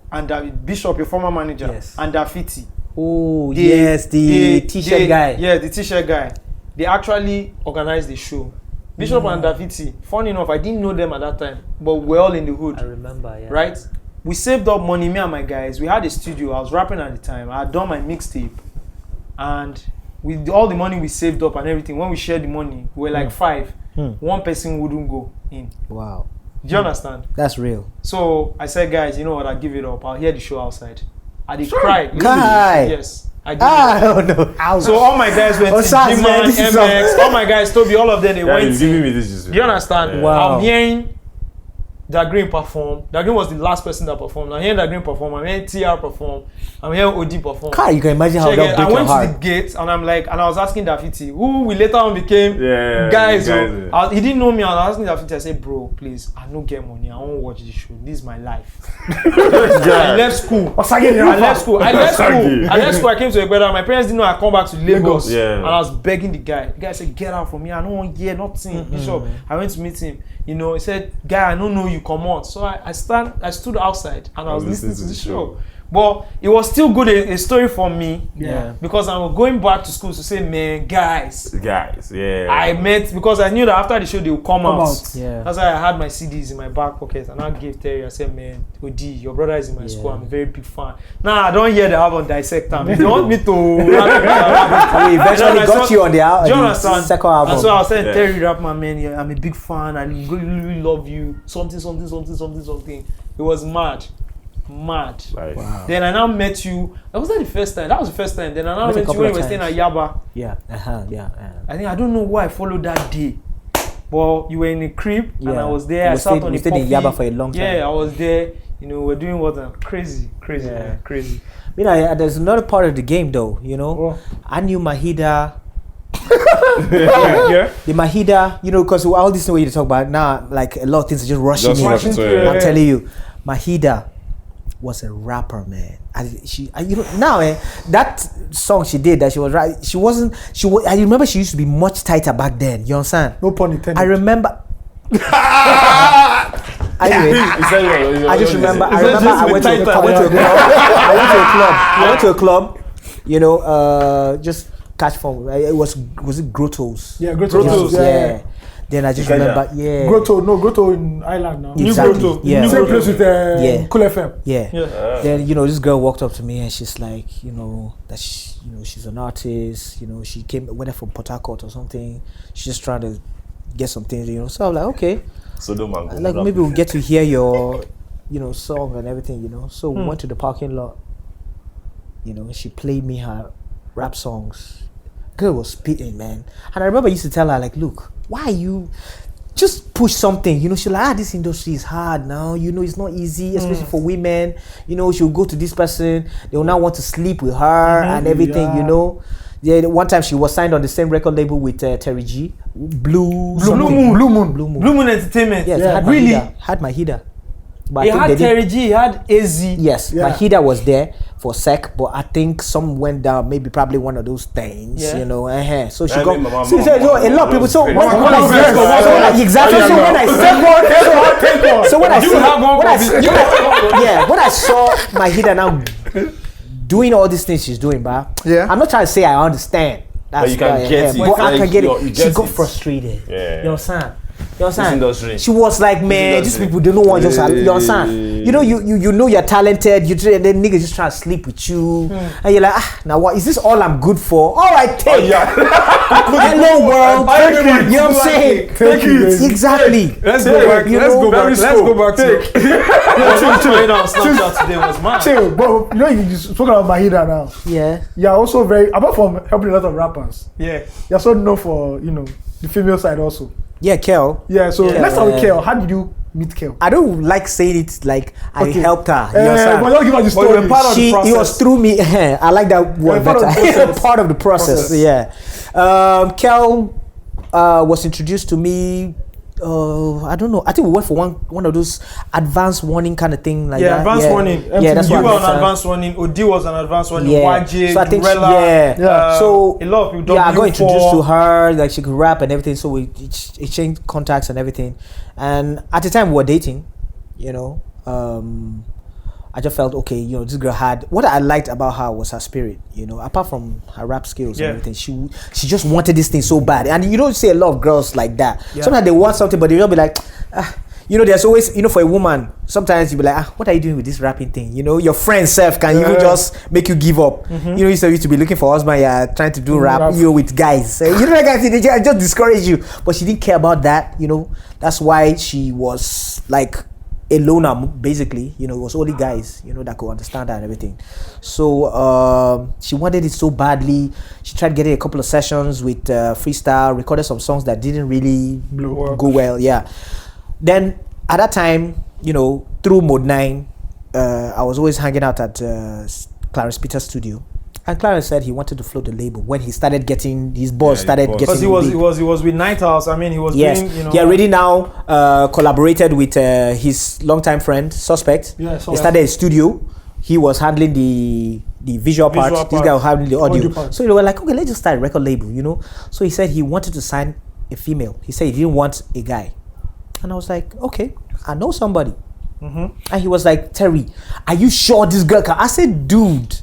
S7: your former manager,
S5: Yes.
S7: and Dafiti.
S5: Oh, yes, the t-shirt guy.
S7: Yeah, the t-shirt guy. They actually organized the show. Bishop and Dafiti, funny enough, I didn't know them at that time, but we're all in the hood.
S5: I remember, yeah.
S7: Right? We saved up money, me and my guys. We had a studio. I was rapping at the time. I had done my mixtape. And with all the money we saved up and everything, when we shared the money, we were like 5. One person wouldn't go in.
S5: Wow.
S7: Do you understand?
S5: That's real.
S7: So I said, guys, you know what? I'll give it up. I'll hear the show outside. I did cry.
S5: Guy.
S7: Yes. I give it up.
S5: Oh no.
S7: So all my guys went to
S5: Osas,
S7: G-Man,
S5: man, this is
S7: MX, all my guys, Toby, all of them, they went
S4: He's giving me this.
S7: Do you understand?
S4: Yeah.
S5: Wow.
S7: I'm hearing Da Green perform. Da Green was the last person that performed. I'm hearing Da Green perform. I'm hearing TR perform. I'm hearing OD perform.
S5: God, you can imagine how
S7: Check
S5: that
S7: it.
S5: break
S7: I
S5: your
S7: went
S5: heart.
S7: to the gate and I was asking Dafiti, who we later on became
S4: Yeah,
S7: guys.
S4: guys,
S7: So, he didn't know me. And I was asking Dafiti, I said, bro, please, I don't get money. I won't watch this show. This is my life. I left school. I left school. I came to Egbeda. My parents didn't know I come back to Lagos.
S4: Yeah.
S7: And I was begging the guy. The guy said, get out from here. I don't want to hear nothing. Bishop. I went to meet him. He said, guy, I don't know you, come on. So I stood outside and I was listening to the show. But it was still good, a story for me.
S5: Yeah.
S7: Because I was going back to school to say, man, guys,
S4: Yeah.
S7: I met, because I knew that after the show they would come out.
S5: Yeah.
S7: That's why I had my CDs in my back pocket and I gave Terry. I said, man, Odi, your brother is in my school. I'm a very big fan. Now I don't hear the album Dissect Them. If you want me to,
S5: We eventually got you on
S7: do you
S5: the
S7: understand?
S5: second album.
S7: And so I was saying, Terry Rapman, man, yeah, I'm a big fan. I really love you. Something. It was mad.
S4: Like,
S5: Wow.
S7: Then I now met you. Was that the first time? That was the first time. Then I now
S5: Met a
S7: met you
S5: couple
S7: when
S5: of
S7: we were staying at
S5: times.
S7: Yaba.
S5: Yeah. Yeah.
S7: I think I don't know why I followed that day. But you were in a crib and
S5: Yeah.
S7: I was there. I
S5: We
S7: sat
S5: stayed-
S7: on
S5: we
S7: the
S5: stayed in
S7: puffy.
S5: Yaba for a long time.
S7: Yeah, I was there. We're doing what? Crazy,
S5: Yeah.
S7: man, crazy.
S5: There's another part of the game though,
S3: Oh.
S5: I knew Mahida.
S7: Yeah.
S5: The Mahida, because all this way you talk about now, like a lot of things are just rushing
S4: Just
S5: in.
S4: rushing
S7: through it.
S5: I'm telling you, Mahida was a rapper, man. That song she did that she was right. I remember she used to be much tighter back then. You understand?
S3: No pun intended.
S5: I remember. Anyway, I just remember. I went to a club. Just catch form. It was it Grotto's?
S3: Yeah, Grotto.
S2: Grotto's.
S5: Yeah. Then I just
S4: Ikeja.
S5: remember, yeah.
S3: Grotto in Ireland now.
S5: Exactly.
S2: Grotto.
S5: Yeah.
S3: Same place with
S5: Yeah.
S3: Cool FM.
S5: Yeah.
S2: Yeah.
S5: Then this girl walked up to me and she's like, that she's an artist. She went from Port Harcourt or something. She's just trying to get some things. So I'm like, okay,
S4: So don't man.
S5: like maybe we'll get to hear your, song and everything. So we went to the parking lot. She played me her rap songs. Girl was spitting, man. And I remember I used to tell her, like, look, why you just push something? She's like, this industry is hard now. It's not easy, especially for women. She'll go to this person, they will not want to sleep with her and everything.
S3: Yeah.
S5: Yeah, one time she was signed on the same record label with Terry G. Blue
S3: Moon.
S5: Blue Moon.
S2: Blue Moon Entertainment.
S5: Yes,
S3: Yeah.
S5: had Mahida. But
S2: He
S5: I think
S2: had
S5: they didn't-
S2: Terry G, he had AZ.
S5: Yes,
S3: Yeah.
S5: Mahida was there for sec, but I think some went down, maybe probably one of those things,
S2: Yeah.
S5: So she
S4: I
S5: got,
S4: mean, Mama,
S5: so a lot of people. So when
S4: Mama,
S5: I
S4: Mama,
S5: said,
S4: Mama,
S5: so when I- exactly, so when I said, so when I
S2: You
S5: see,
S2: have one
S5: when I,
S2: conviction.
S5: yeah, when I saw Mahida now doing all these things she's doing, but
S3: Yeah.
S5: I'm not trying to say I understand. That's
S4: you can
S5: why,
S4: get it.
S5: but I
S4: Like,
S5: can get
S4: you
S5: it. She
S4: get
S5: got
S4: it.
S5: frustrated.
S4: Yeah.
S5: You understand? You understand?
S4: industry.
S5: She was like, man, these
S4: industry.
S5: people they don't want just. You understand? You're talented. And then niggas just trying to sleep with you, and you're like, now what is this? All I'm good for? All right, take. Hello world.
S2: Take it.
S5: You know what I'm saying?
S3: Take it.
S5: Exactly.
S2: Let's go back.
S5: You
S2: Let's
S5: know,
S2: go back.
S4: very
S2: Let's
S4: slow.
S2: go back to. What's going on Snapchat today was mad.
S3: Chill, but you spoke about Mahida now.
S5: Yeah.
S3: You're also very, apart from helping a lot of rappers,
S2: Yeah.
S3: you're also known for, the female side also.
S5: Yeah, Kel.
S3: Yeah, so
S2: Yeah.
S3: let's start with Kel. How did you meet Kel?
S5: I don't like saying it like I
S3: Okay.
S5: helped her. You understand?
S3: But don't give us the
S2: But
S3: story.
S2: you're part of the
S5: It
S2: process.
S5: was through me. I like that word
S3: part of
S5: better.
S3: the process.
S5: Part of the process. Yeah. Kel was introduced to me. I don't know. I think we went for one of those advanced warning kind of thing like that.
S2: Advanced warning.
S5: Yeah, that's
S2: You
S5: what
S2: were
S5: I
S2: on
S5: meant,
S2: advanced warning. Odi was on advanced warning.
S5: Yeah.
S2: YJ,
S5: So I think
S2: Durella,
S3: Yeah.
S5: So
S2: a lot of people.
S5: yeah, I got
S2: W4.
S5: introduced to her. Like she could rap and everything. So we exchanged contacts and everything. And at the time we were dating. I just felt okay. This girl had what I liked about her was her spirit. Apart from her rap skills
S2: Yeah.
S5: and everything, she just wanted this thing so bad. And you don't see a lot of girls like that.
S2: Yeah.
S5: Sometimes they want something, but they don't be like, there's always, for a woman, sometimes you be like, what are you doing with this rapping thing? Your friend self can even just make you give up. You used to be looking for husband, you're trying to do rap, with guys. That kind of thing, they just discourage you. But she didn't care about that, That's why she was like a loner, basically. It was only guys, that could understand her and everything. So she wanted it so badly. She tried getting a couple of sessions with Freestyle, recorded some songs that didn't really go well. Yeah. Then at that time, through Mode 9, I was always hanging out at Clarence Peter's studio. And Clarence said he wanted to float the label when he started getting his boss started getting
S2: Because he was with Night House. I mean, he was doing.
S5: He already now collaborated with his longtime friend Suspect.
S3: Yeah,
S5: He started a studio. He was handling the visual part. This guy was handling the audio.
S3: part.
S5: So they were like, okay, let's just start a record label. So he said he wanted to sign a female. He said he didn't want a guy. And I was like, okay, I know somebody. And he was like, Terry, are you sure this girl can? I said, dude,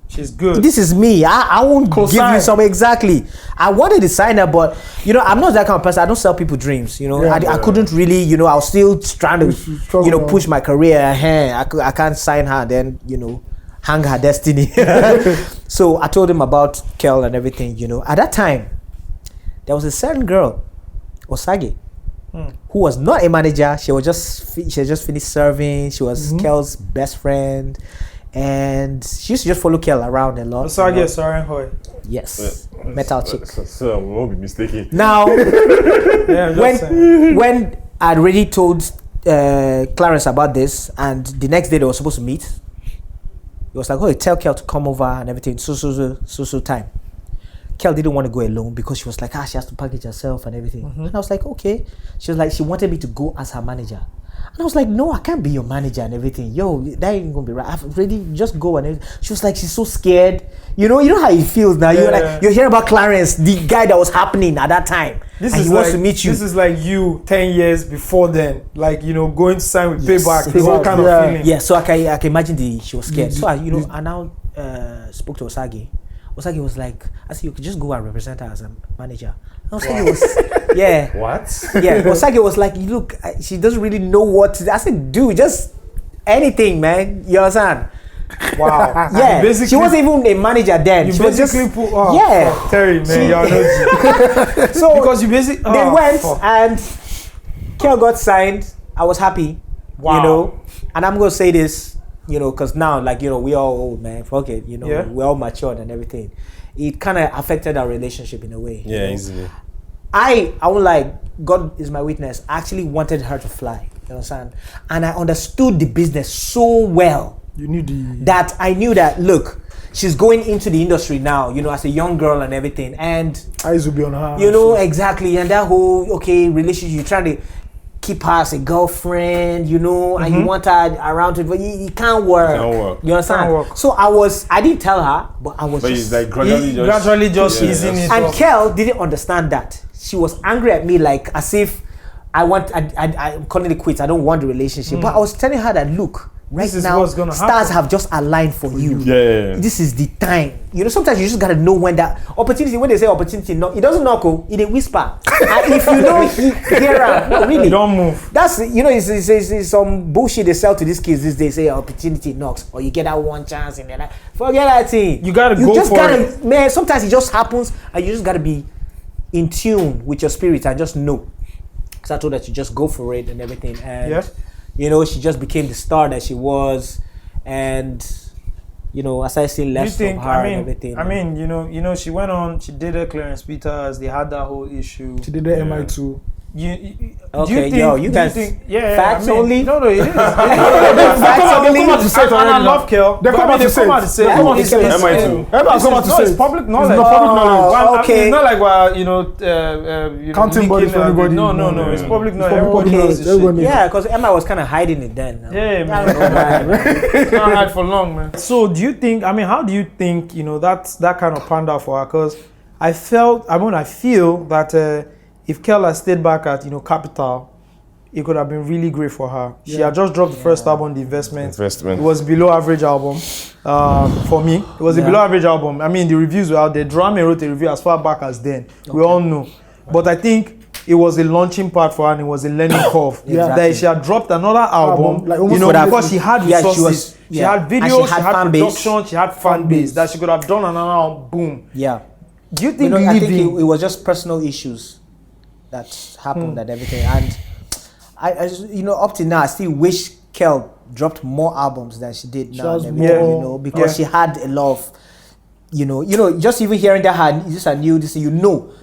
S2: she's good.
S5: this is me. I won't give you
S2: Co-sign.
S5: some exactly. I wanted to sign her, but I'm not that kind of person. I don't sell people dreams. I couldn't really. I was still trying to push my career. I can't sign her. Then hang her destiny. So I told him about Kel and everything. At that time, there was a certain girl, Osage, who was not a manager. She had just finished serving. She was Kel's best friend. And she used to just follow Kel around a lot.
S2: Osage Sarenhoy.
S5: Yes, metal chick.
S4: So I won't be mistaken.
S5: Now,
S2: Yeah, I'm just saying.
S5: when I'd already told Clarence about this, and the next day they were supposed to meet, it was like, oh, tell Kel to come over and everything. So time. Kel didn't want to go alone because she was like, she has to package herself and everything. And I was like, okay. She was like, she wanted me to go as her manager. And I was like, no, I can't be your manager and everything. Yo, that ain't gonna be right. I've already just go and everything. She was like, she's so scared. You know how it feels now. You're like, you're hearing about Clarence, the guy that was happening at that time.
S2: This
S5: and
S2: is
S5: he wants to meet you.
S2: This is like you 10 years before then, like going to sign with
S5: Yes,
S2: Payback, the whole kind of feeling.
S5: Yeah, so I can imagine she was scared. So I now spoke to Osage. Osage was like, I said, you could just go and represent her as a manager. And Osage was, yeah.
S4: What?
S5: Yeah, Osage was like, look, she doesn't really know what to do. I said, dude, just anything, man. You understand?
S7: Wow.
S5: Yeah,
S7: Basically-
S5: she wasn't even a manager then.
S7: You
S5: She was just,
S7: basically put.
S5: yeah.
S7: Fuck, Terry, man, you're not.
S5: So
S7: Because you basically.
S5: they went
S7: fuck.
S5: and Kel got signed. I was happy,
S7: Wow.
S5: you know. And I'm gonna say this, you know, because now, like, you know, we all old, man. Fuck it, you know,
S7: Yeah.
S5: we're all matured and everything. It kind of affected our relationship in a way. you
S4: Yeah,
S5: know.
S4: easily.
S5: I won't like, God is my witness. I actually wanted her to fly. You understand? And I understood the business so well
S3: You need the.
S5: that I knew that, look, she's going into the industry now, you know, as a young girl and everything. And
S3: Eyes will be on her.
S5: you know, exactly. And that whole, okay, relationship, you're trying to keep her as a girlfriend, you know, and you want her around to, but it can't work.
S4: Can't work.
S5: You understand?
S7: Can't work.
S5: So I didn't tell her, but I was
S4: But
S5: just,
S4: it's like gradually just.
S7: Gradually just
S4: Yeah,
S7: easing
S4: yes.
S7: it
S5: and
S7: up.
S5: Kel didn't understand that. She was angry at me, like as if I'm calling it quits. I don't want the relationship. But I was telling her that, look, right
S7: This is
S5: now,
S7: what's gonna
S5: stars
S7: happen.
S5: have just aligned for you.
S4: Yeah.
S5: This is the time. You know, sometimes you just gotta know when that opportunity. When they say opportunity, knock, it doesn't knock. It a whisper. And if you know, hear her. No, really.
S7: Don't move.
S5: That's, you know, it's some bullshit they sell to these kids these days. Say opportunity knocks, or you get that one chance in their life. Forget that thing.
S7: You gotta
S5: You
S7: go
S5: just
S7: for
S5: gotta,
S7: it.
S5: man. Sometimes it just happens, and you just gotta be in tune with your spirit and just know. So I told her to just go for it and everything, and
S7: Yeah.
S5: you know, she just became the star that she was, and you know, as I say,
S7: You
S5: less
S7: think?
S5: of her
S7: I
S5: and
S7: mean,
S5: everything.
S7: I mean, you know, she went on. She did a Clarence Peters. They had that whole issue.
S3: She did the MI2.
S7: Do
S5: Okay,
S7: you think,
S5: yo, you
S7: do
S5: guys-
S7: think, yeah,
S5: facts
S7: I mean,
S5: only?
S7: No, it is.
S5: Facts only.
S3: Come out to say it
S7: And I
S3: already now.
S7: love Kel.
S3: They come out to say it.
S7: They
S3: They come out to
S7: it's-
S3: say it.
S7: it's-
S4: MI2.
S3: Everyone's come out to say
S7: It's
S3: it.
S7: public knowledge.
S3: It's not public knowledge.
S7: Well, I mean,
S5: Okay.
S7: it's not like we're, you know,
S3: Counting bodies for anybody.
S7: No. It's public
S3: It's
S7: knowledge.
S3: public
S7: Everybody
S3: knowledge.
S7: knows this
S3: Everyone
S7: shit.
S3: knows.
S5: Yeah, because Emma was kind of hiding it then.
S7: Yeah, man.
S5: man.
S7: Can't hide for long, man. So, do you think? I mean, how do you think? You know, that kind of panned out for her? Because I feel that if Kel had stayed back at Capital, it could have been really great for her. She had just dropped the first album, The Investment. It was below average album for me. It was a below average album. I mean, the reviews were out there. Drama wrote a review as far back as then. We all know. But I think it was a launching part for her and it was a learning curve.
S5: Yeah.
S7: That if she had dropped another album,
S3: like almost
S7: because she had
S5: Yeah, she
S7: resources.
S5: was-
S7: She
S5: yeah.
S7: had
S5: And
S7: videos,
S5: she had
S7: she had
S5: fan base.
S7: production, she had fan base that she could have done another album. Boom.
S5: Yeah.
S7: Do you think
S5: I think
S7: leaving?
S5: it was just personal issues that happened and everything. And I up to now, I still wish Kel dropped more albums than she did now.
S3: has
S5: And everything,
S3: more-
S5: you know, because
S7: Yeah.
S5: she had a lot of, just even hearing that just a new this,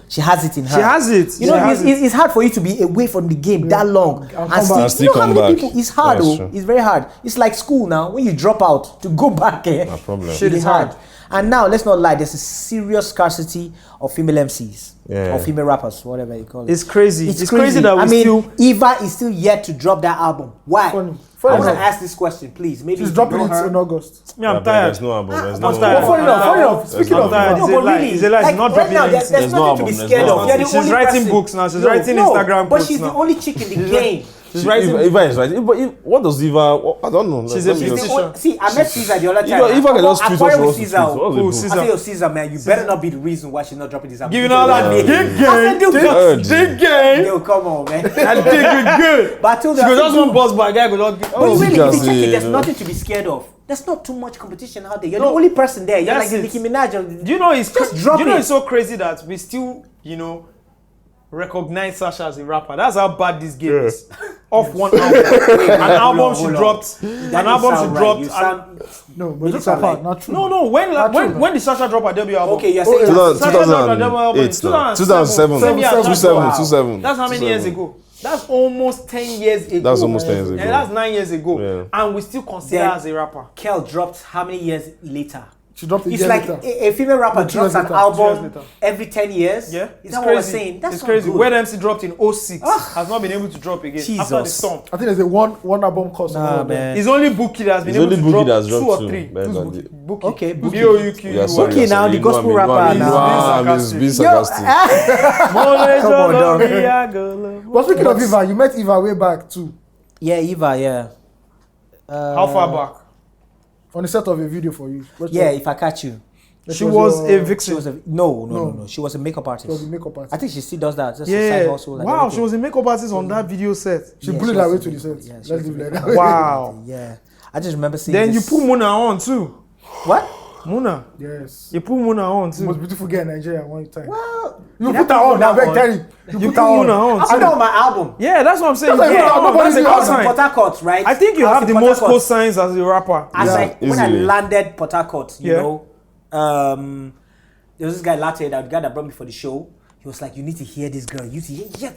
S5: she has it in her.
S7: She has it.
S5: You know,
S7: She has
S5: it's hard for you to be away from the game that long
S3: And
S5: and
S3: come
S5: still,
S3: back.
S4: And still
S5: you know how
S4: come
S5: many
S4: back.
S5: people. It's hard,
S4: That's
S5: though.
S4: true.
S5: It's very hard. It's like school now. When you drop out to go back,
S4: No problem.
S7: Shit
S5: it
S7: is
S5: is
S7: hard.
S5: hard. And now, let's not lie. There's a serious scarcity of female MCs
S4: Yeah.
S5: or female rappers, whatever you call it.
S7: It's crazy. It's crazy that we
S5: I mean,
S7: still.
S5: Eva is still yet to drop that album. Why?
S3: Funny
S5: I want to
S3: enough.
S5: ask this question, please. Maybe
S3: She's
S5: you
S3: dropping
S5: know
S3: it
S5: her.
S3: in August.
S7: Me, I'm
S4: But
S7: tired.
S4: There's no album. There's no
S7: I'm tired.
S3: Funny enough.
S4: There's
S3: Speaking
S4: no
S3: of
S7: album.
S3: that,
S7: It's a
S5: but
S7: lie.
S5: really,
S7: It's a lie. She's not
S5: right
S7: dropping
S5: now,
S7: anything.
S5: there's
S4: no
S5: nothing to
S4: album.
S5: be
S4: There's
S5: scared
S4: no
S5: of.
S4: album.
S5: You're the
S7: She's
S5: only
S7: writing
S5: person.
S7: books now. She's writing
S5: No,
S7: Instagram
S5: but
S7: posts
S5: she's
S7: now.
S5: the only chick in the game.
S7: She's writing.
S4: Eva is right. What does Eva? I don't know.
S7: She's a
S4: Let me
S7: musician.
S4: just-
S5: See, I met Caesar the other time.
S4: Eva can just
S5: I
S4: tweet
S5: quarreled
S4: us
S5: with
S4: what
S5: Caesar.
S4: to tweet. What's the
S7: Who,
S4: book?
S7: Caesar?
S5: I said, yo, Caesar, man, you better not be the reason why she's not dropping this album.
S7: Giving all that
S5: Dig
S7: dig
S5: I said, dude,
S4: Good.
S7: Dig game.
S5: yo, come on, man.
S7: And dig it good.
S5: But I told
S7: She
S5: her,
S7: goes
S5: I
S7: just
S5: said,
S7: one boss by guy go not.
S5: but
S7: Oh,
S5: really,
S4: just
S5: if you check
S4: say,
S5: it, there's
S4: you know.
S5: nothing to be scared of. There's not too much competition out there. You're
S7: No.
S5: the only person there. You're
S7: That's
S5: like
S7: it.
S5: Nicki Minaj.
S7: Do you know it's
S5: Just drop
S7: do you know
S5: it.
S7: it's so crazy that we still recognize Sasha as a rapper. That's how bad this game is. Off one album, an album she dropped. An album she dropped.
S3: No, but
S5: It
S3: that's
S5: sound
S3: apart.
S5: like-
S3: Not true.
S7: No. When did Sasha drop her debut album?
S5: Okay, you're saying
S3: Oh,
S7: Sasha dropped her debut album in
S4: 2008, 2007,
S7: 2007.
S4: 2007.
S7: That's how many years ago? That's almost 10 years ago.
S4: That's almost 10 years ago.
S7: And that's 9 years ago.
S4: Yeah.
S7: And we still consider
S5: Then-
S7: her as a rapper.
S5: Kel dropped how many years later?
S3: She dropped it
S5: It's
S3: year
S5: like
S3: later.
S5: a female rapper
S3: No, 2
S5: drops
S3: years
S5: an
S3: later, 2
S7: years
S5: album
S7: later.
S5: every 10 years.
S7: Yeah,
S5: Is
S7: it's
S5: that
S7: crazy.
S5: what we're saying? That's
S7: It's
S5: not
S7: crazy.
S5: good.
S7: When MC dropped in 06, has not been able to drop again after the
S5: Jesus.
S7: storm.
S3: I think there's a one album cost.
S5: Nah, man.
S7: It's only Bookie that has been
S4: It's
S7: able
S4: only
S7: to
S4: Bookie
S7: drop
S4: that's
S7: 2
S4: dropped
S7: or
S4: two.
S7: 3.
S4: Better
S7: Who's
S4: than
S7: Bookie?
S4: the-
S7: Bookie.
S5: Okay, Bookie.
S7: B-O-U-Q.
S4: Yeah, sorry,
S5: Okay, now
S4: sorry.
S5: the
S4: You
S5: gospel
S4: know I'm
S5: rapper
S4: being-
S5: now.
S4: I'm
S7: sarcastic.
S4: being
S5: Yo,
S4: sarcastic.
S5: Come on, dog.
S3: But speaking of Eva, you met Eva way back too.
S5: Yeah, Eva, yeah.
S7: How far back?
S3: On the set of a video for you.
S5: Yeah, if I catch you.
S7: She was a
S5: She
S7: vixen.
S5: was a no.
S3: No.
S5: She was a makeup artist.
S3: She was a makeup artist.
S5: I think she still does that. Just a side
S7: Yeah.
S5: hustle. Like
S7: Wow,
S5: everything.
S7: she was a makeup artist on that video set.
S3: She
S5: Yeah,
S3: bullied
S5: she
S3: her
S5: was
S3: way
S5: a
S3: to the
S5: makeup-
S3: set.
S5: yeah, she
S3: Let's
S5: was
S3: leave
S5: a
S3: it like
S5: makeup
S3: that.
S7: Wow.
S5: Yeah. I just remember seeing
S7: Then you
S5: this-
S7: put Muna on too.
S5: what?
S7: Muna.
S3: Yes.
S7: You put Muna on
S3: The most
S7: too.
S3: beautiful girl in Nigeria one time.
S5: Well,
S3: You
S5: did
S3: put
S5: I
S3: her on,
S5: Muna
S3: I beg Terry.
S7: You put Muna on
S5: I put
S7: too.
S5: that on my album.
S7: Yeah, that's what I'm saying.
S3: That's
S7: You
S3: like,
S7: put her on.
S3: nobody
S7: That's a
S3: do
S7: good
S3: that.
S7: sign.
S5: Port Harcourt, right?
S7: I think you
S5: I was
S7: have
S5: in
S7: the
S5: Port
S7: most
S5: Harcourt.
S7: cosigns as a rapper.
S5: As
S3: Yeah,
S5: like when I
S4: easily.
S5: landed Port Harcourt, you
S7: Yeah.
S5: know, there was this guy Latte, that guy that brought me for the show. He was like, "You need to hear this girl. You need to hear." Yeah,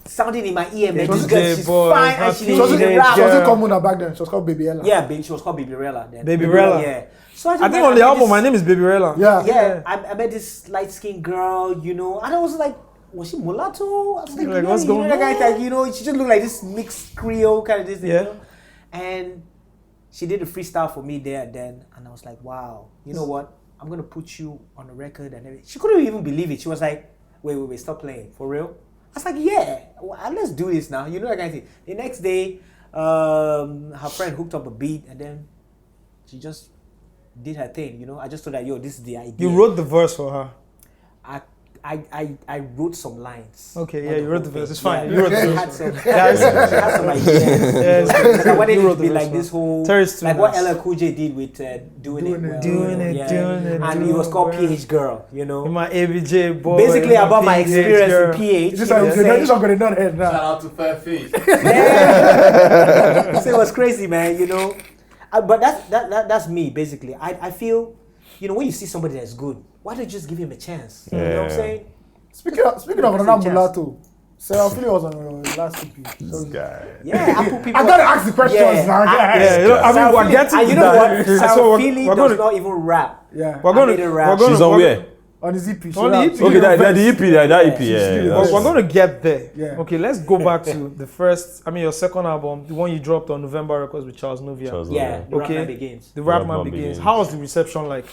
S5: sounding in my ear, man. This girl,
S7: Yeah,
S5: she's
S7: boy,
S5: fine and
S7: happy
S5: she
S3: She
S5: knows
S3: wasn't,
S5: the
S7: Yeah.
S5: rap.
S3: she wasn't called Muna back then. She was called Baby Ella.
S5: Yeah, baby, she was called Baby Rella then.
S7: Baby Rella.
S5: Yeah. So I
S7: I think on the album, my name is Baby Rella.
S3: Yeah.
S5: Yeah, I met this light skinned girl, you know, and I was like, was she mulatto? I was like,
S7: Like, what's going
S5: that guy,
S7: on?
S5: like, you know, she just looked like this mixed Creole kind of this thing,
S7: Yeah.
S5: you know? And she did a freestyle for me there and then, and I was like, wow, you know what? I'm gonna put you on the record and everything. She couldn't even believe it. She was like, wait, stop playing, for real? I was like, yeah, well, let's do this now. You know that kind of thing. The next day, her friend hooked up a beat and then she just did her thing, you know. I just thought that, yo, this is the idea.
S7: You wrote the verse for her.
S5: I wrote some lines.
S7: Okay,
S5: Not
S7: yeah, you wrote the
S5: whole
S7: verse.
S5: thing.
S7: It's fine.
S5: Yeah.
S7: You wrote the
S5: She
S7: verse.
S5: had some,
S7: Yeah,
S5: she had some ideas.
S7: Yes.
S5: I wanted
S7: You
S5: it
S7: wrote
S5: to be
S7: the
S5: like
S7: verse,
S5: this whole,
S7: Terry's too
S5: like what
S7: nice.
S5: LL Cool J did with Doing It Well.
S7: Doing it,
S5: yeah.
S7: doing it,
S5: And
S7: doing
S5: it was called
S7: it.
S5: PH Girl, you know.
S7: My ABJ boy.
S5: Basically about my
S7: PH
S5: experience
S7: girl.
S5: in PH.
S3: This
S5: you
S3: is
S5: know, saying-
S3: this one gonna done head
S8: Shout
S3: now.
S8: out to Fairface.
S5: Yeah. So it was crazy, man, you know. But that's me, basically. I feel, you know, when you see somebody that's good, why don't you just give him a chance? You know what I'm
S4: Yeah.
S5: saying?
S3: Speaking of another
S5: Chance.
S3: mulatto, Sarah Philly was on the last EP. So
S4: Guy.
S5: Yeah, I put people.
S3: I gotta ask the questions
S5: Yeah.
S3: now.
S7: Yeah, you know, I mean,
S5: Sarah
S7: we're
S5: Philly-
S7: getting
S5: and
S7: to
S5: you know
S7: that.
S5: what?
S7: So
S5: Sarah
S7: we're-
S5: Philly
S7: we're
S5: does
S7: gonna-
S5: not even rap.
S3: Yeah.
S7: We're gonna,
S5: I made a
S7: we're
S5: rap.
S7: gonna,
S4: She's on
S7: we're-
S4: where?
S3: On his EP.
S7: On the EP.
S4: Okay, that the EP, that EP,
S3: She's
S4: yeah.
S3: still-
S4: that's-
S7: We're gonna get there.
S3: Yeah.
S7: Okay, let's go back to the first. I mean, your second album, the one you dropped on November Records with Charles Novia.
S4: Charles
S5: Yeah,
S4: Novia.
S5: the rap
S7: Okay.
S5: man begins.
S7: The Rap
S4: Rap
S7: Man
S4: Man
S7: Begins.
S4: Begins.
S7: How was the reception like?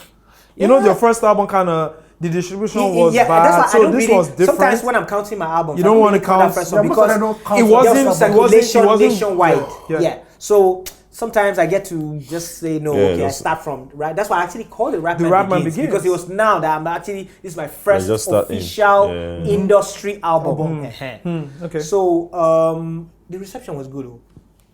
S7: You know, your first album kind of the distribution was
S5: yeah,
S7: bad,
S5: that's why I
S7: so
S5: don't
S7: this
S5: really,
S7: was different.
S5: Sometimes when I'm counting my albums,
S7: You
S5: I
S7: don't wanna
S5: really count
S7: count-
S5: that first
S3: Yeah,
S5: one
S3: most of
S5: because
S3: them don't count.
S7: it
S5: there
S7: wasn't-
S5: was
S7: it
S5: circulation
S7: wasn't-
S5: nationwide.
S7: Yeah.
S5: Yeah. So sometimes I get to just say no.
S4: Yeah,
S5: okay, I
S4: that's-
S5: start from right. That's why I actually called it Rap
S7: The
S5: Man
S7: Rap Man
S5: Begins,
S7: Begins.
S5: because it was now that I'm actually this is my first
S4: just starting.
S5: official
S4: Yeah.
S5: industry album.
S7: Okay.
S5: So the reception was good. Oh.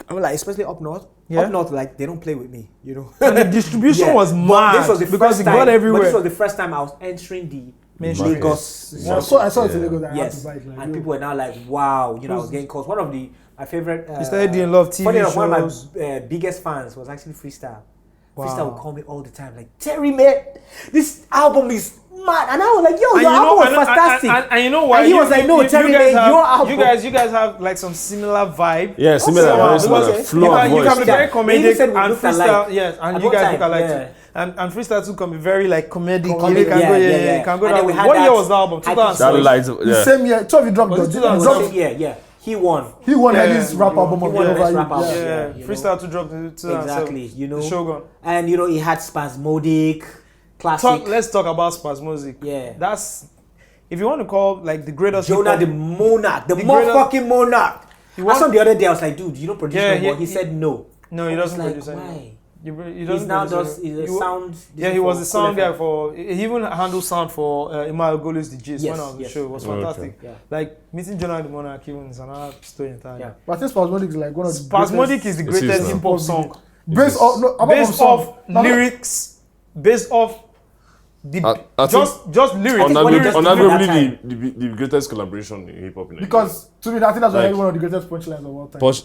S5: I mean, like especially up north.
S7: Yeah.
S5: Up north, like they don't play with me, you know.
S7: And the distribution was
S5: But
S7: mad
S5: this was the
S7: because
S5: first
S7: it
S5: time,
S7: got
S5: But
S7: everywhere.
S5: this was the first time I was entering the
S7: Mainstream.
S5: Lagos.
S3: Yeah, I saw it in
S4: Yeah.
S3: Lagos. I had
S5: Yes,
S3: to buy it. Like,
S5: and
S3: yo.
S5: people were now like, "Wow!" You know, I was getting calls. One of my favorite.
S7: Mr. Eddie in Love TV
S5: funny enough, one
S7: shows.
S5: of my biggest fans was actually Freestyle.
S7: Wow.
S5: Freestyle would call me all the time, like Terry, man, this album is mad, and I was like, "Yo,
S7: And
S5: your
S7: you
S5: album
S7: know,
S5: was
S7: and,
S5: fantastic."
S7: and you know why?
S5: And he was like, "No, Terry, man,
S7: have,
S5: your album."
S7: you guys have like some similar vibe.
S4: Yeah, similar,
S5: Okay.
S4: very
S5: Because
S4: similar.
S5: you
S4: Flow
S7: you
S4: and
S7: can, you
S4: voice.
S7: can be very
S5: They even
S7: comedic
S5: said we
S7: and
S5: looked
S7: freestyle,
S5: alike.
S7: yes, and
S5: At
S7: you
S5: one
S7: guys
S5: time,
S7: look alike
S5: yeah.
S7: too. And freestyle too can be very like comedic.
S5: Comedy,
S7: You can go,
S5: yeah.
S7: you can go
S5: And then we
S7: that.
S5: had
S7: What year
S5: that
S7: was the album?
S5: hype
S7: 2006.
S4: That
S5: song.
S4: light,
S3: The
S4: yeah.
S3: same year, 12 he dropped.
S7: Was it
S3: the-
S7: 2000?
S5: Yeah, he won.
S3: He won
S7: Yeah.
S3: his rap album
S5: He
S3: of
S5: won
S3: the
S5: the best
S3: over.
S5: rap album.
S3: Yeah.
S7: Yeah,
S5: Yeah, you know.
S7: freestyle to drop in 2007.
S5: Exactly, you know.
S7: The Shogun.
S5: And you know, he had spasmodic, classic.
S7: Let's talk about Spasmodic.
S5: Yeah.
S7: That's if you want to call like the greatest.
S5: Jonah
S7: hip-hop-
S5: the monarch, the
S7: The
S5: motherfucking monarch. I
S7: want-
S5: saw him the other day. I was like, dude, you don't produce
S7: Yeah,
S5: no more.
S7: he-
S5: He said no.
S7: No, he
S5: I was
S7: doesn't
S5: like,
S7: produce anymore.
S5: why?
S7: He
S5: He's
S7: doesn't
S5: now
S7: produce
S5: does
S7: anymore.
S5: he's a sound.
S7: Yeah, he was the sound
S5: Cool
S7: guy
S5: FM.
S7: for. He even handled sound for Emma Ogolu's The Gist
S5: Yes,
S7: when I was on the
S5: yes.
S7: show. It was
S4: Okay.
S7: fantastic.
S5: Yeah.
S7: Like meeting Jonah the Monarch even is another story entirely.
S5: Yeah.
S3: But I think Spasmodic is like one of the
S7: Spasmodic is the
S4: It is
S7: greatest
S4: now.
S7: hip hop song.
S3: based off no, apart
S7: Based
S3: from song,
S7: off lyrics, based off the
S4: I
S7: just lyrics.
S5: what he
S4: Unarguably,
S5: just did at
S4: unarguably
S5: that
S4: the greatest collaboration in hip hop in Nigeria.
S3: because to me I think that's
S4: Like-
S3: like one of the greatest punchlines of all time.
S4: Push.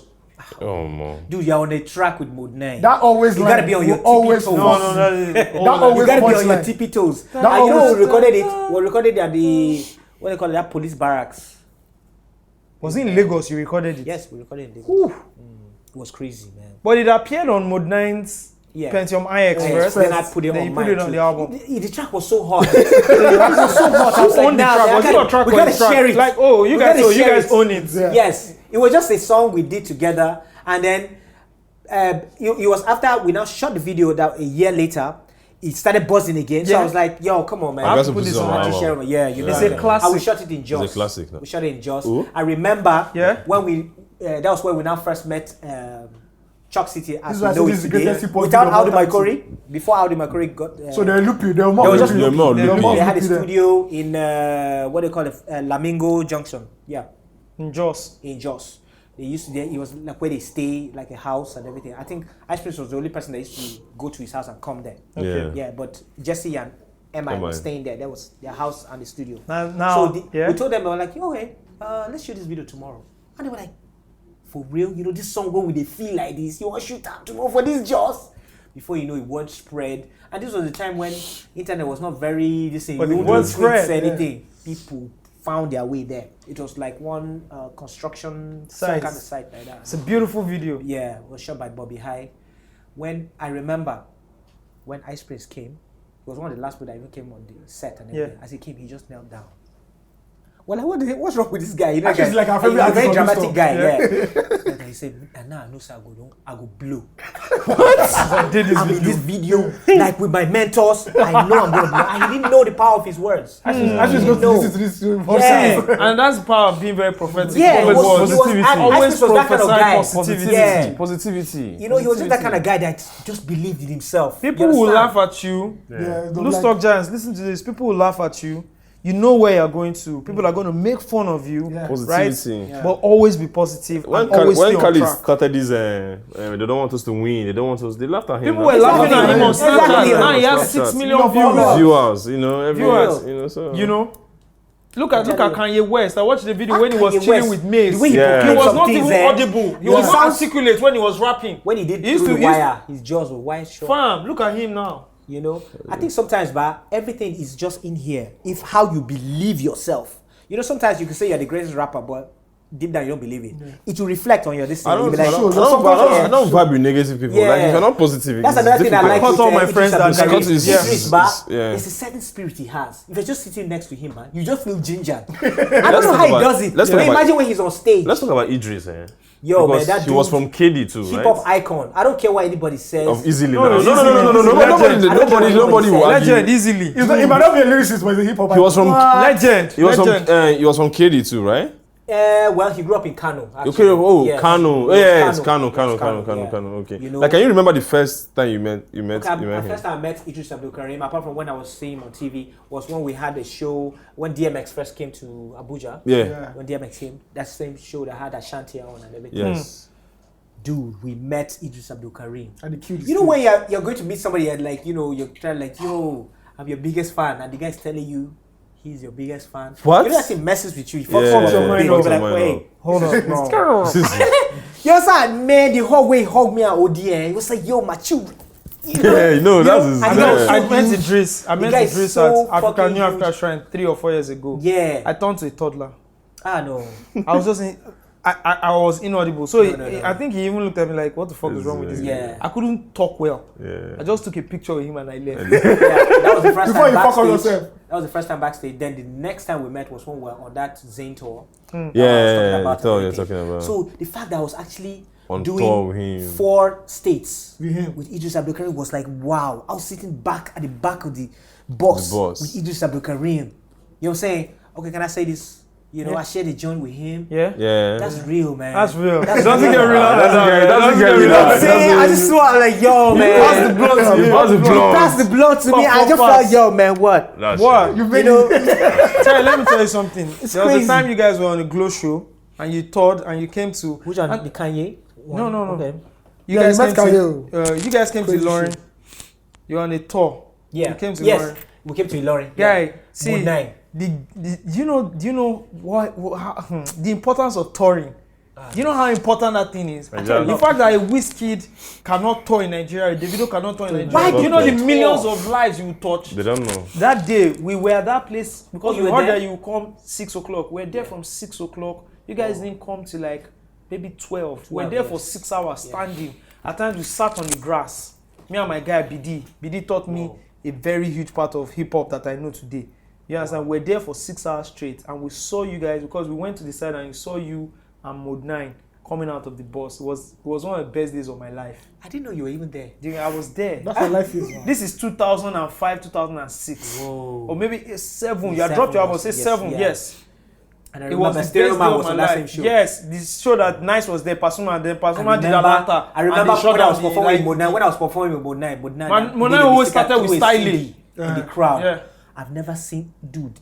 S4: Oh man.
S5: Dude, you're on a track with Mode 9.
S3: That always
S5: You
S3: line
S5: gotta be on your
S3: will always
S5: tippy toes.
S7: No,
S3: fuck
S7: no,
S3: me.
S7: no.
S3: That
S5: you
S3: always
S5: gotta be on your
S3: punchline.
S5: tippy toes.
S3: That
S5: And you know
S3: always-
S5: we recorded it. We recorded it at the what they call it, that police barracks.
S7: Was it in Lagos you recorded it?
S5: Yes, we recorded it. It was crazy, man.
S7: But it appeared on Mode 9's
S5: Yeah.
S7: Pentium IX
S5: Yes,
S7: first.
S5: then I put it
S7: then
S5: on
S7: you
S5: mine
S7: put it on
S5: too.
S7: the album.
S5: The track was so hot. It was so hot. I was
S7: Who
S5: like,
S7: owned the
S5: nah,
S7: track?
S5: man,
S7: Was it your track
S5: we
S7: or
S5: gotta
S7: his track?
S5: share it.
S7: Like, oh, you
S5: We
S7: guys,
S5: gotta
S7: so you
S5: share
S7: guys
S5: it.
S7: own it.
S3: Yeah.
S5: Yes, it was just a song we did together, and then it was after we now shot the video that a year later. It started buzzing again, so
S7: Yeah.
S5: I was like, "Yo, come on, man!
S4: I
S7: have
S4: guess
S7: to
S4: we
S7: put
S4: put
S7: this
S4: this
S7: on
S4: on
S5: I
S4: our
S5: want to share
S4: album.
S5: it." Yeah, you know,
S7: It's a classic.
S5: And we shot it in Jos.
S4: It's a classic now.
S5: We shot it in Jos.
S4: Ooh.
S5: I remember
S7: Yeah.
S5: when we that was where we now first met Chuck City
S3: This
S5: as
S3: is
S5: we
S3: why I
S5: know
S3: say
S5: it
S3: this is the
S5: today.
S3: greatest hip hop
S5: Without
S3: video of
S5: Audi
S3: all time.
S5: McCurry, before Audi McCurry got...
S3: So they're loopy. They're
S5: they
S3: more
S5: were just
S3: loopy.
S5: loopy.
S4: Loopy.
S5: They had a
S3: Loopy there.
S5: studio in, what they call it, Lamingo Junction. Yeah,
S7: In Jos.
S5: in Jos. They used to, it was like where they stay, like a house and everything. I think Ice Prince was the only person that used to go to his house and come there.
S4: Yeah.
S5: Yeah, but Jesse and Emma
S4: Emma.
S5: were staying there. That was their house and the studio.
S7: Now,
S5: We told them, we were like, yo, hey, let's shoot this video tomorrow. And they were like, for real? You know, this song when they feel like this, you want to shoot out tomorrow for this just? Before you know it, word spread. And this was the time when internet was not very, this thing,
S7: But
S5: you
S7: the
S5: don't
S7: word
S5: tweet
S7: spread,
S5: anything. People found their way there. It was like one construction
S7: Site.
S5: kind of site like that.
S7: It's a beautiful video.
S5: Yeah, it was shot by Bobby High. When I remember when Ice Prince came, it was one of the last people that even came on the set and everything.
S7: Yeah.
S5: As he came, he just knelt down. Well, like, what's wrong with this guy? You know,
S3: Actually,
S5: guy,
S3: it's like our
S5: he's
S3: favorite
S5: a very
S3: artist on
S5: dramatic
S3: this
S5: guy.
S3: song.
S5: Yeah. And he said, and now I know, sir, I go blow.
S7: I did this
S5: I'm in
S7: video.
S5: this video, like with my mentors. I know I'm gonna blow. And he didn't know the power of his words.
S3: Actually, it's going to
S5: No.
S3: listen to this.
S5: Yeah.
S7: And that's the power of being very prophetic.
S5: Yeah,
S7: Always
S5: he was,
S7: positivity.
S5: and
S7: Always
S5: Ice Prince was that kind of guy.
S7: prophesy positivity.
S5: Yeah.
S4: Positivity.
S5: You know, he was just that kind of guy that just believed in himself.
S7: People
S5: You
S7: will
S5: understand?
S7: laugh at you.
S3: Yeah,
S7: Loose Talk Giants, listen to this. People will laugh at you. You know where you're going to. People are going to make fun of you,
S3: Yeah.
S7: right?
S4: Positivity.
S5: Yeah.
S7: But always be positive
S4: When
S7: and always stay on
S4: Khalid
S7: track.
S4: started this, they don't want us to win. They don't want us. They laughed at him.
S7: People
S4: now.
S7: were laughing at him on
S5: Exactly.
S7: Snapchat. Now he has
S4: Snapchat.
S7: 6 million
S3: Snapchat.
S7: viewers.
S4: Viewers, you know, every
S7: Viewers.
S4: you know, so
S7: You know, look at Kanye West. I watched the video
S5: Ah,
S7: when he was
S5: Kanye
S7: chilling
S5: West.
S7: with Mace.
S5: The way he
S7: He
S4: Yeah.
S5: proclaimed
S7: was
S5: some
S7: not
S5: things,
S7: even
S5: eh?
S7: audible. He
S5: Yeah.
S7: was not articulate when he was rapping.
S5: When he did
S7: He used
S5: through
S7: to-
S5: the
S7: he used
S5: wire, his jaws were wide shut.
S7: Fam, look at him now.
S5: You know, I think sometimes, but everything is just in here. If how you believe yourself. You know, sometimes you can say you're the greatest rapper, but deep down you don't believe it. It will reflect on your this thing.
S4: I
S5: You'll
S4: don't,
S5: be like,
S4: I don't,
S3: Sure,
S4: I don't vibe with negative people.
S5: Yeah.
S4: Like if you're not positive,
S5: that's
S4: it's
S5: another thing I
S4: difficult.
S5: like.
S7: Cut
S5: with,
S7: all my
S5: Idris
S7: friends that
S5: Abdul Karim.
S4: Scott is-
S7: Yeah.
S5: Idris, but
S4: yeah.
S5: it's a certain spirit he has. If you're just sitting next to him, man, you just feel gingered. I don't know how he does it.
S4: let's talk
S5: But
S4: about-
S5: imagine when he's on stage.
S4: Let's talk about Idris,
S5: Yo,
S4: because
S5: man, that
S4: he was
S5: dude-
S4: from KD too,
S5: Hip
S4: right?
S5: hop icon. I don't care what anybody says.
S4: Of easily
S7: No,
S4: now.
S7: no,
S4: No,
S7: easily.
S4: nobody will argue.
S7: Legend, easily.
S3: He might not be a lyricist, but he's a hip hop.
S4: He was from
S7: Legend.
S4: he was
S7: Legend.
S4: from he was from KD too, right?
S5: Well, he grew up in Kano. Actually.
S4: Okay, oh,
S5: Yes.
S4: Kano.
S5: Yes,
S4: Yes,
S5: Kano.
S4: Kano.
S5: Yeah.
S4: Okay.
S5: You know-
S4: Like, can you remember the first time you met
S5: Okay,
S4: you
S5: my
S4: met
S5: first
S4: him?
S5: time I met Idris Abdul Karim, apart from when I was seeing him on TV, was when we had a show when DMX first came to Abuja.
S4: Yeah.
S5: When DMX came, that same show that had Ashanti on and everything.
S4: Yes.
S5: Dude, we met Idris Abdul Karim.
S3: And the cute.
S5: You know when you're going to meet somebody and like, you know, you're trying like, yo, I'm your biggest fan, and the guy's telling you he's your biggest fan.
S4: What?
S5: You know that he messes with you. He fucks
S4: Yeah,
S5: up your
S7: yeah,
S5: mind.
S7: yeah.
S5: You'll be
S4: Fucks
S5: like,
S4: your mind
S5: wait.
S7: Hold on, no.
S5: You know, man, the whole way he hugged me at ODN. He was like, yo, mature.
S4: Yeah, you know, that's his.
S5: I
S7: I
S5: know,
S7: met,
S4: yeah.
S7: I met Idris. I
S5: The
S7: met
S5: guy is
S7: Idris
S5: so
S7: at Africa
S5: fucking
S7: New Africa
S5: huge.
S7: Shrine 3 or 4 years ago.
S5: Yeah.
S7: I turned to a toddler.
S5: I know.
S7: I was just I was inaudible. So
S5: No, no.
S7: I think he even looked at me like, what the fuck is wrong with this guy?
S5: Yeah.
S7: I couldn't talk well.
S4: Yeah.
S7: I just took a picture with him and I left.
S5: Yeah, that was the first
S3: Before
S5: time
S3: you fuck on
S5: backstage.
S3: yourself.
S5: That was the first time backstage. Then the next time we met was when we were on that Zane tour.
S4: Yeah,
S5: about
S4: the tour you're
S5: everything.
S4: talking about.
S5: So the fact that I was actually
S4: On
S5: doing
S4: tour with him.
S5: 4 states
S3: With him.
S5: with Idris Abdul Karim was like, wow. I was sitting back at the back of the bus,
S4: The bus.
S5: with Idris Abdul Karim. You know what I'm saying? Okay, can I say this? You know, I shared a joint with him.
S7: Yeah?
S4: Yeah.
S5: That's real, man.
S7: That's real.
S5: That's
S7: It doesn't
S5: real.
S7: get real.
S4: Doesn't get
S5: You know what I'm
S4: real.
S5: saying? I just saw it like, yo, man.
S7: Pass the blood to me.
S4: Pass the blood.
S5: Pass the blood to me. I just
S7: Pass.
S5: felt, yo, man, what?
S4: That's
S7: What?
S3: You
S5: You
S3: made
S5: know,
S7: Terry, let me tell you something. There was
S5: crazy.
S7: a time you guys were on a Glow show and you toured and you came to.
S5: which one?
S7: and
S5: The Kanye?
S7: No, no, no.
S5: Okay.
S7: You
S3: Yeah,
S7: guys
S3: you
S7: came
S3: met
S7: you guys came to
S3: Crazy
S7: Lauren.
S3: shit.
S7: You're on a tour.
S5: Yeah.
S7: You came to
S5: yes.
S7: Lauren.
S5: We came to Ilorin.
S7: Guy, see,
S5: Mood 9.
S7: do you know the importance of touring? Do you know how important that thing is?
S4: Exactly.
S7: The fact that a Wizkid cannot tour in Nigeria, Davido cannot tour in Nigeria.
S5: Why
S7: Do you know the
S5: don't
S7: millions
S5: tour?
S7: of lives you will touch?
S4: They don't know.
S7: That day we were at that place because
S5: Oh, you
S7: we
S5: were
S7: heard
S5: there?
S7: that you come 6 o'clock. We're there from 6 o'clock. You guys didn't come till like maybe 12. We're
S5: 12,
S7: there for
S5: yes.
S7: 6 hours standing. At times we sat on the grass. Me and my guy BD. BD taught me a very huge part of hip hop that I know today. You understand? We're there for 6 hours straight and we saw you guys because we went to the side and we saw you and Mode 9 coming out of the bus. It was one of the best days of my life.
S5: I didn't know you were even there.
S7: I was there.
S3: That's how life is, man.
S7: This is 2005, 2006.
S5: Whoa.
S7: Or maybe it's 7. You had
S5: Seven
S7: dropped your album,
S5: was-
S7: say
S5: yes,
S7: 7,
S5: yeah.
S7: yes.
S5: And I
S7: It was
S5: remember
S7: the
S5: Stereo
S7: best
S5: Man
S7: day
S5: was
S7: of
S5: on
S7: my
S5: that same
S7: life.
S5: show.
S7: Yes, this show that Nice was there, Pasuma, and then Pasuma did Atlanta.
S5: I remember
S7: and they shut
S5: when I
S7: down
S5: was
S7: the,
S5: performing
S7: like,
S5: with Modna. When I was performing with Modna,
S7: Modna always started with styling
S5: in the crowd.
S7: Yeah.
S5: I've never seen, dude,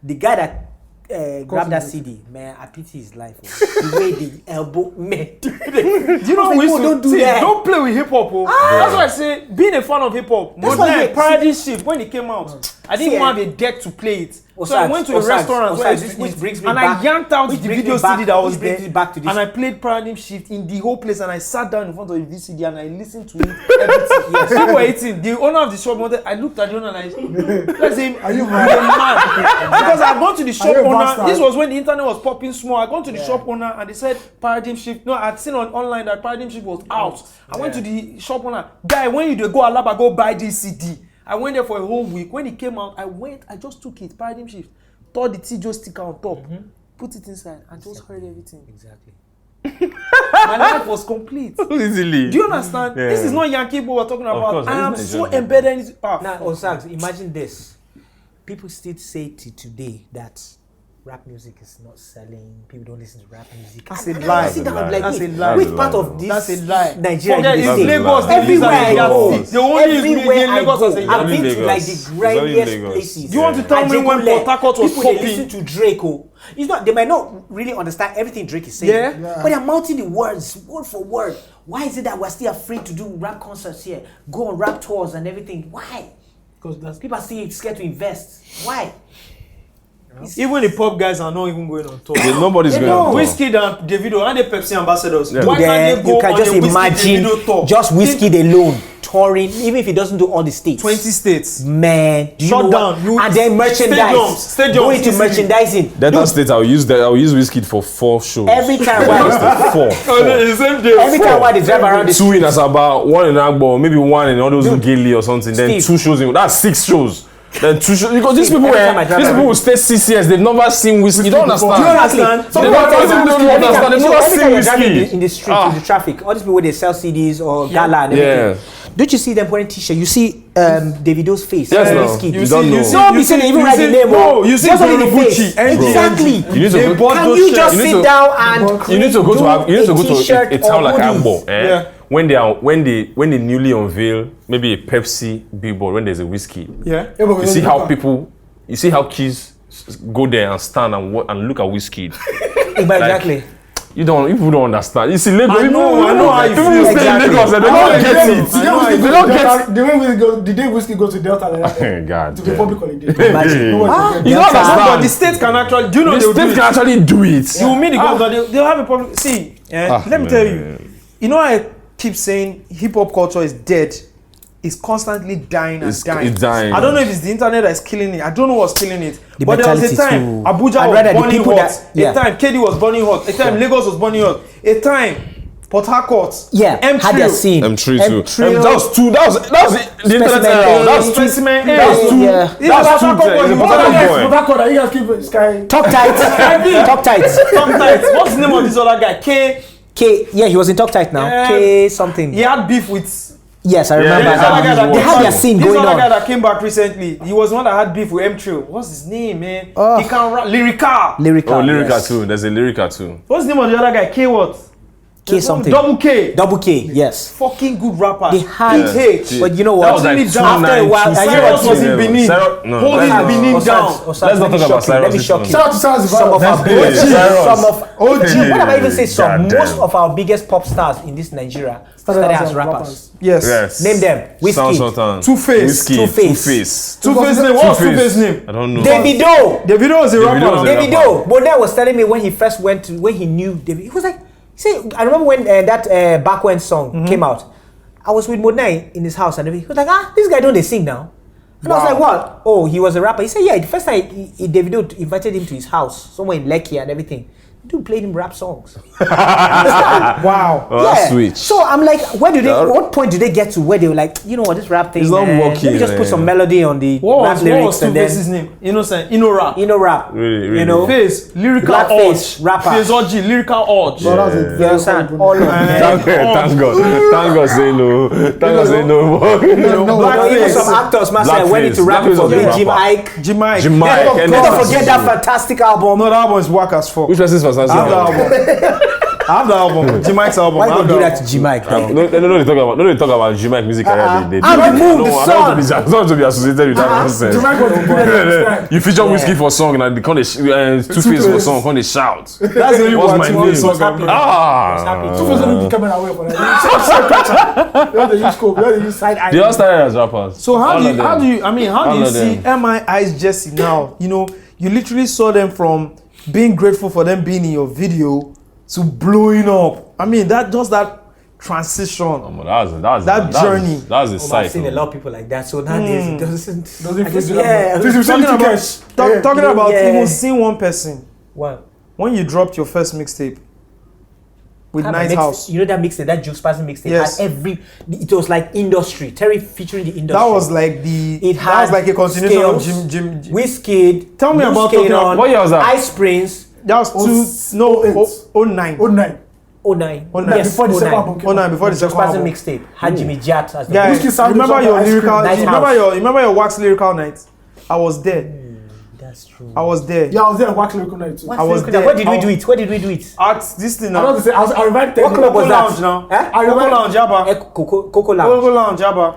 S5: the guy that grabbed that CD, man, I pity his life. The way the elbow, man.
S7: Do you know we used to
S5: don't do
S7: see,
S5: that.
S7: don't play with hip hop. Oh. That's why I say being a fan of hip hop.
S5: That's why
S7: Modna,
S5: you-
S7: Paradigm Shift when it came out, I didn't
S5: See,
S7: even have a deck to play it. So I
S5: Osage,
S7: went to a
S5: Osage,
S7: restaurant where I
S5: Osage,
S7: used to
S5: which
S7: eat,
S5: brings me
S7: and
S5: back-
S7: I yanked out
S5: which
S7: the
S5: brings
S7: video
S5: me back-
S7: CD that was
S5: which brings
S7: there,
S5: me back to this-
S7: and I played Paradigm Shift in the whole place, and I sat down in front of the VCD and I listened to it. Everything. Yes, people were eating. The owner of the shop wanted. I looked at the owner and I let's say,
S3: Are you
S7: "You're
S3: mad?
S7: mad?" Because I've gone to the shop
S3: you a
S7: owner.
S3: bastard?
S7: This was when the internet was popping small. I gone to the shop owner and they said Paradigm Shift. No, I'd seen online that Paradigm Shift was out. I went to the shop owner. Guy, when you dey go Alaba, go buy this CD. I went there for a whole week. When it came out, I just took it, Paradigm Shift, tore the T-Joe sticker on top, put it inside, and just heard everything.
S5: Exactly.
S7: My life was complete.
S4: Easily.
S7: Do you understand?
S4: Yeah.
S7: This is not Yankee boy we're talking about.
S4: course,
S7: I am
S4: this is
S7: so
S4: Nigerian.
S7: embedded in it.
S5: Now, Osage, imagine this. People still say today that rap music is not selling. People don't listen to rap music.
S7: That's a
S5: And
S7: lie.
S5: I sit down
S4: That's a
S5: like,
S7: lie.
S5: wait,
S7: That's a lie.
S5: which
S4: That's a
S5: part
S4: lie.
S5: of this
S7: That's a lie.
S5: Nigeria
S7: Forget
S5: is
S7: it's
S5: this?
S7: Lagos.
S5: Everywhere I go,
S7: The only
S5: everywhere I
S7: Lagos
S5: go,
S7: as a
S5: I've
S7: Yankee.
S5: been to
S4: Lagos.
S5: like the
S4: It's only
S5: grimiest
S4: Lagos.
S5: places.
S7: Do you want to tell me when
S5: Ajegunle,
S7: Port Harcourt was
S5: people they
S7: popping?
S5: listen to Drake, it's not, they might not really understand everything Drake is saying,
S7: Yeah.
S5: but they're mounting the words word for word. Why is it that we're still afraid to do rap concerts here, go on rap tours and everything? Why?
S3: Because that's
S5: People are still scared to invest. Why?
S7: Even the pop guys are not even going on tour.
S4: Nobody's
S5: They
S4: going
S5: don't.
S4: to
S7: Whiskey and Davido and the Pepsi ambassadors.
S4: Yeah.
S7: Why
S5: Then
S7: can't they
S5: you
S7: go
S5: can
S7: on
S5: just
S7: a Whiskey
S5: imagine
S7: Davido tour?
S5: just Whiskey alone touring, even if he doesn't do all the states.
S7: 20 states.
S5: Man, do you
S7: Shut
S5: know
S7: down.
S5: what?
S7: You-
S5: And then merchandise.
S7: Stadiums
S5: Go into
S7: easily.
S5: merchandising.
S4: Delta State, I'll use Whiskey for 4 shows.
S5: Every time while
S4: Four.
S7: The same day.
S5: every time while they drive around the
S4: Two in Asaba, one in Agbo, maybe one in all those Gilly or something. Then
S5: Steve.
S4: 2 shows in. That's 6 shows. Then 2 shows because these
S5: Steve,
S4: people
S5: every time I drive
S4: these people
S5: around-
S4: will stay 6 years. They've never seen whiskey. You don't understand.
S5: Do you understand?
S7: Exactly.
S5: Some
S4: They
S5: people
S4: don't-
S5: tell you
S4: some people
S5: that
S4: don't understand. They've never
S5: every time
S4: seen
S5: you're driving
S4: whiskey.
S5: in the street, in the traffic, all these people they sell CDs or gala and everything.
S4: Yeah.
S5: Don't you see them wearing t-shirt? You see Davido's face.
S4: Yes, no.
S5: Whiskey.
S4: You don't know.
S5: No, be saying they even write the name.
S7: No, you see
S5: just only the
S7: Gucci,
S5: face.
S7: NG.
S5: Exactly.
S4: You need to
S7: They
S4: go.
S7: bought
S5: Can
S7: those
S5: you
S7: shirts.
S5: just
S4: You need
S5: sit
S4: to-
S5: down and
S4: You need to go to a
S5: t-shirt
S4: a town
S5: or
S4: like
S5: hoodies?
S4: Agbo.
S7: Yeah.
S4: When they newly unveil maybe a Pepsi billboard when there's a whiskey.
S7: Yeah.
S4: You see how people, you see how kids go there and stand and look at whiskey.
S5: Exactly.
S4: People don't understand. You see, Lagos.
S7: I know how you
S4: people
S7: feel.
S4: stay in
S5: Exactly.
S4: Lagos and they don't get it. They don't get.
S3: The way we go, the day whiskey goes to Delta,
S4: God.
S3: to the
S4: damn.
S3: public holiday.
S5: Imagine.
S3: No one
S5: Ah,
S3: can
S4: You
S3: get
S4: don't
S5: Delta.
S4: understand.
S7: But the state can actually, do you know
S4: The
S7: they will do
S4: state
S7: it?
S4: can actually do it.
S7: You will meet the governor, they'll have a problem. See, let me tell you. You know, I keep saying hip hop culture is dead. It's constantly dying and
S4: It's
S7: dying.
S4: dying.
S7: I don't know if it's the internet that's killing it. I don't know what's killing it.
S5: The
S7: but there was a
S5: mentality
S7: time
S5: too.
S7: Abuja
S5: I'd
S7: was
S5: rather the
S7: burning
S5: people
S7: hot.
S5: that- yeah.
S7: A time KD was burning hot. A time Lagos was burning hot. A time Port Harcourt.
S5: Yeah, had their scene.
S4: M3 too.
S5: M3.
S4: That was two. That was the internet
S5: Specimen
S4: era.
S5: A.
S4: That was two.
S7: Specimen A.
S4: That's two.
S5: Yeah.
S7: This
S4: That's
S7: was
S4: two.
S7: Port Harcourt
S4: It's a
S7: boy.
S4: Port Harcourt
S3: But
S4: boy.
S3: that code, you guys keep sky.
S5: Talk tight. Talk tight.
S7: Sometimes. What's the name of this other guy?
S5: K. Yeah, he was in Talk Tight now.
S7: Yeah.
S5: K something.
S7: He had beef with.
S5: Yes, I remember
S4: yeah,
S7: This other guy
S5: that.
S7: that
S5: They
S7: came
S5: had their
S7: back-
S5: scene
S7: this
S5: going
S7: other guy
S5: on.
S7: that came back recently, he was one that had beef with M3. What's his name, man?
S5: Oh.
S7: He can rap. Lyrica.
S5: Lyrical.
S4: Oh, Lyrica
S5: yes.
S4: too. There's a Lyrica too.
S7: What's the name of the other guy? K what?
S5: K something.
S7: Double K.
S5: Double K. Yes.
S7: Fucking good rapper.
S5: They had,
S7: H.
S5: but you know
S4: That
S5: what?
S4: was like
S7: After
S5: a while,
S4: 292.
S5: I hear
S7: Cyrus
S5: what
S7: was
S5: you-
S7: in Benin. Holding
S4: let's
S7: Benin
S4: not-
S7: down.
S4: Let's not talk about Cyrus.
S5: Let me shock you.
S3: Shout out to Cyrus
S5: Some of our
S3: Vibes.
S5: biggest,
S4: Cyrus.
S5: some of
S3: OG.
S5: what am I even say? Some
S4: Goddamn.
S5: most of our biggest pop stars in this Nigeria started as rappers.
S7: Yes.
S4: Yes.
S5: Name them. Whiskey.
S4: Sound Sultan.
S7: Two-Face.
S4: Whiskey.
S5: Two-Face.
S4: Two-Face.
S7: Two-Face name. What's
S4: Two-Face.
S7: Two-Face name?
S4: I don't know.
S5: Davido.
S7: Davido is a rapper.
S4: Davido is a
S7: now.
S4: rapper.
S5: Davido. Bodai was telling me when he first went to, when he knew David, he was like, say, I remember when that Back When song came out. I was with Modna in his house and he was like, this guy don't they sing now? And I was like, what? Oh, he was a rapper. He said, yeah, the first time Davido invited him to his house, somewhere in Lekki and everything. Dude played him rap songs.
S7: Wow.
S4: Oh, that's sweet.
S5: So I'm like, what point do they get to where they were like, you know what, this rap thing,
S4: It's not
S5: man,
S4: working,
S5: let me just put some
S4: man.
S5: melody on the
S7: What
S5: rap
S7: was
S5: lyrics and then,
S7: Two-Face's name? Innocent. Rap.
S5: rap.
S4: Really.
S5: You know?
S7: Face, lyrical
S5: Blackface,
S7: urge.
S5: rapper.
S7: Face OG, lyrical urge.
S3: So that's a
S5: You
S3: very
S5: understand?
S3: horrible
S5: All
S3: name.
S5: of them.
S4: Thank God say no. Thank God say no more.
S5: Even some actors, man, went into rap
S4: Blackface
S5: for
S4: was a
S5: me, Jim
S4: rapper.
S5: Ike.
S7: Jim Mike.
S4: Jim Mike.
S5: Never forget that fantastic album.
S7: No, that album is whack as fuck.
S4: Which person's fantastic?
S7: I have the album. I have the album. Jim Mike's album.
S5: Why
S7: I
S5: you
S7: have
S5: do
S7: the
S5: that
S7: album.
S5: to Jim Mike?
S4: No, they talk about J-Mike music career. They
S5: I'm the moon, the
S4: I don't want to be associated with that nonsense.
S3: Jamaica was good.
S4: You feature Whiskey for song and they come Two-Face for song, come they shout.
S7: That's the only
S4: What's
S7: one
S4: my
S7: Timon
S4: name?
S7: song I'm doing.
S4: Ah.
S3: Two person be coming away from that. You have to use scope. You have to use side eye.
S4: They all started as rappers.
S7: So how
S4: All
S7: do
S4: of
S7: you
S4: them.
S7: how do
S4: All
S7: you
S4: of
S7: see
S4: them.
S7: MI Ice Jesse now? You know, you literally saw them from being grateful for them being in your video to blowing up. I mean, that transition. That journey.
S4: That's the
S5: I've
S4: cycle.
S5: seen a lot of people like that. So nowadays it doesn't.
S3: Doesn't
S5: I just,
S3: feel
S5: yeah.
S3: good.
S7: Talking about
S5: Yeah.
S7: even seeing one person
S5: What?
S7: when you dropped your first mixtape with Night House.
S5: You know that mixtape, that Juke Spasm mixtape
S7: Yes.
S5: had it was like industry. Terry featuring the industry.
S7: That was like that was like a continuation of Jim.
S5: Wizkid.
S7: Tell me
S5: Blue
S7: about
S5: Skate
S7: talking
S5: on,
S4: What year was that?
S5: Ice Prince.
S7: That was 09.
S3: 09.
S5: 09.
S7: 09.
S5: Yes,
S3: Before the second album came
S7: 09 before the
S5: Juke
S7: second
S5: Spasm
S7: album.
S5: mixtape had Jimmy Jat as the
S7: Guys,
S3: Whiskey sound
S7: remember
S3: is
S7: your
S3: on the ice
S7: lyrical?
S3: cream.
S5: Night
S7: You remember your wax lyrical night? I was there.
S5: That's true.
S7: I was there.
S3: Yeah, I was there at Wax Lyrical Night too.
S5: What's
S7: I was
S5: the-
S7: there.
S5: Where did we do it? Where did we do it?
S7: At this thing
S3: I
S7: now.
S3: want to say, I revived
S5: What club was
S7: Coco
S5: that?
S7: Lounge now.
S5: Eh?
S3: I
S7: Coco
S3: remember-
S7: Lounge, Jabba.
S5: Coco Lounge.
S7: Coco Lounge, Jabba.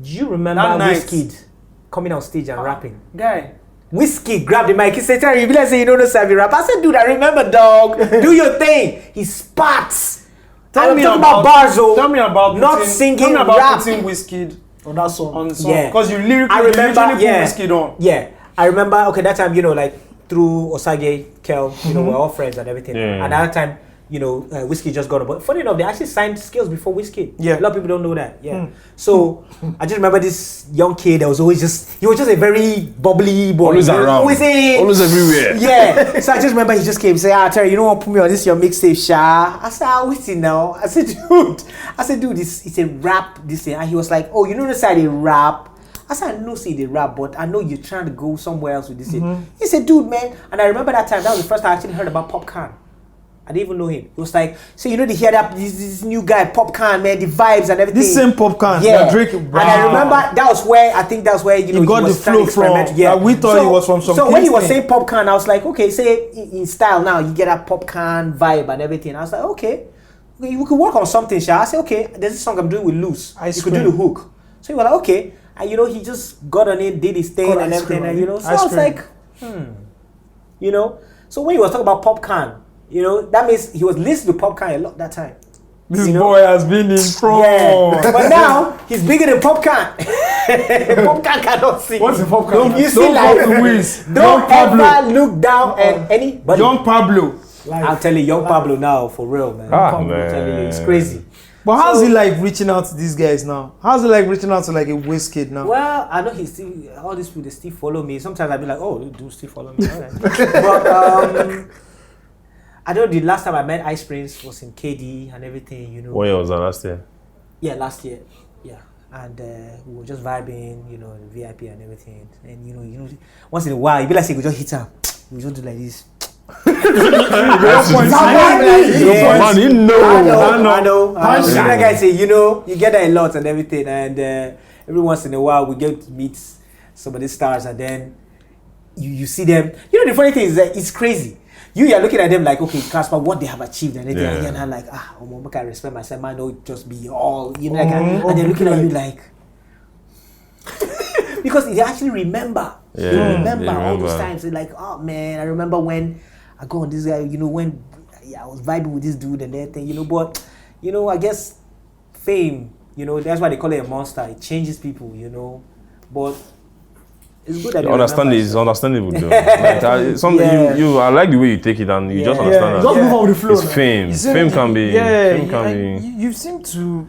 S5: Do you remember
S7: That night.
S5: Wizkid coming on stage and rapping?
S7: Guy.
S5: Wizkid grabbed the mic. He said, Terry, you be like say you don't know Savvy rap. I said, dude, I remember, dog. Do your thing. He sparks.
S7: Tell me
S5: talking about bars, oh.
S7: Tell me about
S5: not
S7: putting,
S5: singing
S7: tell me about
S5: rap.
S7: putting Wizkid
S3: on that song.
S7: on the song.
S5: Yeah.
S7: Because you lyrically
S5: I remember,
S7: you literally
S5: yeah.
S7: put Wizkid on.
S5: Yeah, I remember. Okay, that time, you know, like through Osage, Kel, you know, we're all friends and everything.
S4: Yeah.
S5: And that time, you know, Wizkid just got on. But funny enough, they actually signed Skills before Wizkid.
S7: Yeah.
S5: A lot of people don't know that. Yeah. So I just remember this young kid that was always he was just a very bubbly boy.
S4: Always
S5: He was
S4: around.
S5: Always in.
S4: Always everywhere.
S5: Yeah. So I just remember he just came and said, Terry, you don't want to put me on this your mixtape, Sha? I said, wait it now. I said, dude, it's a rap, this thing. And he was like, oh, you know this side they rap. I said, I know say they rap, but I know you're trying to go somewhere else with this thing. He said, dude, man. And I remember that time, that was the first time I actually heard about Popcorn. I didn't even know him. It was like, so you know they hear that this new guy, Popcorn, man, the vibes and everything.
S7: This same Popcorn,
S5: Yeah.
S7: that Drake.
S5: And I remember that was where you know
S7: He got
S5: was
S7: the
S5: trying to
S7: flow
S5: experiment.
S7: from-
S5: Yeah,
S7: we thought he was from some
S5: So when he was
S7: Kingston.
S5: saying Popcorn, I was like, okay, say in style now, you get that Popcorn vibe and everything. I was like, okay, we could work on something, Sha. I said, okay, there's this song I'm doing with Loose.
S7: Ice
S5: You could do
S7: Cream.
S5: the hook. So he was like, okay, and you know he just got on it, did his thing
S3: Called
S5: and
S3: Ice
S5: everything,
S3: Cream,
S5: and you know. So
S7: Ice
S5: I was
S7: Cream.
S5: like, you know. So when he was talking about Popcorn, you know, that means he was listening to Popcorn a lot that time.
S7: This
S5: you know?
S7: boy has been in front.
S5: Yeah, but now he's bigger than Popcorn. Popcorn cannot sing.
S3: What's the Popcorn?
S5: You see,
S7: Don't
S5: like,
S7: go to Wiz.
S5: don't
S7: Young Pablo.
S5: ever look down at anybody.
S7: Young Pablo.
S5: I'll tell you, Young Pablo now, for real, man.
S4: Ah,
S5: I'm telling you, it's
S4: man.
S5: crazy.
S7: But how's he like reaching out to these guys now? How's he like reaching out to like a Wizkid now?
S5: Well, I know he's still, all these people, they still follow me. Sometimes I'll be like, oh, do still follow me. All right. But I know the last time I met Ice Prince was in KD and everything, you know.
S4: What year was that last year?
S5: Yeah, last year. Yeah. And we were just vibing, you know, VIP and everything. And you know, once in a while, you be like, say, we just hit him. We just do like this.
S4: Man, you know.
S5: I know. That guy say, you know, you get that a lot and everything. And every once in a while, we get to meet some of the stars, and then you see them. You know, the funny thing is that it's crazy. You're looking at them like, okay, Casper, what they have achieved and everything.
S4: Yeah.
S5: And you're like, I respect myself. Man, don't just be all, you know, like, and they're looking at you like, because they actually remember.
S4: Yeah,
S5: They
S4: they
S5: remember all those
S4: remember.
S5: times. They're like, oh man, I remember when I go on this guy, you know, when I was vibing with this dude and everything, you know, but, you know, I guess fame, you know, that's why they call it a monster. It changes people, you know, but it's good that they remember.
S4: It's understandable though. Like, I like the way you take it and you just
S5: Yeah.
S4: understand
S3: Just
S4: that.
S3: move on with the flow.
S4: It's
S3: man.
S4: fame.
S7: You seem-
S4: Fame can be.
S7: Yeah,
S4: Fame can be.
S7: you seem to.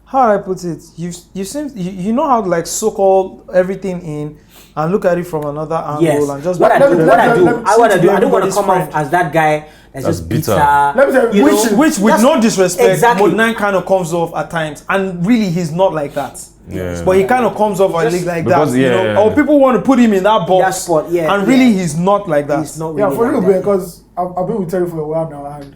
S7: how do I put it? You know how to like soak all everything in and look at it from another angle
S5: Yes.
S7: and just
S5: What I do, I don't want to
S7: everybody's
S5: come
S7: friend.
S5: off as that guy that's
S4: That's
S5: just
S4: bitter.
S5: bitter.
S3: Let me tell you,
S5: you
S3: which-
S5: know?
S7: Which with
S5: That's-
S7: no disrespect,
S5: exactly.
S7: Mode 9 kind of comes off at times, and really he's not like that.
S4: Yeah.
S7: But he kind of comes off
S5: Just-
S7: like
S4: because,
S7: that, you know.
S4: yeah.
S7: Or people want to put him in that box,
S5: That spot, yeah,
S7: and really
S5: yeah.
S7: he's not like that.
S5: He's not really
S3: Yeah, for real,
S5: like that.
S3: because I've been with Terry for a while now, and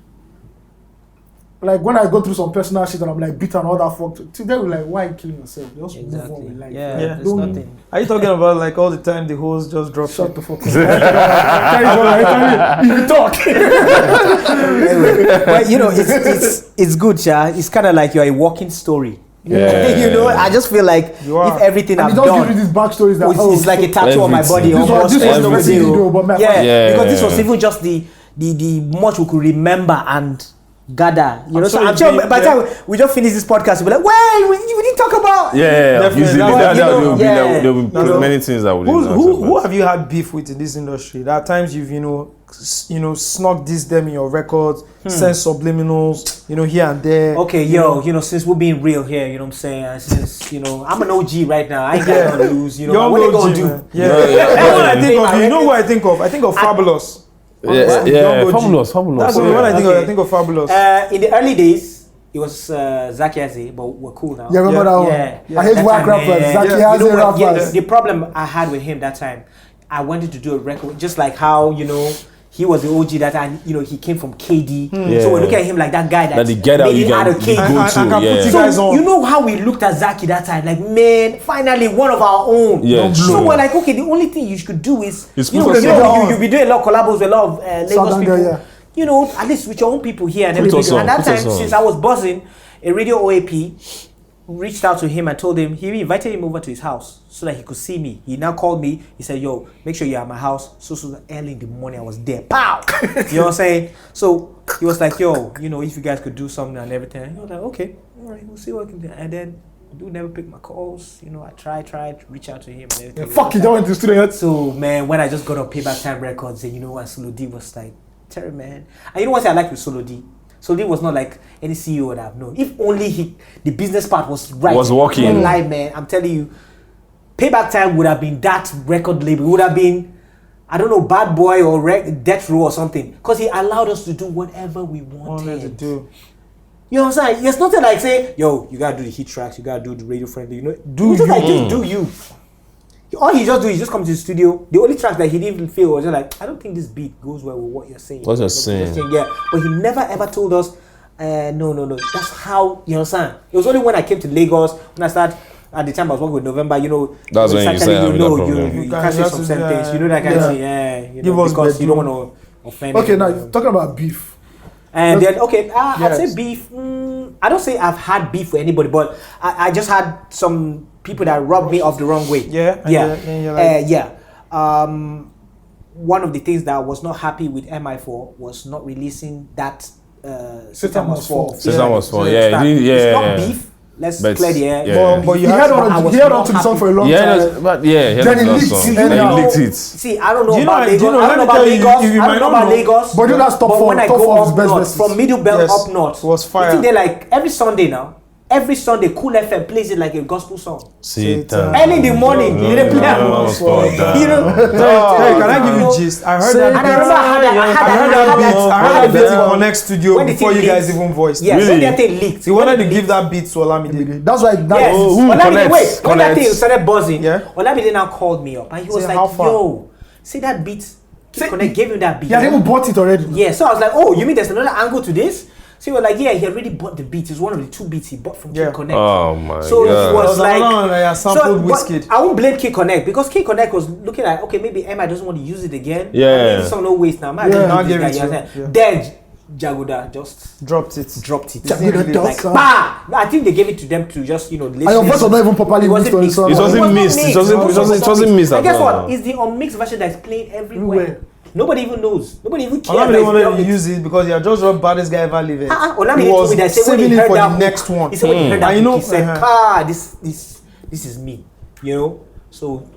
S3: like when I go through some personal shit and I'm like bitter and all that fucked, today we're like, why killing yourself? Just move on
S5: Exactly.
S3: with life.
S5: Yeah,
S7: Yeah.
S5: there's
S3: Don't-
S5: nothing.
S7: Are you talking about like all the time the host just drops
S3: Shut
S7: it?
S3: the fuck up. Terry's alright, Terry, you talk.
S5: Anyway, but you know, it's good, Sha. It's kind of like you're a walking story.
S4: Yeah.
S5: You know, I just feel like
S7: You are.
S5: if everything
S3: And
S5: I've
S3: he just give
S5: done,
S3: you these backstories that
S5: it's like a tattoo on my body.
S4: Everything.
S5: Almost
S3: This was the
S5: every
S3: recent
S5: day.
S3: video, but my
S5: Yeah,
S4: Yeah.
S5: because this was even just the much we could remember and gather. You know, so
S7: sure
S5: I'm
S7: it's
S5: sure
S7: been-
S5: by the time we just finish this podcast, we'll be like, wait, we didn't talk about.
S4: Yeah,
S7: Definitely.
S4: easily.
S7: But,
S4: There
S5: you know,
S4: will be
S5: yeah.
S4: there will be
S7: No.
S4: many things that we
S7: Who,
S4: didn't
S7: who,
S4: answer,
S7: who
S4: but-
S7: have you had beef with in this industry? There are times you've snuck this them in your records, sent subliminals, here and there.
S5: Okay, yo, since we're being real here, you know what I'm saying? Since, I'm an OG right now, I ain't got nothing to lose,
S7: Young
S5: what they gonna
S7: OG,
S5: do?
S7: man. Yeah.
S4: Yeah, yeah,
S7: That's what I
S4: yeah.
S7: think of. You know who I think of? I think of Fabulous.
S4: Yeah,
S7: Young
S4: yeah,
S7: OG.
S4: fabulous.
S7: That's what when I think of.
S5: Okay.
S7: I think of Fabulous.
S5: In the early days, it was Zaki Aze, but we're cool now.
S3: Yeah, remember that one?
S5: Yeah.
S3: I hate
S5: That
S3: whack
S5: time,
S3: rappers.
S5: man.
S3: Zaki
S7: Yeah.
S3: has
S5: You know
S3: a
S5: what? Yeah,
S3: rappers.
S5: the problem I had with him that time, I wanted to do a record just like how he was the OG that time. He came from KD,
S4: Yeah.
S5: so we look at him like that guy
S4: That the get out
S5: made
S4: you
S5: it out
S4: can
S5: of
S4: you
S5: KD.
S4: go
S7: I can
S4: to.
S7: put
S4: Yeah.
S7: you guys
S5: So
S7: on.
S5: you know how we looked at Zaki that time, like man, finally one of our own.
S4: Yeah,
S5: So
S4: true.
S5: we're like, okay, the only thing you could do is
S4: It's
S5: you
S4: put us on.
S5: be doing a lot of collabos with a lot of Lagos
S3: Southern
S5: people.
S3: girl, yeah.
S5: At least with your own people here and
S4: Put
S5: everything.
S4: us on,
S5: And that
S4: put
S5: time,
S4: us on.
S5: since I was buzzing, a radio OAP reached out to him and told him he invited him over to his house so that he could see me. He now called me. He said, "Yo, make sure you're at my house." So early in the morning, I was there. Pow! You know what I'm saying? So he was like, "Yo, if you guys could do something and everything." And I was like, "Okay, all right, we'll see what we can do." And then dude never picked my calls. I tried to reach out to him and everything.
S3: Fuck you, don't went to the studio yet.
S5: So man, when I just got on Payback Time Records, and and Solo D was like, Terry, man. And you know what I liked with Solo D? Solo D was not like any CEO that I've known. If only the business part was right.
S4: Was working.
S5: In life, man. I'm telling you, Payback Time would have been that record label. It would have been, I don't know, Bad Boy or Death Row or something. Because he allowed us to do whatever we wanted
S7: to do.
S5: You know what I'm saying? There's nothing like say, yo, you gotta do the hit tracks, you gotta do the radio friendly,
S7: Do
S5: just
S7: you.
S5: like just do you. All he just do is just come to the studio. The only track that he didn't even feel was just like, I don't think this beat goes well with what you're saying.
S4: What you're saying.
S5: Yeah. But he never ever told us, no. That's how, you understand? It was only when I came to Lagos, when I started, at the time I was working with November,
S4: That's when you
S5: started
S4: said
S5: telling
S4: having that problem.
S5: you can't say some certain things. You know that kind of thing, yeah.
S7: Give us
S5: because you don't
S7: bedroom.
S5: want to offend
S3: Okay, now
S5: anyone.
S3: you're talking about beef.
S5: And then, okay, I'd
S3: Yes.
S5: say beef. I don't say I've had beef with anybody, but I just had some people that rubbed me off the wrong way.
S7: Yeah, and
S5: Yeah.
S7: you're like-
S5: Yeah. One of the things that I was not happy with MI4 was not releasing that
S3: Satan Must Fall.
S4: Satan Must Fall,
S5: So
S4: yeah,
S5: it's
S4: yeah,
S5: not
S4: yeah.
S5: beef. Let's
S4: But
S5: clear the air.
S4: yeah.
S7: But
S3: He
S7: you
S3: had
S7: had
S3: on
S5: I was
S3: he had
S5: not
S3: onto the song
S5: happy.
S3: for a long
S4: Yeah,
S3: time.
S4: but yeah,
S3: Then he
S4: that
S3: leaked
S4: song.
S3: it.
S4: Then
S3: Anyhow.
S4: he leaked it.
S5: See, I don't know
S7: Do you know-
S5: about
S7: do you
S5: Lagos.
S7: know,
S5: I
S7: let
S5: don't
S7: me
S5: know about
S7: tell you,
S5: Lagos.
S7: if you
S5: I
S7: might
S5: don't know
S7: not
S5: about
S7: know,
S5: Lagos.
S3: but do that's top
S5: But
S3: four-
S5: when I
S3: top
S5: go
S3: four of
S5: up
S3: his best
S5: north,
S3: verses.
S5: from Middle Belt
S7: Yes,
S5: up north,
S7: it was
S5: I
S7: fire.
S5: think they like every Sunday now. Every Sunday, Cool FM plays it like a gospel song.
S4: Satan.
S5: Early in the morning, you didn't play
S4: Must Fall down.
S5: You know,
S7: Hey, can I give you gist? I heard that.
S5: and I remember I had that.
S7: I heard that beat. I heard that beat in Connect Studio
S5: When the
S7: before
S5: thing
S7: you guys
S5: leaked.
S7: even voiced.
S5: Yeah,
S7: it.
S5: so that thing leaked.
S7: He wanted to give that beat to Olamide.
S3: That's why
S5: Yes.
S3: that
S4: who
S5: Olamide,
S4: connects?
S5: wait, when that
S4: Connects.
S5: thing started buzzing,
S7: Yeah.
S5: Olamide now called me up and he was
S7: Say,
S5: like,
S7: how far?
S5: yo, see that beat?
S3: Say-
S5: Connect gave him that beat.
S3: he had even bought it already.
S5: Yeah, so I was like, oh, you mean there's another angle to this? So he was like, yeah, he already bought the beat. It's one of the 2 beats he bought from
S7: Yeah.
S5: Kid Connect.
S4: Oh my
S5: So
S4: god.
S5: he was like,
S7: another one that I sampled
S5: but
S7: Wizkid.
S5: I won't blame Kid Connect because Kid Connect was looking at, okay, maybe Emma doesn't want to use it again.
S4: Yeah.
S5: Maybe some no waste now. Man,
S3: Yeah.
S5: I
S7: I'll
S5: just
S7: give
S5: give
S7: it
S5: this
S7: to
S5: guy.
S7: you. Yeah.
S5: Then Jagoda just
S7: Dropped it.
S5: dropped it.
S3: Jagoda does,
S5: Like,
S3: sir.
S5: bah! I think they gave it to them to just, listen.
S3: And your voice was not even properly
S5: It
S3: mixed
S5: wasn't
S3: on the
S5: mixed.
S3: song.
S4: It wasn't
S5: not
S4: mixed.
S5: mixed.
S4: It wasn't mixed
S5: And
S4: at
S5: guess
S4: all.
S5: what? It's the unmixed version that's playing everywhere.
S3: Everywhere.
S5: Nobody even knows. Nobody even cares.
S7: Olamide
S5: that
S7: wanted
S5: it's
S7: to
S5: not
S7: use it because he had just dropped baddest guy ever lived.
S5: Olamide
S7: He
S5: told
S7: was
S5: me that say when
S7: saving
S5: he
S7: it
S5: heard
S7: for
S5: that
S7: the
S5: hook,
S7: next one.
S5: He said when he heard that
S7: And you know,
S5: hook, he said, this is me. You know? So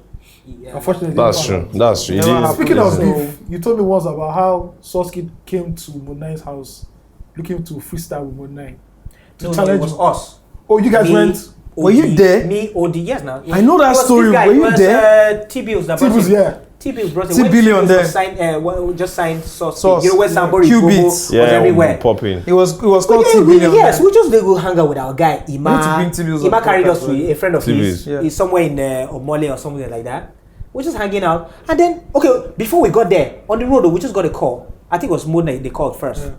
S5: yeah.
S3: Unfortunately,
S4: That's true. That's true. He
S7: Never
S4: didn't-
S7: happened.
S3: Speaking of
S7: So-
S3: beef, you told me once about how Soski came to Mod9's house looking to freestyle with Mod9 to
S5: No, it
S3: challenge
S5: was
S3: him.
S5: us.
S3: Oh, you guys went.
S5: OD,
S7: Were you there?
S5: Me, OD, yes, now.
S7: I know that
S5: It was
S7: story.
S5: this guy,
S7: Were you
S5: it was,
S7: there?
S5: T-Bills that
S3: T-Bills, yeah.
S5: T-Bills brought him.
S7: T-Billion
S5: When
S7: there.
S5: T-Bills signed, just signed Sauce.
S7: Sauce.
S5: You know where Sambori
S7: Q-Beats.
S5: was
S4: Yeah,
S5: everywhere.
S4: popping.
S7: It was called
S5: Yeah,
S7: T-Billion.
S5: yes, we just go hang out with our guy
S7: We need to
S5: Ima.
S7: bring T-Bills
S5: Ima
S7: on
S5: carried
S7: podcast,
S5: us to a friend of his.
S4: T-Bills.
S7: Yeah.
S5: He's somewhere in Omole or something like that. We're just hanging out, and then before we got there on the road, we just got a call. I think it was Modena they called first.
S7: Yeah.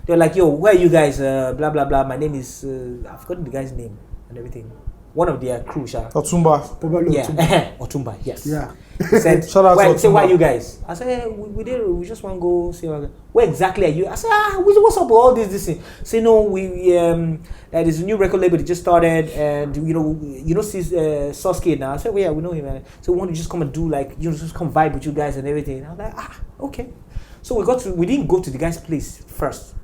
S5: They were like, "Yo, where are you guys? Blah blah blah. My name is I've forgotten the guy's name and everything. One of their crew, sha.
S7: Otumba.
S3: Probably.
S5: Yeah, Otumba. Yes.
S3: Yeah.
S5: He said,
S7: Shout out to
S5: "Why? Say why
S7: Otumba.
S5: you guys?" I said, hey, "We did. We just want to go see. Where exactly are you?" I said, "What's up with all this thing?" Say, "No, we there's a new record label that just started, and you know, see Soski now." I said, "Well, yeah, we know him, man. So we want to just come and do just come vibe with you guys and everything." I was like, okay." So we didn't go to the guy's place first.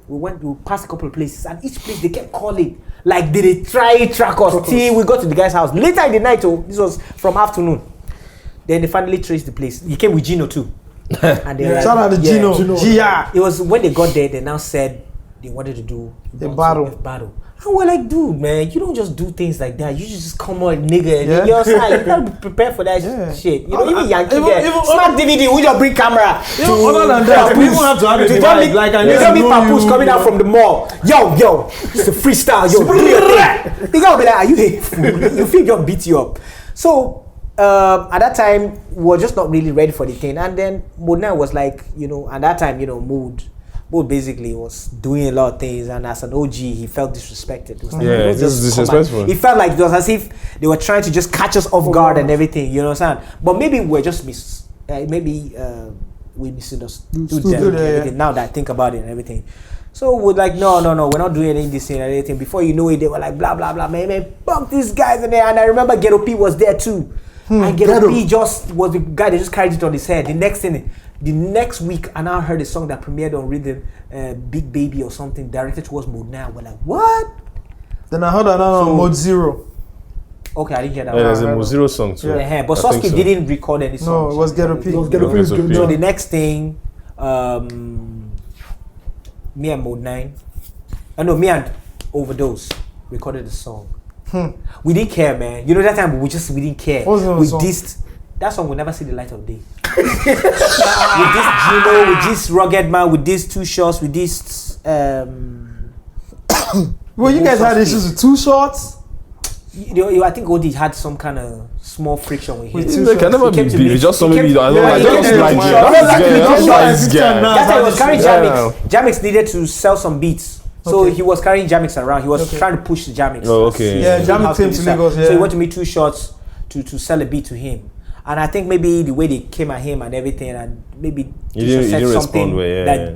S5: We passed a couple of places, and each place they kept calling. Like, did they try track us till we got to the guy's house? Later in the night, this was from afternoon. Then they finally traced the place. He came with Gino too. And they
S7: Shout out to Gino. Gia.
S5: It was when they got there, they now said they wanted to do
S7: A battle.
S5: And we're like, dude, man, you don't just do things like that. You just come on, nigga.
S7: Yeah.
S5: You're outside. You gotta be prepared for that shit. You know, even Yankee there. Smart DVD, we just bring camera.
S7: Other than that, we even have to have a vibe. Like, I
S5: you don't meet
S7: know
S5: Papoose
S7: you.
S5: coming out from the mall. Yo, it's a freestyle. Yo, do your thing. The guy will be like, are you a fool? You feel just beat you up. So, at that time, we were just not really ready for the thing. And then Modena was like, at that time, Mood basically was doing a lot of things, and as an OG, he felt disrespected. It was like,
S4: Yeah, this is disrespectful.
S5: He felt like it was as if they were trying to just catch us off guard and everything. You know what I'm saying? But maybe we're just we misunderstood them. And everything. Now that I think about it and everything. So we're like, no, we're not doing any this thing and anything. Before you know it, they were like, blah, blah, blah, man, bump these guys in there. And I remember Ghetto P was there too. And Ghetto P just was the guy that just carried it on his head. The next week, I now heard a song that premiered on Rhythm, Big Baby or something, directed towards Modena. We're like, what?
S7: Then I heard another Mode Zero.
S5: Okay, I didn't hear that
S4: Yeah,
S5: one.
S4: there's a Mozero song too.
S5: Yeah, but
S4: I think
S5: Soski
S4: so.
S5: didn't record any songs.
S7: No, it was Ghetto P.
S3: It was Ghetto P is good.
S5: So the next thing, me and Mode 9, me and Overdose recorded the song. We didn't care, man. You know that time we didn't care.
S7: What was the name of the song?
S5: Dissed. That song will never see the light of day. With this Gino, with this Rugged Man, with these Two Shots, with this
S7: Well, you guys had issues with Two Shots.
S5: I think Odi had some kind of small friction with him.
S4: They can never be
S5: He came to
S4: beef.
S5: me-
S4: It's just
S5: he
S4: somebody.
S5: came-
S4: I
S5: yeah,
S4: don't
S5: he
S4: just
S5: came to
S4: like
S5: me-
S4: this guy. I just like this guy.
S5: That time he was carrying
S4: Yeah.
S5: Jamix. Jamix needed to sell some beats. So he was carrying Jamix around. He was trying to push the Jamix.
S4: Oh, okay.
S7: Yeah,
S5: He
S7: Jamix
S5: house
S7: came to
S5: producer.
S7: Lagos,
S5: So
S7: yeah.
S5: he wanted me Two Shots to sell a beat to him. And I think maybe the way they came at him and everything, and maybe
S4: You
S5: Two Shots
S4: didn't
S5: said
S4: respond
S5: something
S4: well, yeah.
S5: that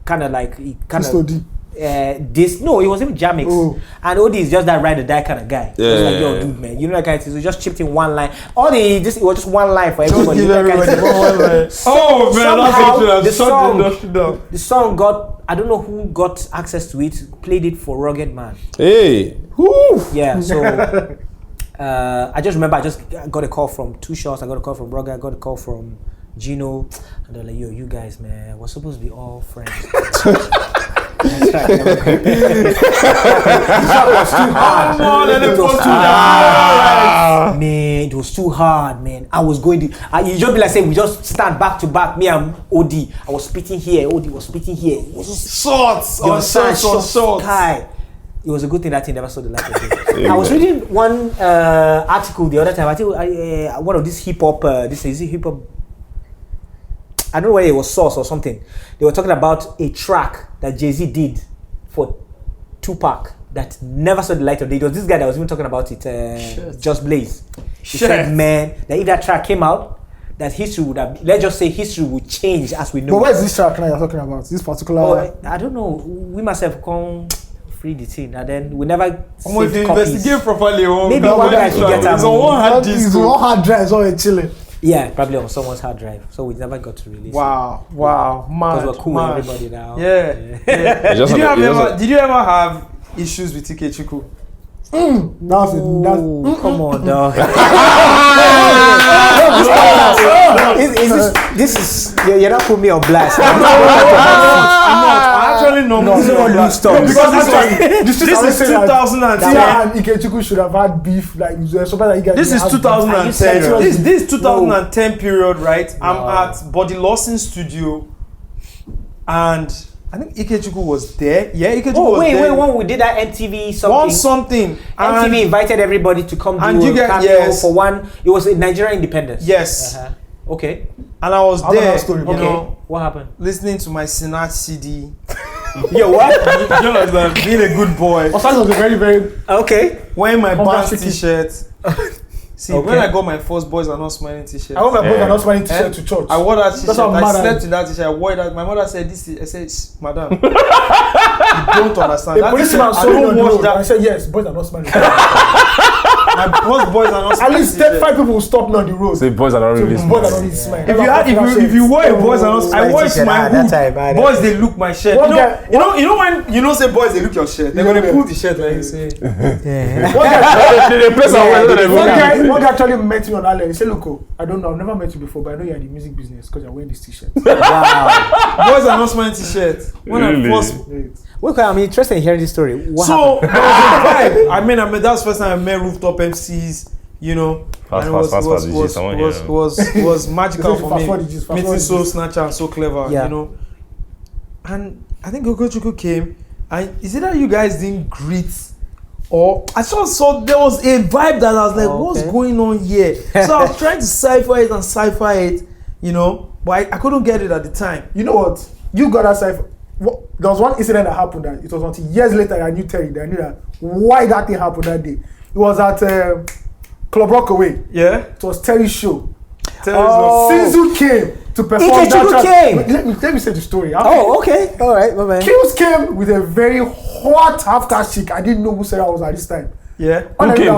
S5: kind of like he kind
S3: Just
S5: of
S3: OD.
S5: no, it wasn't Jamix.
S3: Oh.
S5: And Odi is just that ride or die kind of guy. He was like, yo,
S4: Yeah.
S5: dude, man, you know that kind of thing. So he just chipped in one line. It was just one line for everybody.
S7: Give
S5: You know that kind of
S7: everybody
S5: thing.
S7: one line. Oh man,
S5: somehow
S7: that's
S5: the
S7: it. Shut
S5: song-
S7: the industry down.
S5: The song got, I don't know who got access to it, played it for Rugged Man.
S4: Hey.
S5: Yeah, so I just remember I got a call from Two Shots, I got a call from Rugged, I got a call from Gino, and they're like, yo, you guys, man, we're supposed to be all friends. That's right. Man, it was too hard, man. I was going to. You just be like saying we just stand back to back. Me and OD. I was spitting here. OD was spitting here. It was just
S7: Shorts on shorts on shorts.
S5: sky. It was a good thing that thing never saw the light of day. I was reading one article the other time. I think one of these hip hop. This is hip hop. I don't know whether it was Source or something. They were talking about a track that Jay-Z did for Tupac that never saw the light of day. It was this guy that was even talking about it, Just Blaze. He said, man, that if that track came out, that history would have, let's just say history would change as we know.
S3: But where's this track now you're talking about? This particular.
S5: Oh, I don't know. We must have come free the thing, and then we never
S7: If
S5: saved
S7: you
S5: copies.
S7: investigate properly,
S5: Maybe one guy should get
S7: It's
S5: a-
S7: on one hard
S3: It's
S7: disk.
S3: one hard drive, it's all chilling.
S5: Yeah, probably on someone's hard drive. So we never got to release it.
S7: Wow,
S5: Because
S7: mad,
S5: we're cool
S7: mad.
S5: with everybody now.
S7: Yeah.
S4: Just
S7: Did you ever have issues with TK Chiku?
S3: That's it.
S5: Ooh, come on, dog. This is you're not putting me on blast.
S7: I'm not. I actually not moving
S5: someone
S7: on black.
S5: lose tongues.
S7: Because
S3: This
S7: this is 2010.
S3: Tia and Ikechukwu should have had beef. Like, surprised that you guys
S7: This is
S3: didn't have beef.
S7: 2010. This 2010 period, right? I'm at Body Lawson Studio, and I think Ikechukwu was there. Yeah, Ikechukwu was there.
S5: When we did that MTV something.
S7: One something.
S5: MTV invited everybody to come
S7: and
S5: do
S7: you
S5: a
S7: get-
S5: cameo
S7: yes.
S5: for one. It was a Nigerian independence.
S7: Yes.
S5: Okay.
S7: And I was
S3: How about
S7: there,
S3: that story,
S7: you
S3: bro?
S7: know,
S5: What happened?
S7: listening to my Sinach CD.
S5: Yo, what?
S7: You know, like, being a good boy.
S3: Osas was a very, very.
S5: Okay.
S7: Wearing my band
S3: Fantastic.
S7: t-shirt. See,
S5: Okay.
S7: when I got my first Boys Are Not Smiling t-shirt,
S3: I want my boys
S4: Yeah.
S3: are not smiling t-shirt to church.
S7: I wore that t-shirt.
S3: That's how mad
S7: I
S3: I
S7: slept
S3: am.
S7: in that t-shirt. I wore that. My mother said, "This is." I said, "Madam, you don't understand."
S3: A
S7: That
S3: policeman
S7: t-shirt, I
S3: saw me
S7: don't
S3: on the
S7: watch
S3: road. I
S7: that.
S3: said, yes, boys are not smiling.
S7: My first Boys Are Not
S3: At
S7: Smiling
S3: least
S7: t-shirt.
S3: 5 people will stop me on the road.
S4: Say boys are not
S3: So
S4: really
S3: boys are not
S4: smart.
S3: really smiling.
S7: If you wore a Boys Are Not, I
S5: Smiling
S7: wore it to
S5: t-shirt,
S7: my
S5: that
S7: hood.
S5: time, man.
S7: Boys, they look my shirt.
S3: One
S7: You know,
S3: guy-
S7: you know when you know say boys they look your shirt. They're gonna pull the shirt like you say.
S5: Yeah.
S4: They place our weather, they move.
S3: One guy actually met me on Island. He said, look, I don't know, I've never met you before, but I know you're in the music business because you're wearing this t-shirt.
S5: Wow.
S7: Boys Are Not Smiling t-shirt. When
S4: Really?
S7: I first
S5: Okay, I'm interested in hearing this story. What
S7: so
S5: happened?
S7: there was a vibe. I mean, that's the first time I met rooftop MCs. You know,
S4: Fast,
S7: and
S4: fast, fast, fast, DJ, someone here.
S7: was magical
S3: Fast
S7: for
S3: forward
S7: me.
S3: DJs, fast
S7: Meeting
S3: forward
S7: so
S3: DJs.
S7: snatcher and so clever.
S5: Yeah.
S7: You know, and I think Ogochukwu came. And is it that you guys didn't greet? Or I just saw there was a vibe that I was like, what's going on here? So I was trying to cipher it, you know, but I couldn't get it at the time.
S3: You know what? You got that side. There was one incident that happened that it was until years later I knew Terry. That I knew that why that thing happened that day. It was at Club Rockaway.
S7: Yeah.
S3: It was Terry's show.
S5: Oh.
S3: Sinzu came to perform
S5: Ikechukwu
S3: that.
S5: came.
S3: Let me say the story.
S5: Oh, okay. All right, my man.
S3: Kills came with a very hot half-caste chick. I didn't know who Sarah was at this time.
S7: Yeah.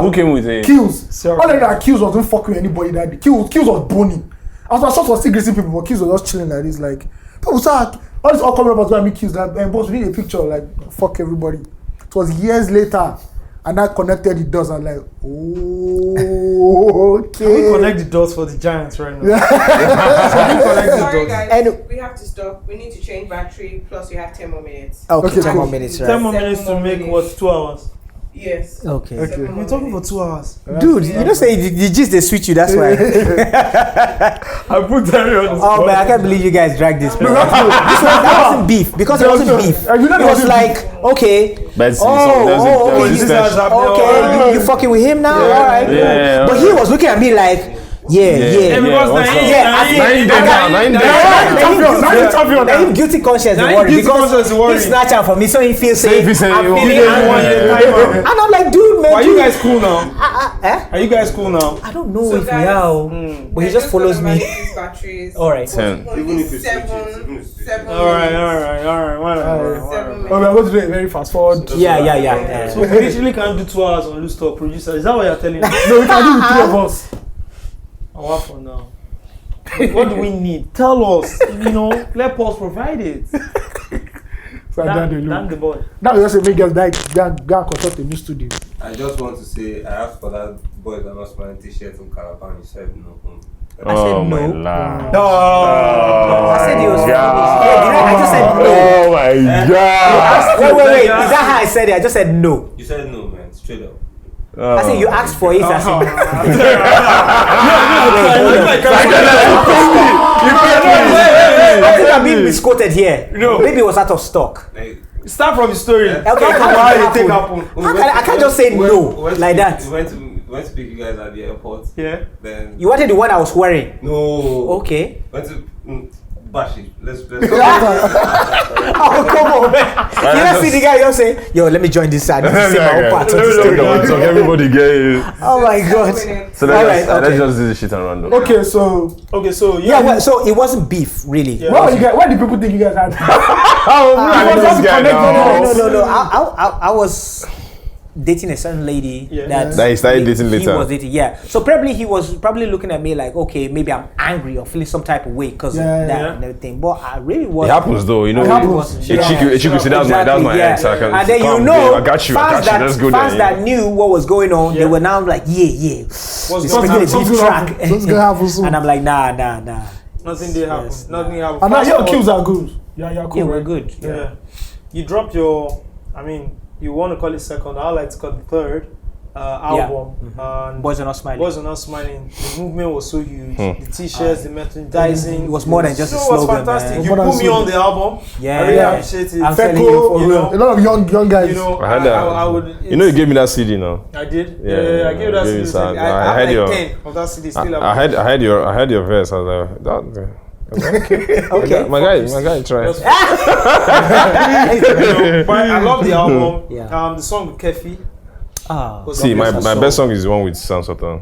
S4: Who came with it?
S3: Kills.
S7: Sarah.
S3: All of that Kills wasn't fucking with anybody that day. Kills was boning. I was still greeting people, but Kills was just chilling like this. Like people start all this all coming up was going to meet Kills. Like, boss, we need a picture. Like fuck everybody. It was years later, and I connected the dots. I'm like, oh, okay.
S7: Can we connect the dots for the Giants right now? Can we connect the
S6: Sorry
S7: dots?
S6: guys,
S5: And-
S6: we have to stop. We need to change battery. Plus, we have 10 more minutes.
S5: Okay,
S3: Okay,
S5: 10
S3: cool.
S5: more minutes,
S7: 10
S5: right?
S7: more minutes to
S6: 7 more
S7: make
S6: minutes.
S7: what 2 hours.
S6: Yes.
S5: Okay.
S6: 7 more
S7: We're talking for
S6: minutes.
S7: 2 hours.
S5: Dude, you know, say the gist they switch you. That's why.
S7: I put Terry on the
S5: Oh man, I can't believe you guys dragged this. Bro. That wasn't beef because it wasn't beef.
S3: You know
S5: It was like, okay,
S4: But
S5: oh,
S4: there's
S7: this
S4: this
S7: has happened.
S5: okay, you fucking with him now, all right. cool.
S4: Yeah,
S5: But he was looking at me like, yeah.
S7: because
S4: what's
S7: now
S4: up?
S7: he-
S5: Yeah,
S7: now
S5: I
S7: he-
S5: think-
S4: Nine days now, 9 days.
S5: Now him guilty conscience
S7: Now
S5: the
S7: him
S5: worry
S7: guilty
S5: because
S7: conscience the worry.
S5: he snatch out for me, so he feels
S4: So
S5: safe.
S4: if he say,
S5: I'm
S4: oh,
S5: feeling
S4: he
S7: didn't want
S5: angry.
S7: you to time out.
S5: And I'm like, dude, man,
S7: Are you
S5: dude,
S7: guys cool now?
S5: eh?
S7: Are you guys cool now?
S5: I don't know
S6: So
S5: if we
S6: guys,
S5: are, but
S6: We're
S5: he just follows
S6: gonna
S5: me.
S6: manage these batteries.
S5: All right.
S4: Ten.
S6: Only
S8: Even if it's
S6: seven
S8: switches, even if it's
S6: minutes.
S7: Whatever.
S6: 7 minutes.
S3: Oh, we are going to do it very fast forward.
S5: Yeah.
S7: So we literally can't do 2 hours on Lusto producer. Is that what you're telling me?
S3: No, we can do the three of us.
S7: What for now? What do we need? Tell us. You know, let Paul provide it.
S3: So
S7: Damn
S3: then they
S7: the
S3: look.
S7: boy.
S3: Now we just say make girls go and consult a new studio.
S8: I just want to say, I asked for that Boys Are Not Smiling t-shirt from Calapan. You said no.
S5: I said
S4: Oh my
S5: no.
S4: lord.
S7: No.
S5: I said he was.
S4: God.
S5: Yeah, I just said no.
S4: Oh my god.
S5: Wait. Is that how I said it? I just said no.
S8: You said no, man. Straight up.
S5: I said you asked for it. I said. I think I'm being misquoted here.
S7: No.
S5: Maybe it was out of stock.
S8: Like,
S7: Start from the story.
S5: Okay,
S7: How
S5: how
S7: did
S5: did
S7: it
S5: it
S7: take
S5: happen?
S7: happen?
S5: I can't just say no like that.
S8: We went to pick you guys at the airport.
S7: Yeah.
S8: Then
S5: You wanted the one I was wearing.
S8: no.
S5: Okay.
S8: Went to bash it. Let's
S5: Oh, come on, man. You don't see the guy, you don't say, yo, let me join this side. Let me see my own part of the story.
S4: Everybody get it.
S5: Oh my god.
S6: 7 minutes.
S4: So
S5: Alright,
S4: let's
S5: okay.
S4: just do this shit and random.
S3: Okay, so
S7: Okay, so
S5: Yeah, well, so it wasn't beef, really.
S7: Yeah.
S3: why do people think you guys had?
S4: Oh, this guy now.
S5: No. I was dating a certain lady
S7: Yeah.
S4: That he started dating
S5: He
S4: later.
S5: was dating, yeah. So probably he was looking at me like, okay, maybe I'm angry or feeling some type of way because of that
S7: Yeah.
S5: and everything. But I really was.
S4: It happens though, you know.
S3: It happens.
S4: A chick will say that's my
S5: yeah.
S4: ex. I can
S5: And then
S4: come,
S5: you know,
S4: babe, I got you.
S5: fans
S4: Let's go
S5: fans
S4: there.
S5: that knew what was going on, they
S7: Yeah.
S5: were now like, yeah. It's
S7: going
S5: making a
S7: on?
S5: beef
S3: Something's
S5: track.
S3: gonna happen soon.
S5: And I'm like, nah.
S7: nothing did happen.
S5: Yes.
S7: Nothing happened.
S3: And now
S7: Fast
S3: your
S7: forward.
S3: kills are good. Yeah, cool.
S5: Yeah, we're
S3: right?
S5: good.
S7: Yeah. You dropped your, I mean, you want to call it second, I like to call it third album. And
S5: Boys are not smiling.
S7: Boys are not smiling. The movement was so huge. The t-shirts, the merchandising.
S5: It was more than just a
S7: it was
S5: slogan,
S7: fantastic.
S5: man.
S7: You
S3: More than
S7: put me
S3: slogan.
S7: on the album.
S5: Yeah,
S7: I really
S5: yeah.
S7: appreciate it.
S5: I'm telling you, for
S3: Feko,
S5: real.
S3: a lot of young guys.
S7: You know,
S4: I had that.
S7: I would.
S4: You know, you gave me that CD now.
S7: I did.
S4: Yeah,
S7: I gave you that
S4: I gave
S7: CD.
S4: you some.
S7: I
S4: I
S7: have
S4: had
S7: like
S4: your-
S7: 10 of that CD still.
S4: I had your verse. I was like, that.
S5: Okay.
S4: My guy tried.
S7: But I love the album.
S5: Yeah.
S7: The song with Kefi.
S5: Ah,
S7: was
S4: See, my
S7: amazing.
S4: best song is the one with Sam Sutton.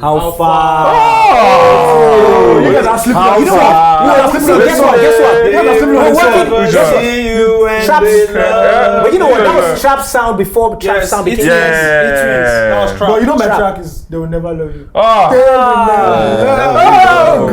S5: how far?
S3: Oh, you guys are sleeping on
S5: You know what?
S3: You guys are sleeping on
S5: Guess what? Guess what?
S3: You guys are sleeping on
S5: We're
S3: this song.
S5: working-
S7: Never
S5: Guess what?
S7: see you and
S5: Trap,
S7: they love.
S5: but you know what? That was trap sound before trap
S7: Yes,
S5: sound
S7: it
S5: became.
S7: is. It is. That was trap.
S3: But you know my
S5: Trap.
S3: track is They Will Never Love You.
S4: Oh,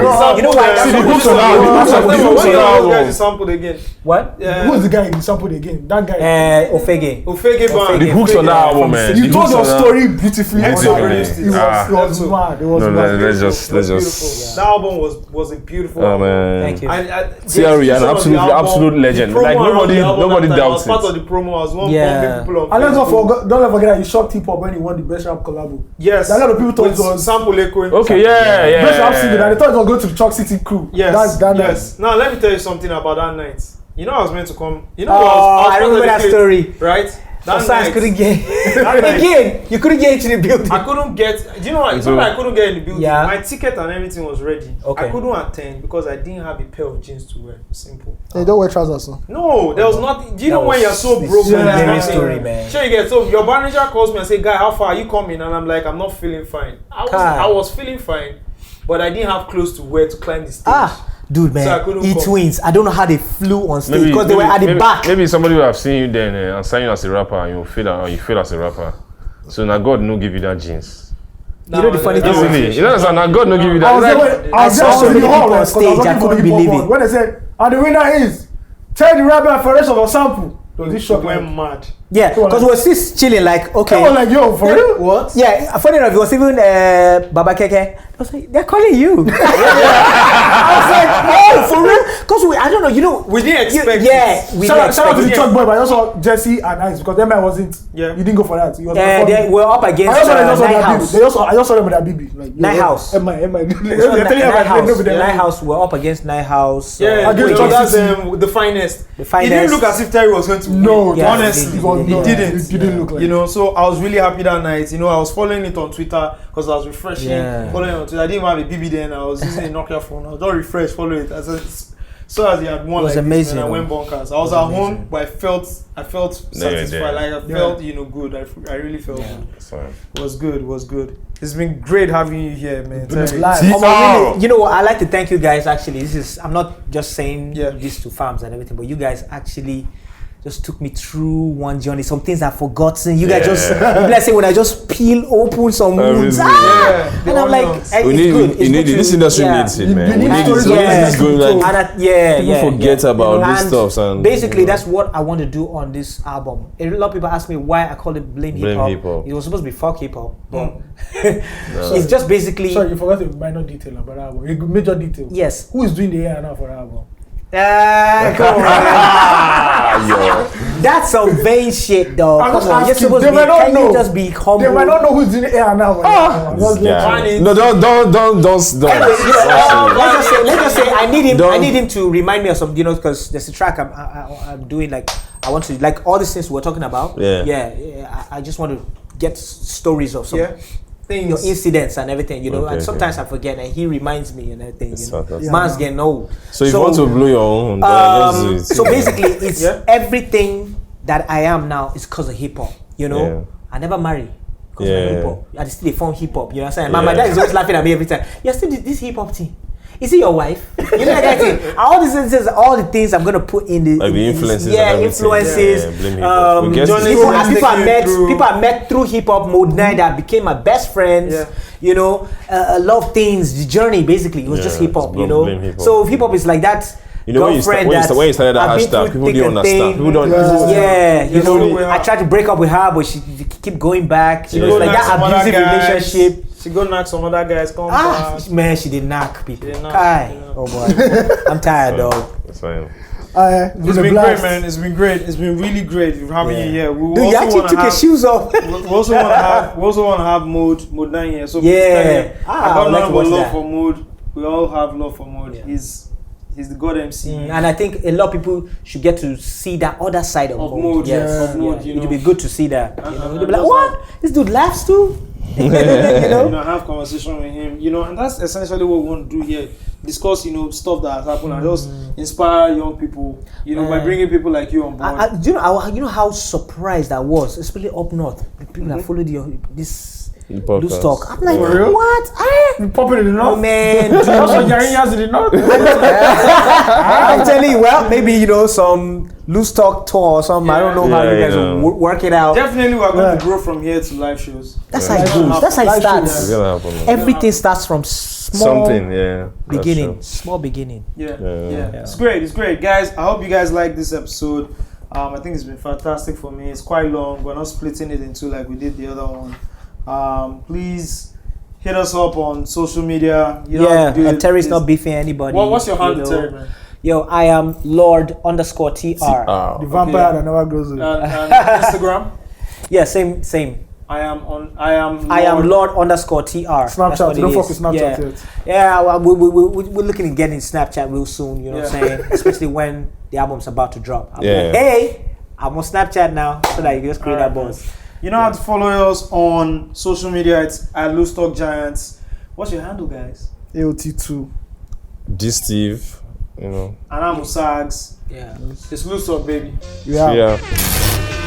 S3: God.
S5: You know why?
S4: See, the
S5: That's
S4: hooks
S5: what-
S4: on the album.
S7: What
S4: The hooks on the
S7: those
S4: album.
S7: guys you sampled again?
S5: What?
S3: Who's the guy you sampled again? That guy.
S5: Ofege.
S7: Ofege Band.
S4: The hooks on that album, man.
S3: You
S4: The
S3: told
S4: hooks
S3: your
S4: on that-
S3: story beautifully.
S4: Beautifully.
S3: It was mad. It was
S4: No,
S3: mad.
S4: let's just.
S7: Beautiful. That album was a beautiful.
S4: Oh
S7: album.
S4: man.
S5: Thank you.
S4: Theory, an absolute legend. Like nobody
S7: I
S4: doubts
S7: was part
S4: it.
S7: of the promo. I was one
S5: Yeah.
S7: people on
S3: And let's not
S7: Facebook.
S3: forget, don't forget that you shocked hip hop when he won the best rap collabo.
S7: Yes.
S3: A lot of people thought it
S7: With
S3: was
S7: Sample Ekwe.
S4: Okay, yeah.
S3: best rap single, and they thought it was going to the Chalk City crew.
S7: Yes.
S3: That night.
S7: Yes. Now let me tell you something about that night. You know I was meant to come. You know
S5: Oh,
S7: I was
S5: I
S7: part of
S5: remember
S7: the
S5: that
S7: clip,
S5: story.
S7: Right. That
S5: Science
S7: night.
S5: couldn't get
S7: That night.
S5: again. You couldn't get into the building.
S7: I couldn't get. Do you know what? It's not that I couldn't get in the building.
S5: Yeah.
S7: My ticket and everything was ready.
S5: Okay.
S7: I couldn't attend because I didn't have a pair of jeans to wear. Simple.
S3: They don't wear trousers, so.
S7: No, there was nothing. Do you know
S5: That
S7: when you're
S5: was
S7: so
S5: this
S7: broke? and there's
S5: scary
S7: nothing?
S5: story, man.
S7: Sure, you get so your manager calls me and say, "Guy, how far are you coming?" And I'm like, "I'm not feeling fine." I was feeling fine, but I didn't have clothes to wear to climb the stage.
S5: Dude, man,
S7: So I couldn't come.
S5: twins. I don't know how they flew on stage because they were at the back.
S4: Maybe somebody will have seen you then and sign you as a rapper, and you feel as a rapper. So now God no give you that jeans.
S5: You know the funny thing
S4: Easily, you know what I'm saying? Now God no give you that.
S3: I was
S4: Like,
S3: there
S5: I saw so many people on
S3: because
S5: stage,
S3: was looking
S5: I
S3: for the
S5: couldn't
S3: hip hop
S5: believe
S3: one.
S5: it.
S3: When they said, and the winner is Terry Tha Rapman Federation of Sample. Does this shock
S7: went
S3: like?
S7: mad.
S5: Yeah, because we were still chilling, like, okay.
S3: I was like, yo, for real?
S7: What?
S5: Yeah, funny enough, it was even Baba Keke. I was like, they're calling you. I was like, oh, for real? Because I don't know, you know.
S7: We didn't expect.
S5: Yeah, we
S3: Shout
S5: didn't
S3: out to the
S5: expect
S3: Chuck Boy, but I also Jesse and Ice because them man wasn't.
S7: Yeah.
S3: You didn't go for that. You was
S5: They were up
S3: I
S5: against
S3: also
S5: Night
S3: saw
S5: House.
S3: They also I just saw them with that BB. Like,
S5: Night House.
S3: Night
S5: Night House, we're up against Night House.
S7: Yeah,
S3: Against
S7: you know,
S3: Chuck
S7: that's
S3: City.
S7: the finest.
S5: The
S7: It
S5: finest.
S7: didn't look as if Terry was going to win.
S3: No,
S5: Yeah,
S7: honestly,
S5: it didn't.
S7: It didn't.
S3: It didn't look like.
S7: You know, so I was really happy that night. You know, I was following it on Twitter because I was refreshing,
S5: Yeah.
S7: following it on Twitter. I didn't have a BB then. I was using a Nokia phone. I was just refresh, follow it. So as he had won,
S5: It was
S7: like
S5: amazing,
S7: this, and I went bonkers. I was at home, but I felt
S4: No, you're
S7: satisfied.
S4: there.
S7: Like I felt, good. I really felt good.
S4: sorry.
S7: It was good. It was good. It's been great having you here, man. Terry.
S3: live.
S5: Really, you know what? I like to thank you guys. Actually, I'm not just saying
S7: Yeah.
S5: this to farms and everything, but you guys actually just took me through one journey. Some things I've forgotten. You guys just, let's say, when I just peel open some wounds,
S4: Everything.
S7: Yeah,
S5: and I'm like,
S7: onions.
S5: it's
S4: We need,
S5: good.
S4: we need
S5: good
S4: this
S5: to-
S4: industry
S5: yeah.
S4: needs it, man.
S3: You
S4: We
S3: need
S4: need
S3: stories
S4: it.
S3: like
S5: Yeah.
S3: this
S4: It's going
S3: to be
S4: like
S5: People
S4: forget about these
S5: And
S4: stuffs and
S5: basically
S4: you know.
S5: that's what I want to do on this album. A lot of people ask me why I call it Blame Hip
S4: Hip
S5: Hop.
S4: Hop.
S5: It was supposed to be fuck hip hop, but it's just basically
S3: Sorry, you forgot a minor detail about that album. A major detail.
S5: yes.
S3: Who is doing the A&R for that album?
S5: Come on.
S4: Yo,
S5: That's some vain shit, though.
S3: I'm
S5: Come
S3: just
S5: on, you're
S3: asking.
S5: supposed
S3: They
S5: to be.
S3: might not
S5: Can you
S3: know.
S5: just be humble?
S3: They might not know who's doing the A&R for that album. Just
S4: yeah.
S3: let you-
S4: No, don't.
S5: Let's just say I need him. I need him to remind me of some, because there's a track I'm doing. Like I want to, like all these things we're talking about.
S4: Yeah.
S5: I just want to get stories of some
S7: Things.
S5: incidents and everything.
S4: Okay,
S5: and sometimes I forget, and he reminds me and everything.
S4: That's fantastic.
S5: Man's getting old.
S4: So if you want to blow your own, just do it.
S5: So basically, it's
S7: Yeah.
S5: everything that I am now is because of hip hop.
S4: Yeah.
S5: I never marry because
S4: Yeah.
S5: of hip hop. I still form hip hop. You know what I'm saying? My
S4: Yeah.
S5: dad is always laughing at me every time. You're still this hip hop thing. Is it your wife? You know that thing. All these things, all the things I'm gonna put in the
S4: Like the influences and everything.
S5: influences.
S4: Yeah, blame hip hop. We guess
S7: Johnny
S4: it's-
S5: People,
S7: Johnny
S5: people I
S7: taking
S5: met,
S7: you through-
S5: people I met through hip hop mode 9 that became my best friends.
S7: Yeah.
S5: A lot of things. The journey basically it was just
S4: Yeah,
S5: hip hop.
S4: it's blame hip hop.
S5: So hip hop is like that.
S4: You know, when you
S5: girlfriend
S4: when you started that
S5: I've been
S4: hashtag,
S5: through
S4: people
S5: thick
S4: didn't
S5: and
S4: understand.
S5: thin.
S4: People don't.
S5: Yeah, you
S7: Just
S5: know,
S7: with her.
S5: I tried to break up with her, but she keep going back.
S7: She
S5: You know,
S7: go
S5: it's like
S7: knock
S5: that
S7: some other
S5: abusive
S7: guys.
S5: relationship.
S7: She go knock some other guys. Come back.
S5: Man, she did knock people.
S7: She did knock,
S5: Kai.
S7: yeah.
S5: Oh boy, I'm tired, dog.
S4: That's fine.
S2: It's been great, man. It's been great. It's been really great having you here. We
S5: Dude, you actually took your shoes off.
S2: We also want to have Mode 9 here. So
S5: Yeah.
S2: I got
S5: like
S2: none
S5: to
S2: but
S5: watch
S2: love
S5: that.
S2: for Mode. We all have love for Mode.
S5: Yeah.
S2: He's the god MC.
S5: And I think a lot of people should get to see that other side of Mode.
S2: Yes.
S5: Yes.
S2: Of Mode,
S5: Yeah.
S2: you
S5: It would
S2: know.
S5: be good to see that. You know,
S2: And
S5: they'll be like,
S2: just
S5: what? This dude laughs too? you know?
S2: Have conversation with him, and that's essentially what we want to do here. Discuss, stuff that has happened and just inspire young people, by bringing people like you on board.
S5: You know how surprised I was, especially up north. The people that followed this loose talk. I'm like,
S3: For real?
S5: what?
S3: You popping in the
S5: Oh
S3: north?
S5: man,
S3: That's what Yarinyas in the north.
S5: I'm telling you, well, maybe some loose talk tour or something. I don't know how you guys will work it out.
S2: Definitely, we're going to grow from here to live shows.
S5: That's how it goes. That's how it
S3: Live
S5: starts.
S3: shows.
S4: It's gonna happen. Man.
S5: Everything starts from small
S4: Something, yeah. that's
S5: beginning.
S4: true.
S5: Small beginning.
S2: Yeah.
S4: Yeah.
S2: It's great, guys. I hope you guys like this episode. I think it's been fantastic for me. It's quite long. We're not splitting it into like we did the other one. Please hit us up on social media.
S5: And Terry's not beefing anybody.
S2: What's your handle,
S5: know.
S2: Terry, man?
S5: Yo, I am Lord_TR.
S3: The vampire that never goes away.
S2: And Instagram.
S5: Yeah, same.
S2: I am
S5: Lord_TR.
S3: Snapchat,
S5: That's what
S3: don't
S5: it
S3: fuck
S5: is.
S3: with Snapchat yet.
S5: Yeah, well, we're looking at getting Snapchat real soon, you know what I'm saying? Especially when the album's about to drop. I'm like, hey, I'm on Snapchat now, so that you can just create that buzz.
S2: You know how to follow us on social media. It's at Loose Talk Giants. What's your handle, guys?
S3: AOT2.
S4: G Steve,
S2: And I'm Usags.
S5: Yeah.
S2: It's Loose Talk, baby.
S3: Yeah.
S4: Yeah.